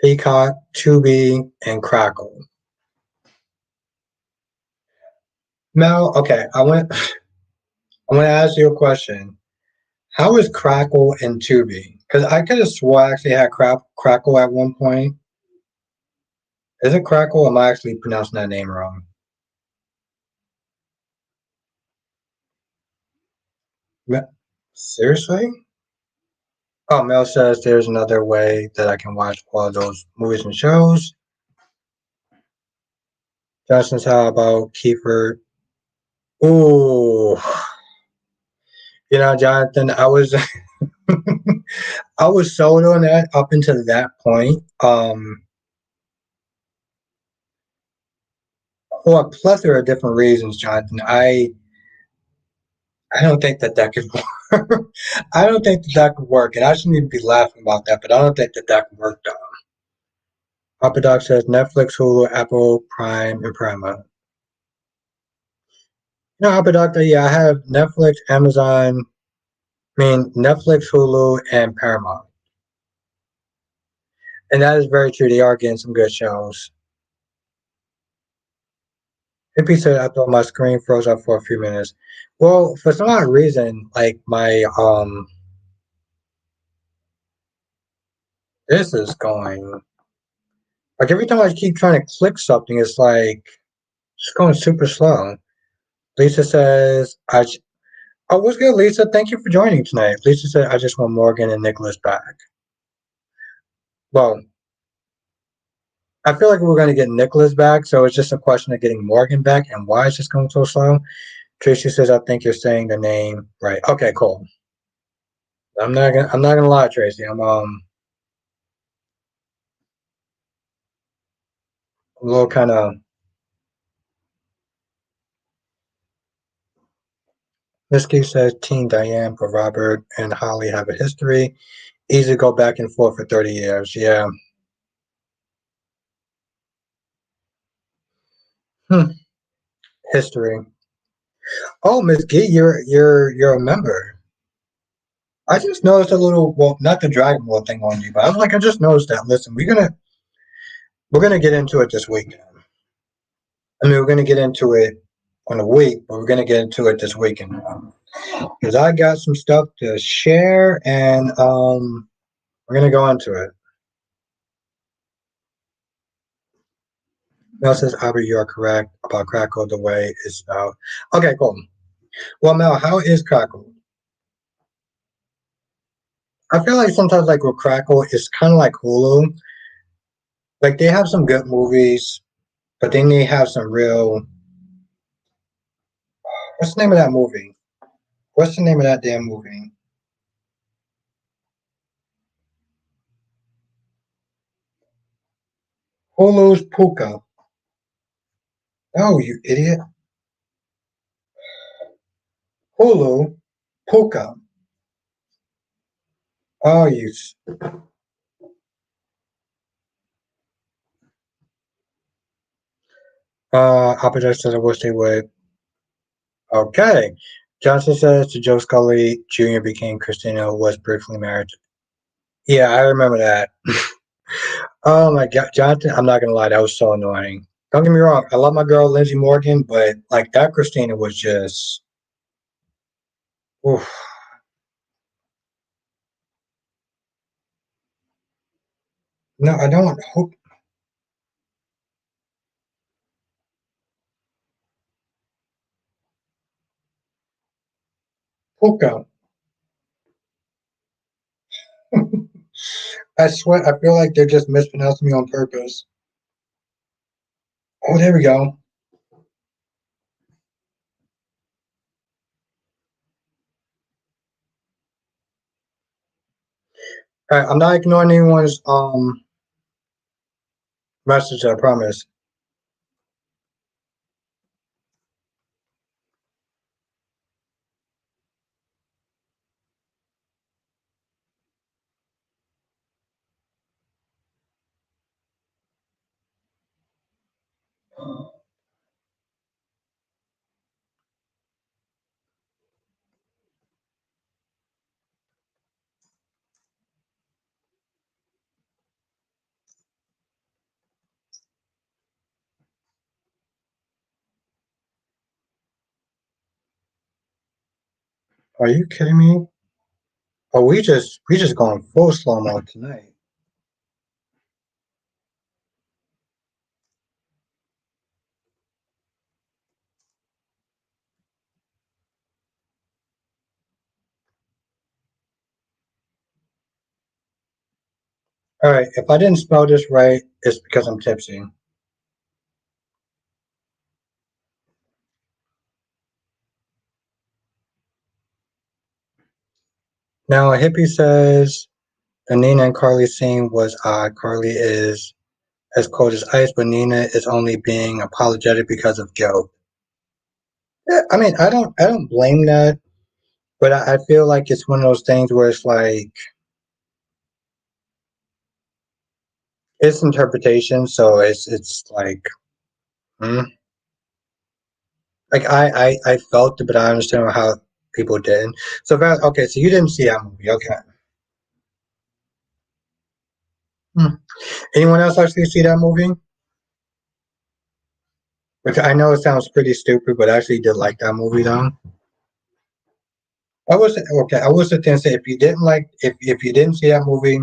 S1: Peacock, Tubi, and Crackle. Mel, okay, I want to ask you a question. How is Crackle and Tubi? Because I could have swore I actually had Crackle at one point. Is it Crackle? Or am I actually pronouncing that name wrong? Seriously? Oh, Mel says there's another way that I can watch all of those movies and shows. Justin's how about Kiefer? Ooh, Jonathan, I was sold on that up until that point. For a plethora of different reasons, Jonathan. I don't think that could work. I don't think that could work, and I shouldn't even be laughing about that. But I don't think that could work. Though. Papa Doc says Netflix, Hulu, Apple, Prime, and Paramount. No, Papa Doc, yeah, I have Netflix, Amazon. I mean Netflix, Hulu, and Paramount, and that is very true. They are getting some good shows. Hippie said I thought my screen froze up for a few minutes. Well, for some odd reason, like my this is going like every time I keep trying to click something, it's like it's going super slow. Lisa says oh, what's good, Lisa? Thank you for joining tonight. Lisa said I just want Morgan and Nicholas back. Well, I feel like we're going to get Nicholas back, so it's just a question of getting Morgan back. And why is this going so slow? Tracy says I think you're saying the name right. Okay, cool. I'm not gonna lie, Tracy. I'm a little kind of. Miski says Teen Diane for Robert and Holly have a history. Easy to go back and forth for 30 years. Yeah. Hmm. History. Oh, Miss Gee, you're a member. I just noticed a little, well, not the Dragon Ball thing on you, but I was like, I just noticed that. Listen, we're gonna get into it this week. I mean, we're gonna get into it on a week, but we're gonna get into it this weekend because I got some stuff to share, and we're gonna go into it. Mel says, Albert, you are correct about Crackle the way it's spelled. Okay, cool. Well, Mel, how is Crackle? I feel like sometimes, like with Crackle, it's kind of like Hulu. Like they have some good movies, but then they have some real. What's the name of that movie? What's the name of that damn movie? Hulu's Puka. Oh, you idiot! Hulu Puka. Oh, you. Operator says I wish they would. Okay. Johnson says to Joe Scully Jr. became Christina, who was briefly married. Yeah, I remember that. Oh my God, Jonathan, I'm not gonna lie, that was so annoying. Don't get me wrong, I love my girl Lindsay Morgan, but like that Christina was just oof. No, I don't hope Puka. I swear I feel like they're just mispronouncing me on purpose. Oh, there we go. All right, I'm not ignoring anyone's message, I promise. Are you kidding me? Oh, we just going full slow mo tonight. All right, if I didn't spell this right, it's because I'm tipsy. Now, a hippie says the Nina and Carly scene was odd. Carly is as cold as ice, but Nina is only being apologetic because of guilt. Yeah, I mean, I don't blame that, but I feel like it's one of those things where it's like it's interpretation, so it's like, hmm. Like I felt it, but I understand how people didn't. So okay, so you didn't see that movie, okay? Hmm. Anyone else actually see that movie? Which I know it sounds pretty stupid, but I actually did like that movie though. I was okay. I was going to say if you didn't like if you didn't see that movie,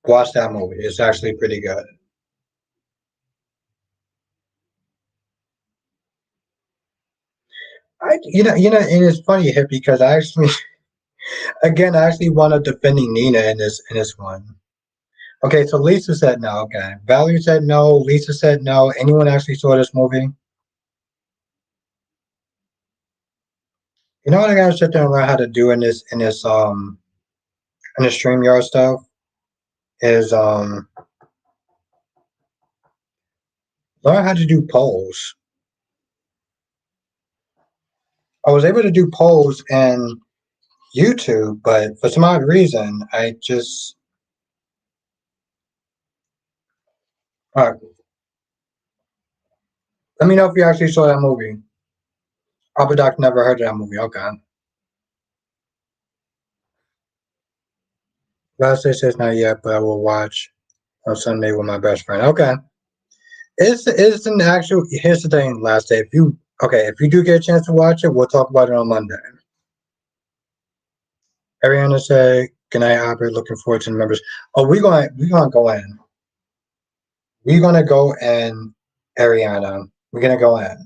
S1: watch that movie. It's actually pretty good. And it's funny hit because I actually again I actually wound up defending Nina in this one. Okay, so Lisa said no. Okay, Valerie said no. Lisa said no. Anyone actually saw this movie? You know what I gotta sit there and learn how to do in this StreamYard stuff is learn how to do polls. I was able to do polls in YouTube, but for some odd reason, I just let me know if you actually saw that movie. Upper Doc never heard of that movie. Okay. Last day says not yet, but I will watch on Sunday with my best friend. Okay. It's an actual. Here's the thing. Last day, if you do get a chance to watch it, we'll talk about it on Monday. Ariana said, "Good night, Albert. Looking forward to the members." Oh, we gonna go in. We're gonna go in, Ariana. We're gonna go in.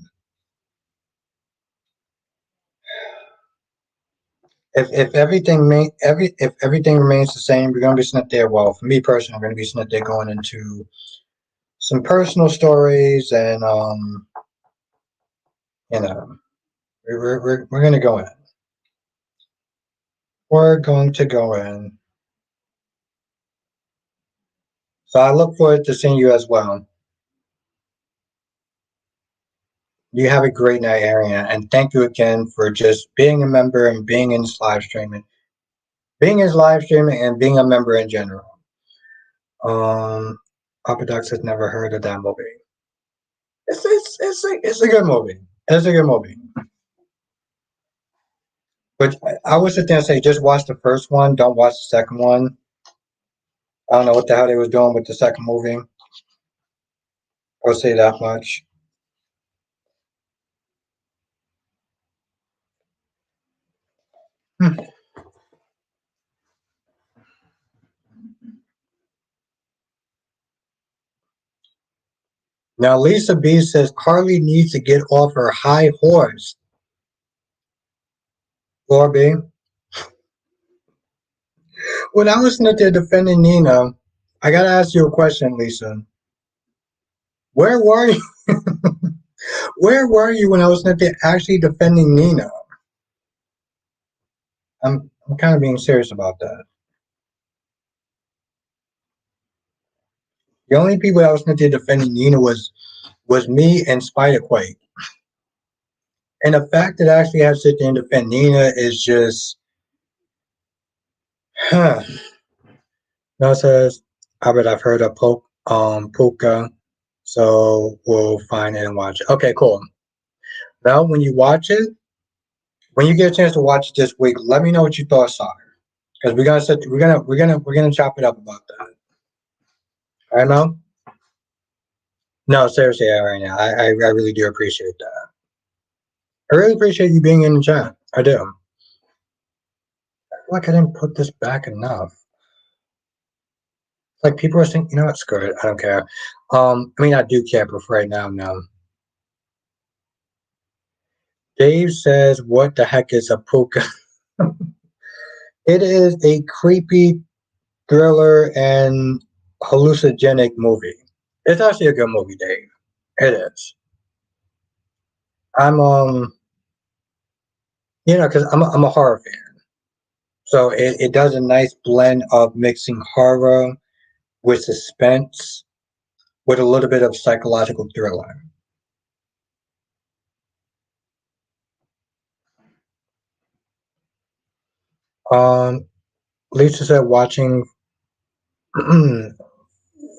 S1: If everything remains the same, we're gonna be sitting there. Well, for me personally, I'm gonna be sitting there going into some personal stories, and you know, we're gonna go in. We're going to go in. So I look forward to seeing you as well. You have a great night, Ariana, and thank you again for just being a member and being in this live streaming, and being a member in general. Um, Papa Ducks has never heard of that movie. It's a good movie. It's a good movie. But I would sit there and say, just watch the first one. Don't watch the second one. I don't know what the hell they was doing with the second movie. I'll say that much. Hmm. Now Lisa B says Carly needs to get off her high horse. Laura B. When I was sitting there defending Nina, I gotta ask you a question, Lisa. Where were you? Where were you when I was sitting there actually defending Nina? I'm kind of being serious about that. The only people that was sitting there defending Nina was me and Spider Quake. And the fact that I actually have to sit there and defend Nina is just, huh. No, it says, Albert, I've heard of Puka, so we'll find it and watch it. Okay, cool. Now, when you watch it, when you get a chance to watch it this week, let me know what your thoughts are, because we're gonna chop it up about that. All right, Mel? No, seriously, right now, I really do appreciate that. I really appreciate you being in the chat. I do. like I didn't put this back enough. Like people are saying, you know what, screw it, I don't care. I mean, I do care, but for right now, no. Dave says, "What the heck is a puka?" It is a creepy thriller and hallucinogenic movie. It's actually a good movie, Dave. It is. I'm because I'm a horror fan, so it does a nice blend of mixing horror with suspense with a little bit of psychological thriller. Um, Lisa said watching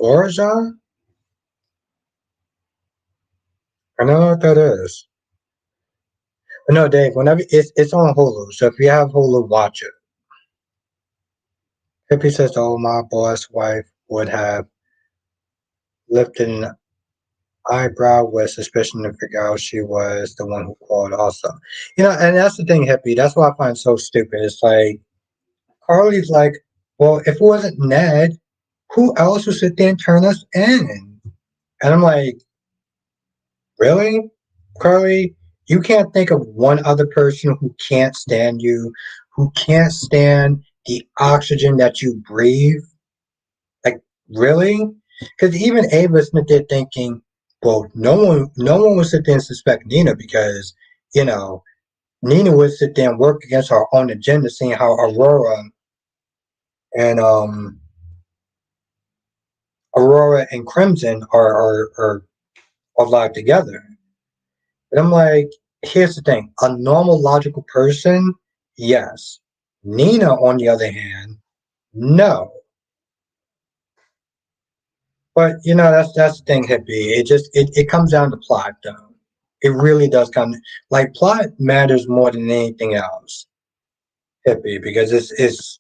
S1: Orza. I don't know what that is. But no, Dave. Whenever it's on Hulu, so if you have Hulu, watch it. Hippie says, "Oh, my boss wife would have lifted an eyebrow with suspicion to figure out she was the one who called." Also, and that's the thing, Hippie. That's what I find so stupid. It's like Carly's like, "Well, if it wasn't Ned, who else would sit there and turn us in?" And I'm like, really, Carly? You can't think of one other person who can't stand you, who can't stand the oxygen that you breathe? Like, really? Because even Ava's sitting there thinking, well, no one would sit there and suspect Nina because, you know, Nina would sit there and work against her own agenda, seeing how and Aurora and Crimson are alive together. And I'm like, here's the thing: a normal, logical person, yes. Nina, on the other hand, no. But that's the thing, hippie. It comes down to plot, though. It really does come like plot matters more than anything else, hippie, because it's.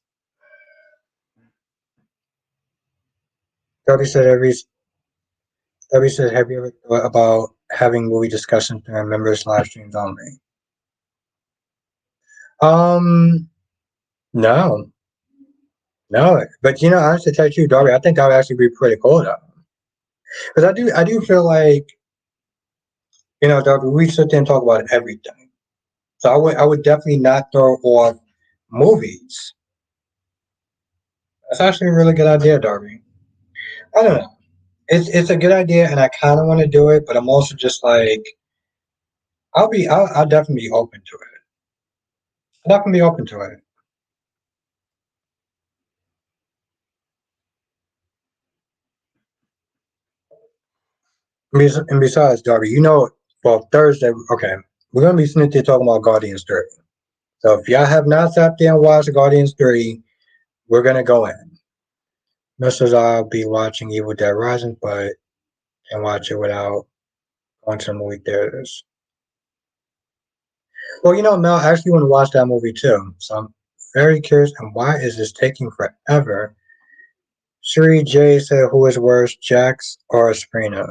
S1: Toby said every Toby said, have you ever thought about having movie discussions during members live streams only? Um, no, no. But honestly, to tell you, Darby, I think that would actually be pretty cool though, because I do feel like Darby, we sit there and talk about everything. So I would definitely not throw off movies. That's actually a really good idea, Darby. I don't know. It's a good idea, and I kind of want to do it, but I'm also just like I'll definitely be open to it. I'll definitely be open to it. And besides, Darby, well, Thursday, okay, we're gonna be sitting there talking about Guardians 3. So if y'all have not sat there and watched Guardians 3, we're gonna go in. Mrs. I'll be watching Evil Dead Rising, but can watch it without going to the movie theaters. Well, Mel, I actually want to watch that movie too. So I'm very curious. And why is this taking forever? Siri J said, "Who is worse, Jax or Sabrina?"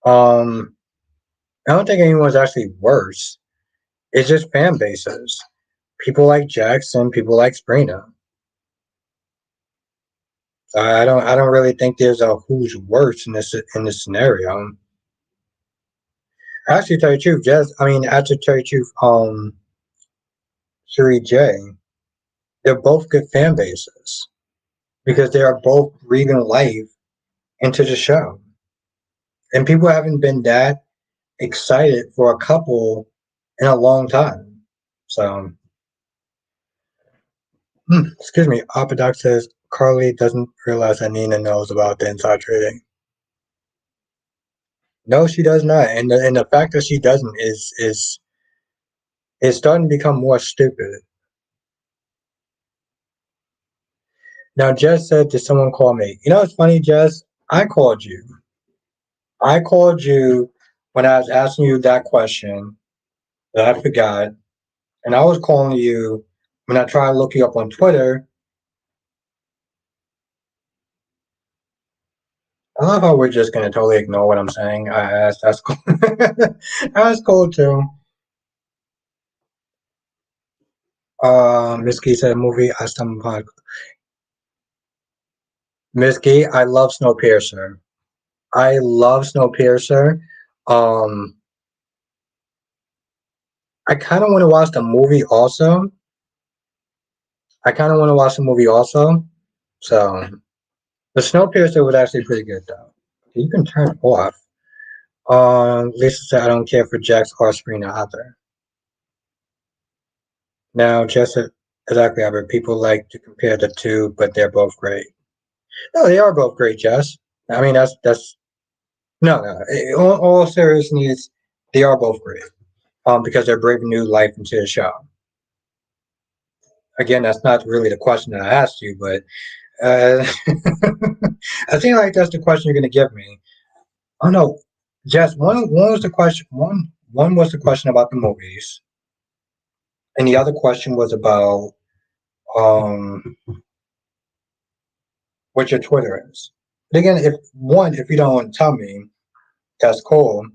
S1: Um, I don't think anyone's actually worse. It's just fan bases. People like Jax and people like Sabrina. I don't really think there's a who's worse in this scenario. Actually, tell you the truth, actually tell you the truth, Siri J, they're both good fan bases because they are both breathing life into the show. And people haven't been that excited for a couple in a long time. So, excuse me, Apodoc says Carly doesn't realize that Nina knows about the inside trading. No, she does not, and the fact that she doesn't is starting to become more stupid. Now, Jess said, "Did someone call me?" You know, it's funny, Jess. I called you. I called you when I was asking you that question that I forgot, and I was calling you when I tried to look you up on Twitter. I love how we're just gonna totally ignore what I'm saying. I asked. That's cool. That's cool too. Miss Key said a movie I stumbled upon. Miss Key, I love Snowpiercer. I love Snowpiercer. Um, I kind of want to watch the movie also. I kind of want to watch the movie also. So the Snowpiercer was actually pretty good though. You can turn it off. Lisa said I don't care for Jax or Sabrina either. Now, just exactly, Albert. People like to compare the two, but they're both great. No, they are both great, Jess. I mean, that's no, no. All seriousness, they are both great. Because they're breathing new life into the show. Again, that's not really the question that I asked you, but I think like that's the question you're going to give me. Oh no, Jess. One was the question. One was the question about the movies, and the other question was about um what your Twitter is. But again, if you don't want to tell me, that's cool.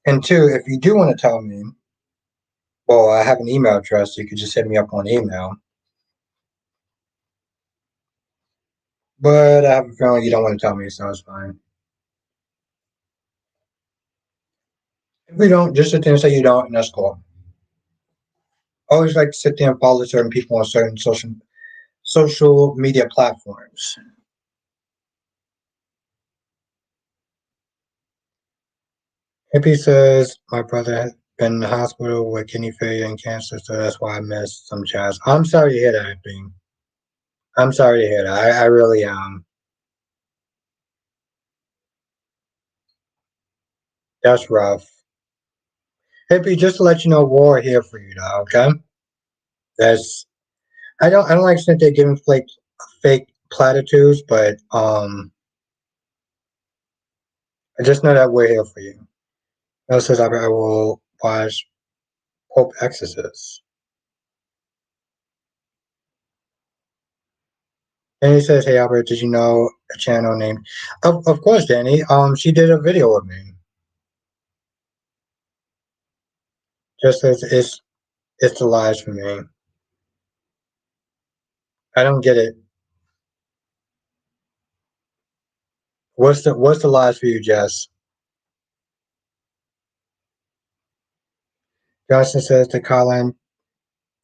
S1: And two, if you do want to tell me, well, I have an email address. So you could just hit me up on email. But I have a feeling you don't want to tell me, so it's fine. If we don't, just sit there and say you don't, and that's cool. I always like to sit there and follow certain people on certain social media platforms. Hippie says my brother has been in the hospital with kidney failure and cancer, so that's why I missed some chats. I'm sorry to hear that, Hippie. I'm sorry to hear that. I really am. That's rough. Hippie, just to let you know, we're here for you though, okay? That's I don't like sitting there giving fake platitudes, but I just know that we're here for you. It says I will watch Pope Exorcist. And he says, "Hey Albert, did you know a channel named?" Of course, Danny. She did a video with me. Just as it's the lies for me. I don't get it. What's the lies for you, Jess? Johnson says the Colin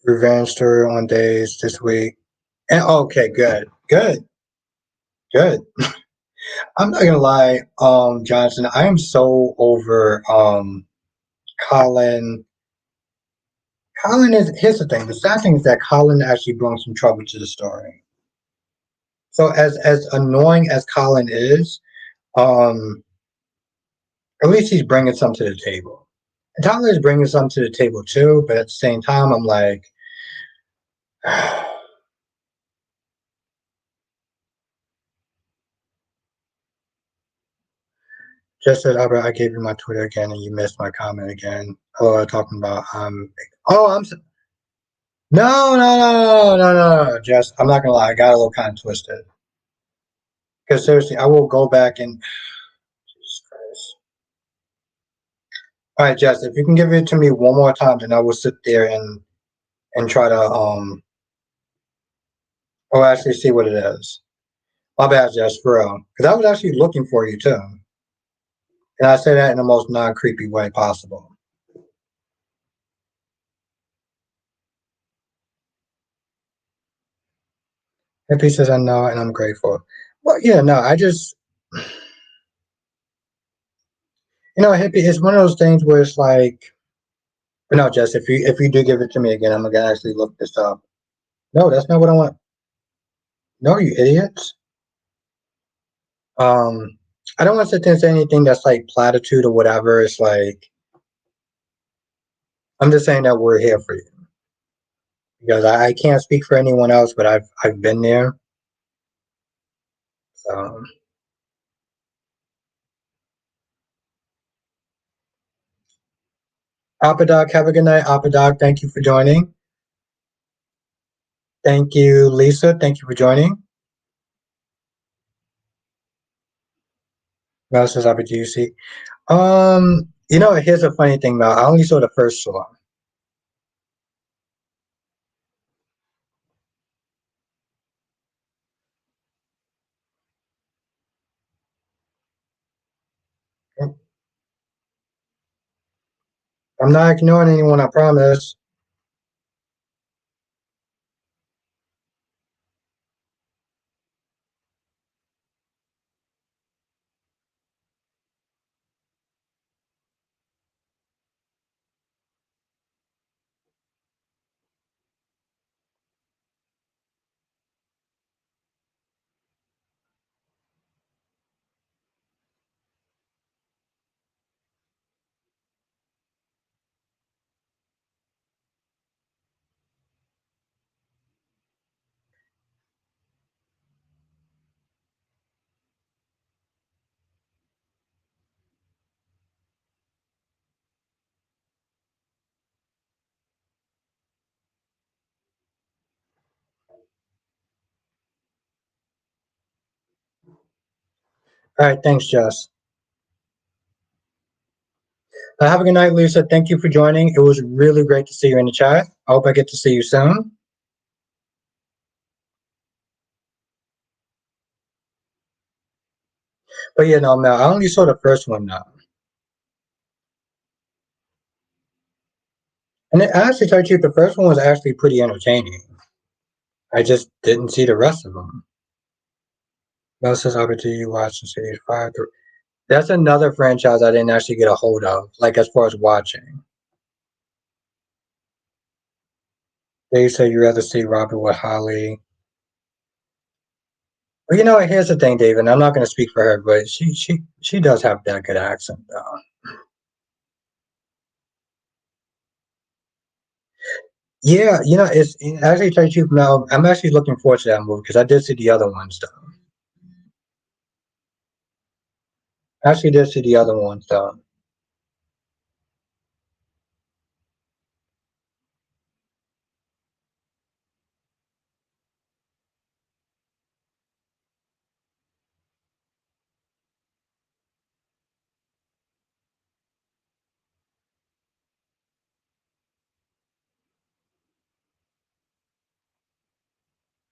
S1: revenge story on days this week. And okay, good. I'm not gonna lie, Johnson. I am so over Colin. Colin is here's the thing. The sad thing is that Colin actually brings some trouble to the story. So as annoying as Colin is, um, at least he's bringing something to the table. And Tyler is bringing something to the table too, but at the same time, I'm like, just said Albert, I gave you my Twitter again, and you missed my comment again. Hello, talking about oh, no, Jess, I'm not gonna lie, I got a little kind of twisted. Because seriously, I will go back and Jesus Christ. All right, Jess, if you can give it to me one more time, then I will sit there and try to or actually see what it is. My bad, Jess, for real. Because I was actually looking for you too. And I say that in the most non creepy way possible. And he says, I know, and I'm grateful. Well, yeah, no, I just, hippie, it's one of those things where it's like, but no, Jess, if you do give it to me again, I'm gonna actually look this up. No, that's not what I want. No, you idiots. Um, I don't want to sit there and say anything that's like platitude or whatever. It's like I'm just saying that we're here for you because I can't speak for anyone else, but I've been there. So, Apadoc, have a good night. Apadoc, thank you for joining. Thank you, Lisa. Thank you for joining. Mel says, Albert, do you see? Here's a funny thing, Mel. I only saw the first one. I'm not ignoring anyone, I promise. All right, thanks, Jess. Have a good night, Lisa. Thank you for joining. It was really great to see you in the chat. I hope I get to see you soon. But yeah, no, Mel, I only saw the first one now. And it actually, tell you the truth, the first one was actually pretty entertaining. I just didn't see the rest of them. Mel says, opportunity to watch in Series 5. That's another franchise I didn't actually get a hold of, like as far as watching. They say you'd rather see Robert with Holly. Well, you know, here's the thing, David. I'm not going to speak for her, but she does have that good accent, though. Yeah, you know, it's actually tell you the truth, Mel. I'm actually looking forward to that movie because I did see the other ones, though. I actually did see the other ones, though.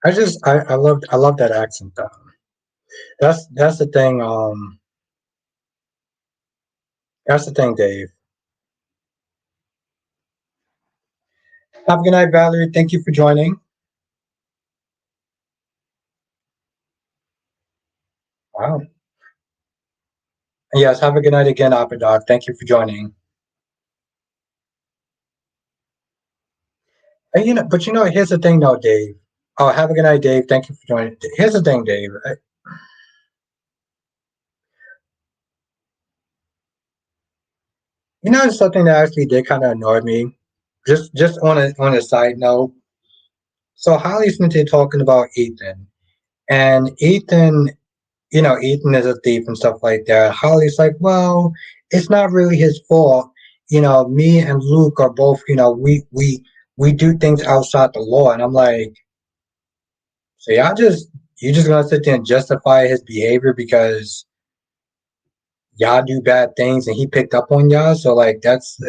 S1: I love that accent, though. That's the thing. That's the thing, Dave. Have a good night, Valerie. Thank you for joining. Wow. Yes, have a good night again, Opera Dog. Thank you for joining. And, but here's the thing, though, Dave. Oh, have a good night, Dave. Thank you for joining. Here's the thing, Dave. It's something that actually did kind of annoy me. Just on a side note. So Holly's been talking about Ethan, and Ethan is a thief and stuff like that. Holly's like, well, it's not really his fault. Me and Luke are both, we do things outside the law, and I'm like, so you just gonna sit there and justify his behavior because y'all do bad things and he picked up on y'all. So like that's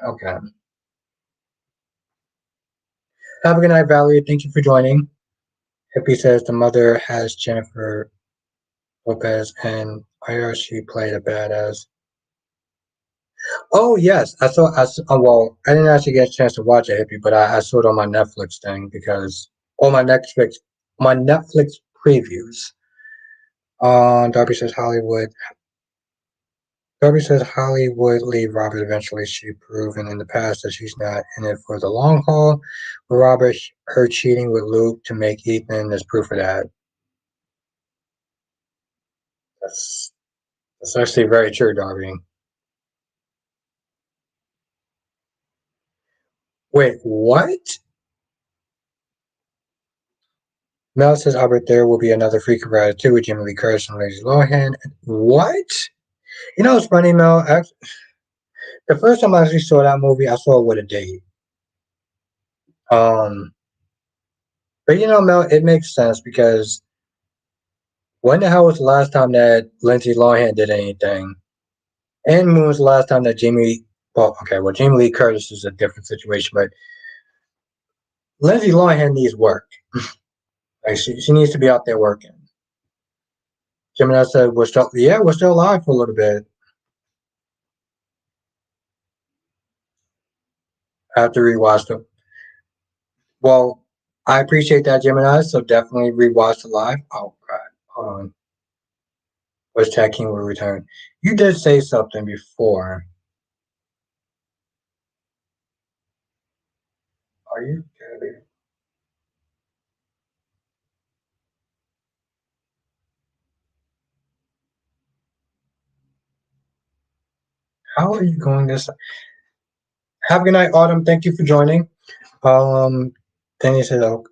S1: okay. Have a good night, Valerie. Thank you for joining. Hippie says the mother has Jennifer Lopez and Ira. She played a badass. Oh yes, well, I didn't actually get a chance to watch it, Hippie, but I saw it on my Netflix thing because all my Netflix previews. Darby says Hollywood. Darby says Holly would leave Robert eventually. She's proven in the past that she's not in it for the long haul. But Robert, her cheating with Luke to make Ethan is proof of that. That's that's actually very true, Darby. Wait, what? Mel says Albert there will be another Freaky Rider too with Jimmy Lee Curtis and Lindsay Lohan. What? It's funny, Mel. The first time I actually saw that movie, I saw it with a date. Um, but Mel, it makes sense because when the hell was the last time that Lindsay Lohan did anything? And when was the last time that Jamie Lee Curtis is a different situation, but Lindsay Lohan needs work. Like she needs to be out there working. Gemini said, we're still alive for a little bit. I have to rewatch them. Well, I appreciate that, Gemini. So definitely rewatch the live. Oh God, hold on. Which tag king will return? You did say something before. Are you kidding? How are you going this? Have a good night, Autumn. Thank you for joining. Um, Danny says, oh,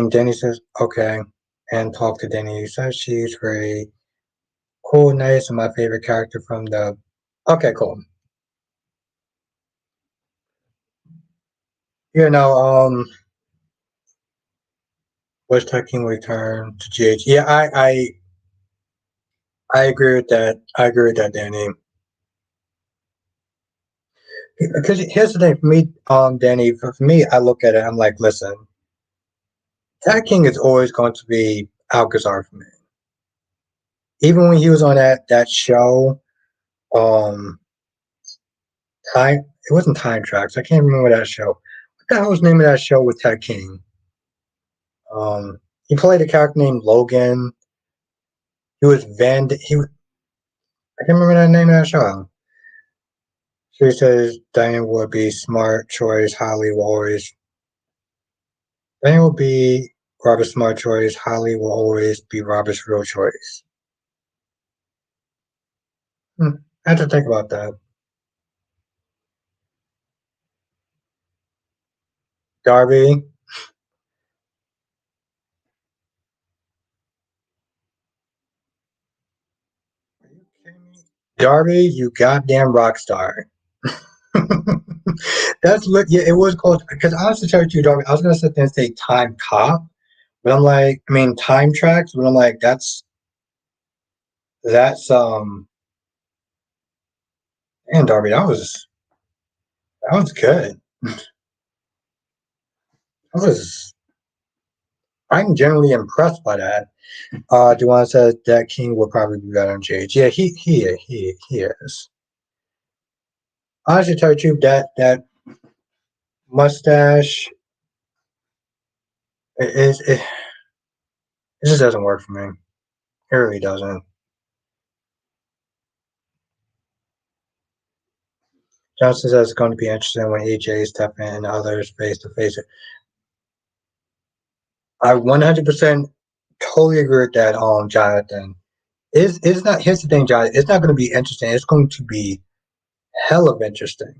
S1: Danny says, okay, and talk to Danny. Says she's very cool, nice, and my favorite character from the. Okay, cool. You know, was taking return to GH. Yeah, I agree with that. I agree with that, Danny. Because here's the thing for me, Danny. For me, I look at it. I'm like, listen, Tag King is always going to be Alcazar for me. Even when he was on that show, um, time it wasn't Time Tracks. I can't remember that show. What the hell was the name of that show with Tag King? He played a character named Logan. He was Van. I can't remember the name of that show. She says Diane would be smart choice. Holly will always. Diane will be Robert's smart choice. Holly will always be Robert's real choice. I have to think about that. Darby. Are you kidding me? Darby, you goddamn rock star. That's yeah, it was called because I was to tell you, Darby, I was gonna sit there and say time cop, but I'm like, time tracks, but I'm like, that's and Darby, that was good. I was I'm generally impressed by that. Duane says that King will probably be better on JH. Yeah, he is. Honestly, tell you the truth, that mustache it just doesn't work for me. It really doesn't. Johnson says it's going to be interesting when EJ step in and others face to face. I 100% totally agree with that, Jonathan. It's not. Here's the thing, Jonathan. It's not going to be interesting. It's going to be hell of interesting.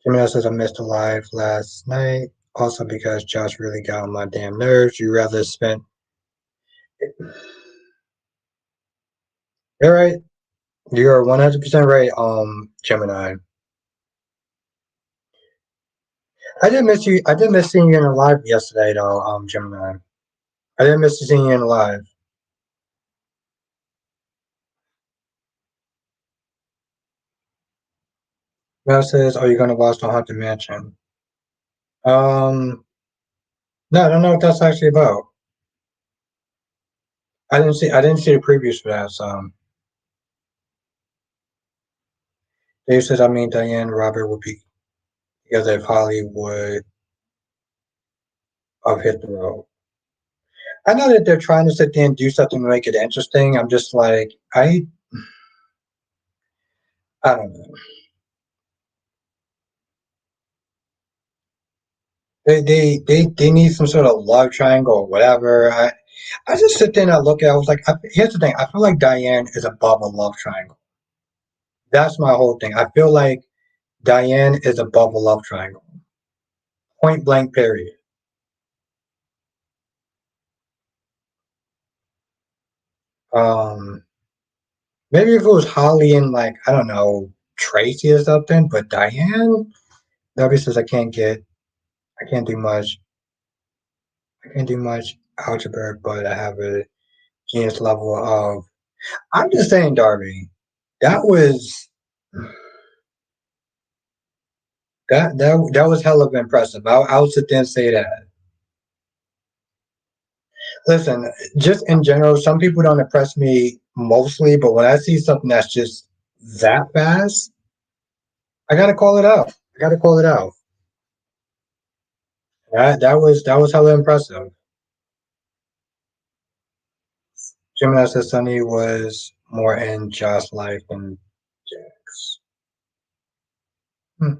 S1: Jimmy says I missed a live last night. Also because Josh really got on my damn nerves. You rather spend. You're right. You're 100% right, Gemini. I did miss you. I did miss seeing you in a live yesterday, though, Gemini. I didn't miss seeing you in a live. Mel says, "Are you going to watch the Haunted Mansion?" Um, no, I don't know what that's actually about. I didn't see the previews for that. So Dave says, Diane and Robert would be together if Hollywood have hit the road. I know that they're trying to sit there and do something to make it interesting. I'm just like, I don't know. They need some sort of love triangle or whatever. I just sit there and I look at it. I was like, here's the thing. I feel like Diane is above a love triangle. That's my whole thing. I feel like Diane is above a love triangle. Point blank, period. Um, Maybe if it was Holly and like I don't know Tracy or something, but Diane, Debbie says I can't do much. I can't do much algebra, but I have a genius level of. I'm just saying, Darby, that was that was hell of impressive. I would sit there and say that. Listen, just in general, some people don't impress me mostly, but when I see something that's just that fast, I gotta call it out. I gotta call it out. That was hella impressive. Gemini says Sunny was more in Josh's life than Jack's. Hmm.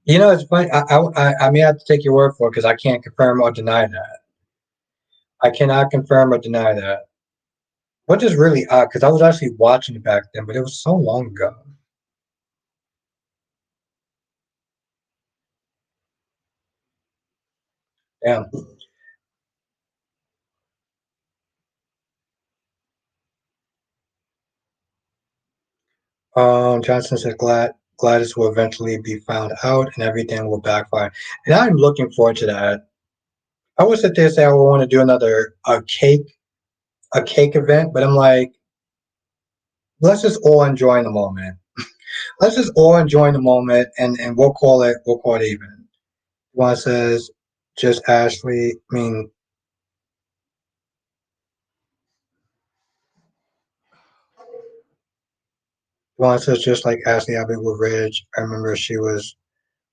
S1: You know, it's funny. I may have to take your word for it because I can't confirm or deny that. I cannot confirm or deny that. Which is really odd because I was actually watching it back then, but it was so long ago. Damn. Johnson said Gladys will eventually be found out and everything will backfire. And I'm looking forward to that. I would sit there and say I would want to do another a cake event, but I'm like, let's just all enjoy the moment. Let's just all enjoy the moment and we'll call it even. One says just Ashley. I mean, one says just like Ashley Abbott with Ridge. I remember she wasn't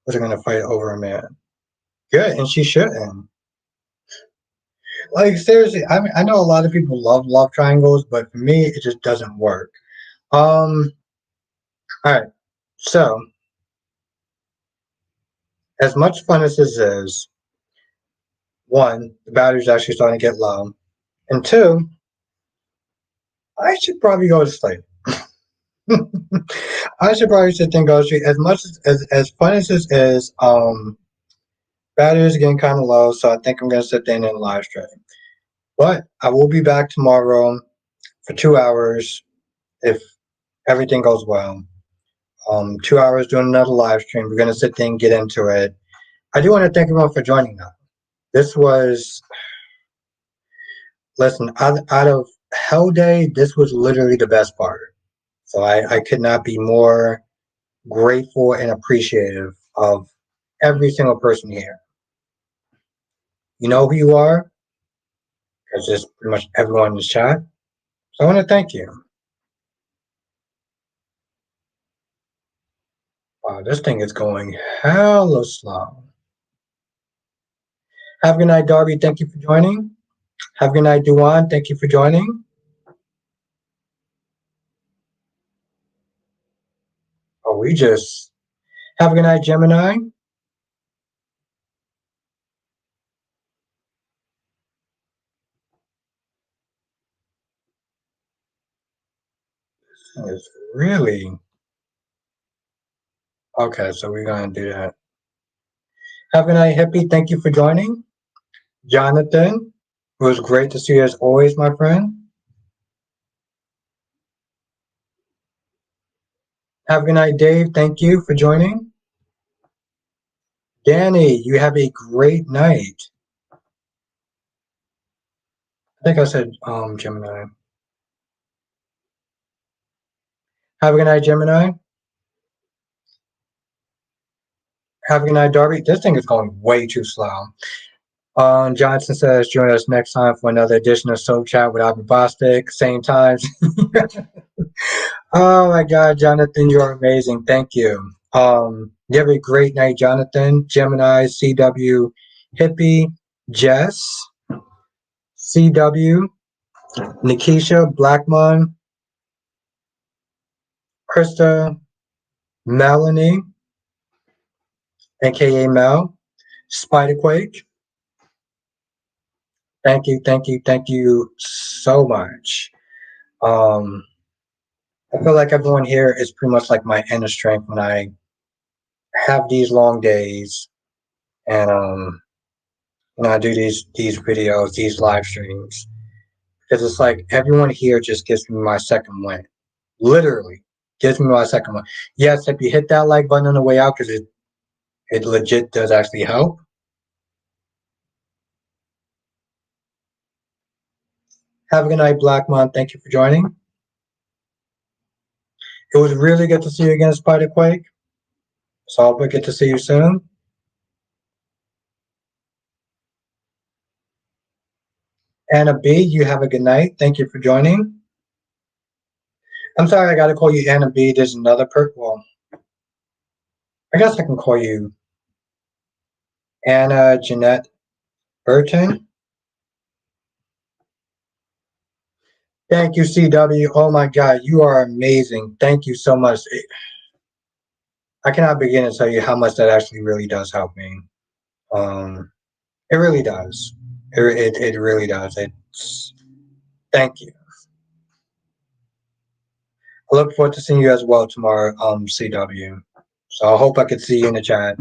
S1: gonna fight over a man. Good, and she shouldn't. Like seriously, I mean, I know a lot of people love triangles, but for me, it just doesn't work. Um, all right. So, as much fun as this is, one, the battery's actually starting to get low, and two, I should probably go to sleep. I should probably sit and go to sleep. As much as fun as this is, battery is getting kind of low, so I think I'm gonna sit there and live stream. But I will be back tomorrow for 2 hours if everything goes well. 2 hours doing another live stream. We're gonna sit there and get into it. I do want to thank everyone for joining us. This was, listen, out of Hell Day, this was literally the best part. So I could not be more grateful and appreciative of every single person here. You know who you are, because just pretty much everyone in the chat. So I want to thank you. Wow, this thing is going hella slow. Have a good night, Darby. Thank you for joining. Have a good night, Duan. Thank you for joining. Oh, we just have a good night, Gemini. It's really okay. So we're gonna do that. Have a good night, Hippie. Thank you for joining, Jonathan. It was great to see you as always, my friend. Have a good night, Dave. Thank you for joining. Danny, you have a great night. I think I said Gemini. Have a good night, Gemini. Have a good night, Darby. This thing is going way too slow. Johnson says, join us next time for another edition of Soap Chat with Albert Bostic. Same times. Oh my God, Jonathan, you're amazing. Thank you. You have a great night, Jonathan. Gemini, CW, Hippie, Jess, CW, Nikisha, Blackmon, Krista, Melanie, aka Mel, Spiderquake. Thank you so much. Um, I feel like everyone here is pretty much like my inner strength when I have these long days and when I do these videos, these live streams. Because it's like everyone here just gives me my second win. Literally gives me my second win. Yes, if you hit that like button on the way out, because it legit does actually help. Have a good night, Blackmon. Thank you for joining. It was really good to see you again, Spiderquake. So I'll get to see you soon. Anna B, you have a good night. Thank you for joining. I'm sorry I got to call you Anna B. There's another well, I guess I can call you Anna Jeanette Burton. Thank you, CW. Oh my God, you are amazing. Thank you so much. I cannot begin to tell you how much that actually really does help me. Um, it really does. It really does. It's thank you. I look forward to seeing you as well tomorrow, CW. So I hope I could see you in the chat.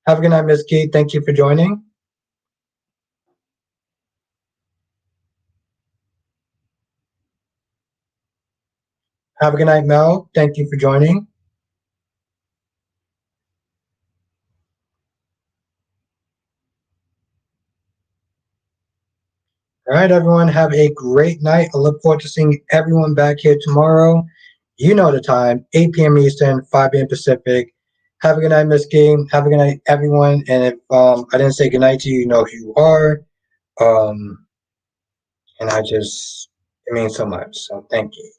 S1: Have a good night, Miss Key. Thank you for joining. Have a good night, Mel. Thank you for joining. All right, everyone. Have a great night. I look forward to seeing everyone back here tomorrow. You know the time, 8 p.m. Eastern, 5 p.m. Pacific. Have a good night, Miss King. Have a good night, everyone. And if I didn't say good night to you, you know who you are. Um, and it means so much. So thank you.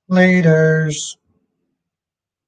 S1: Laters.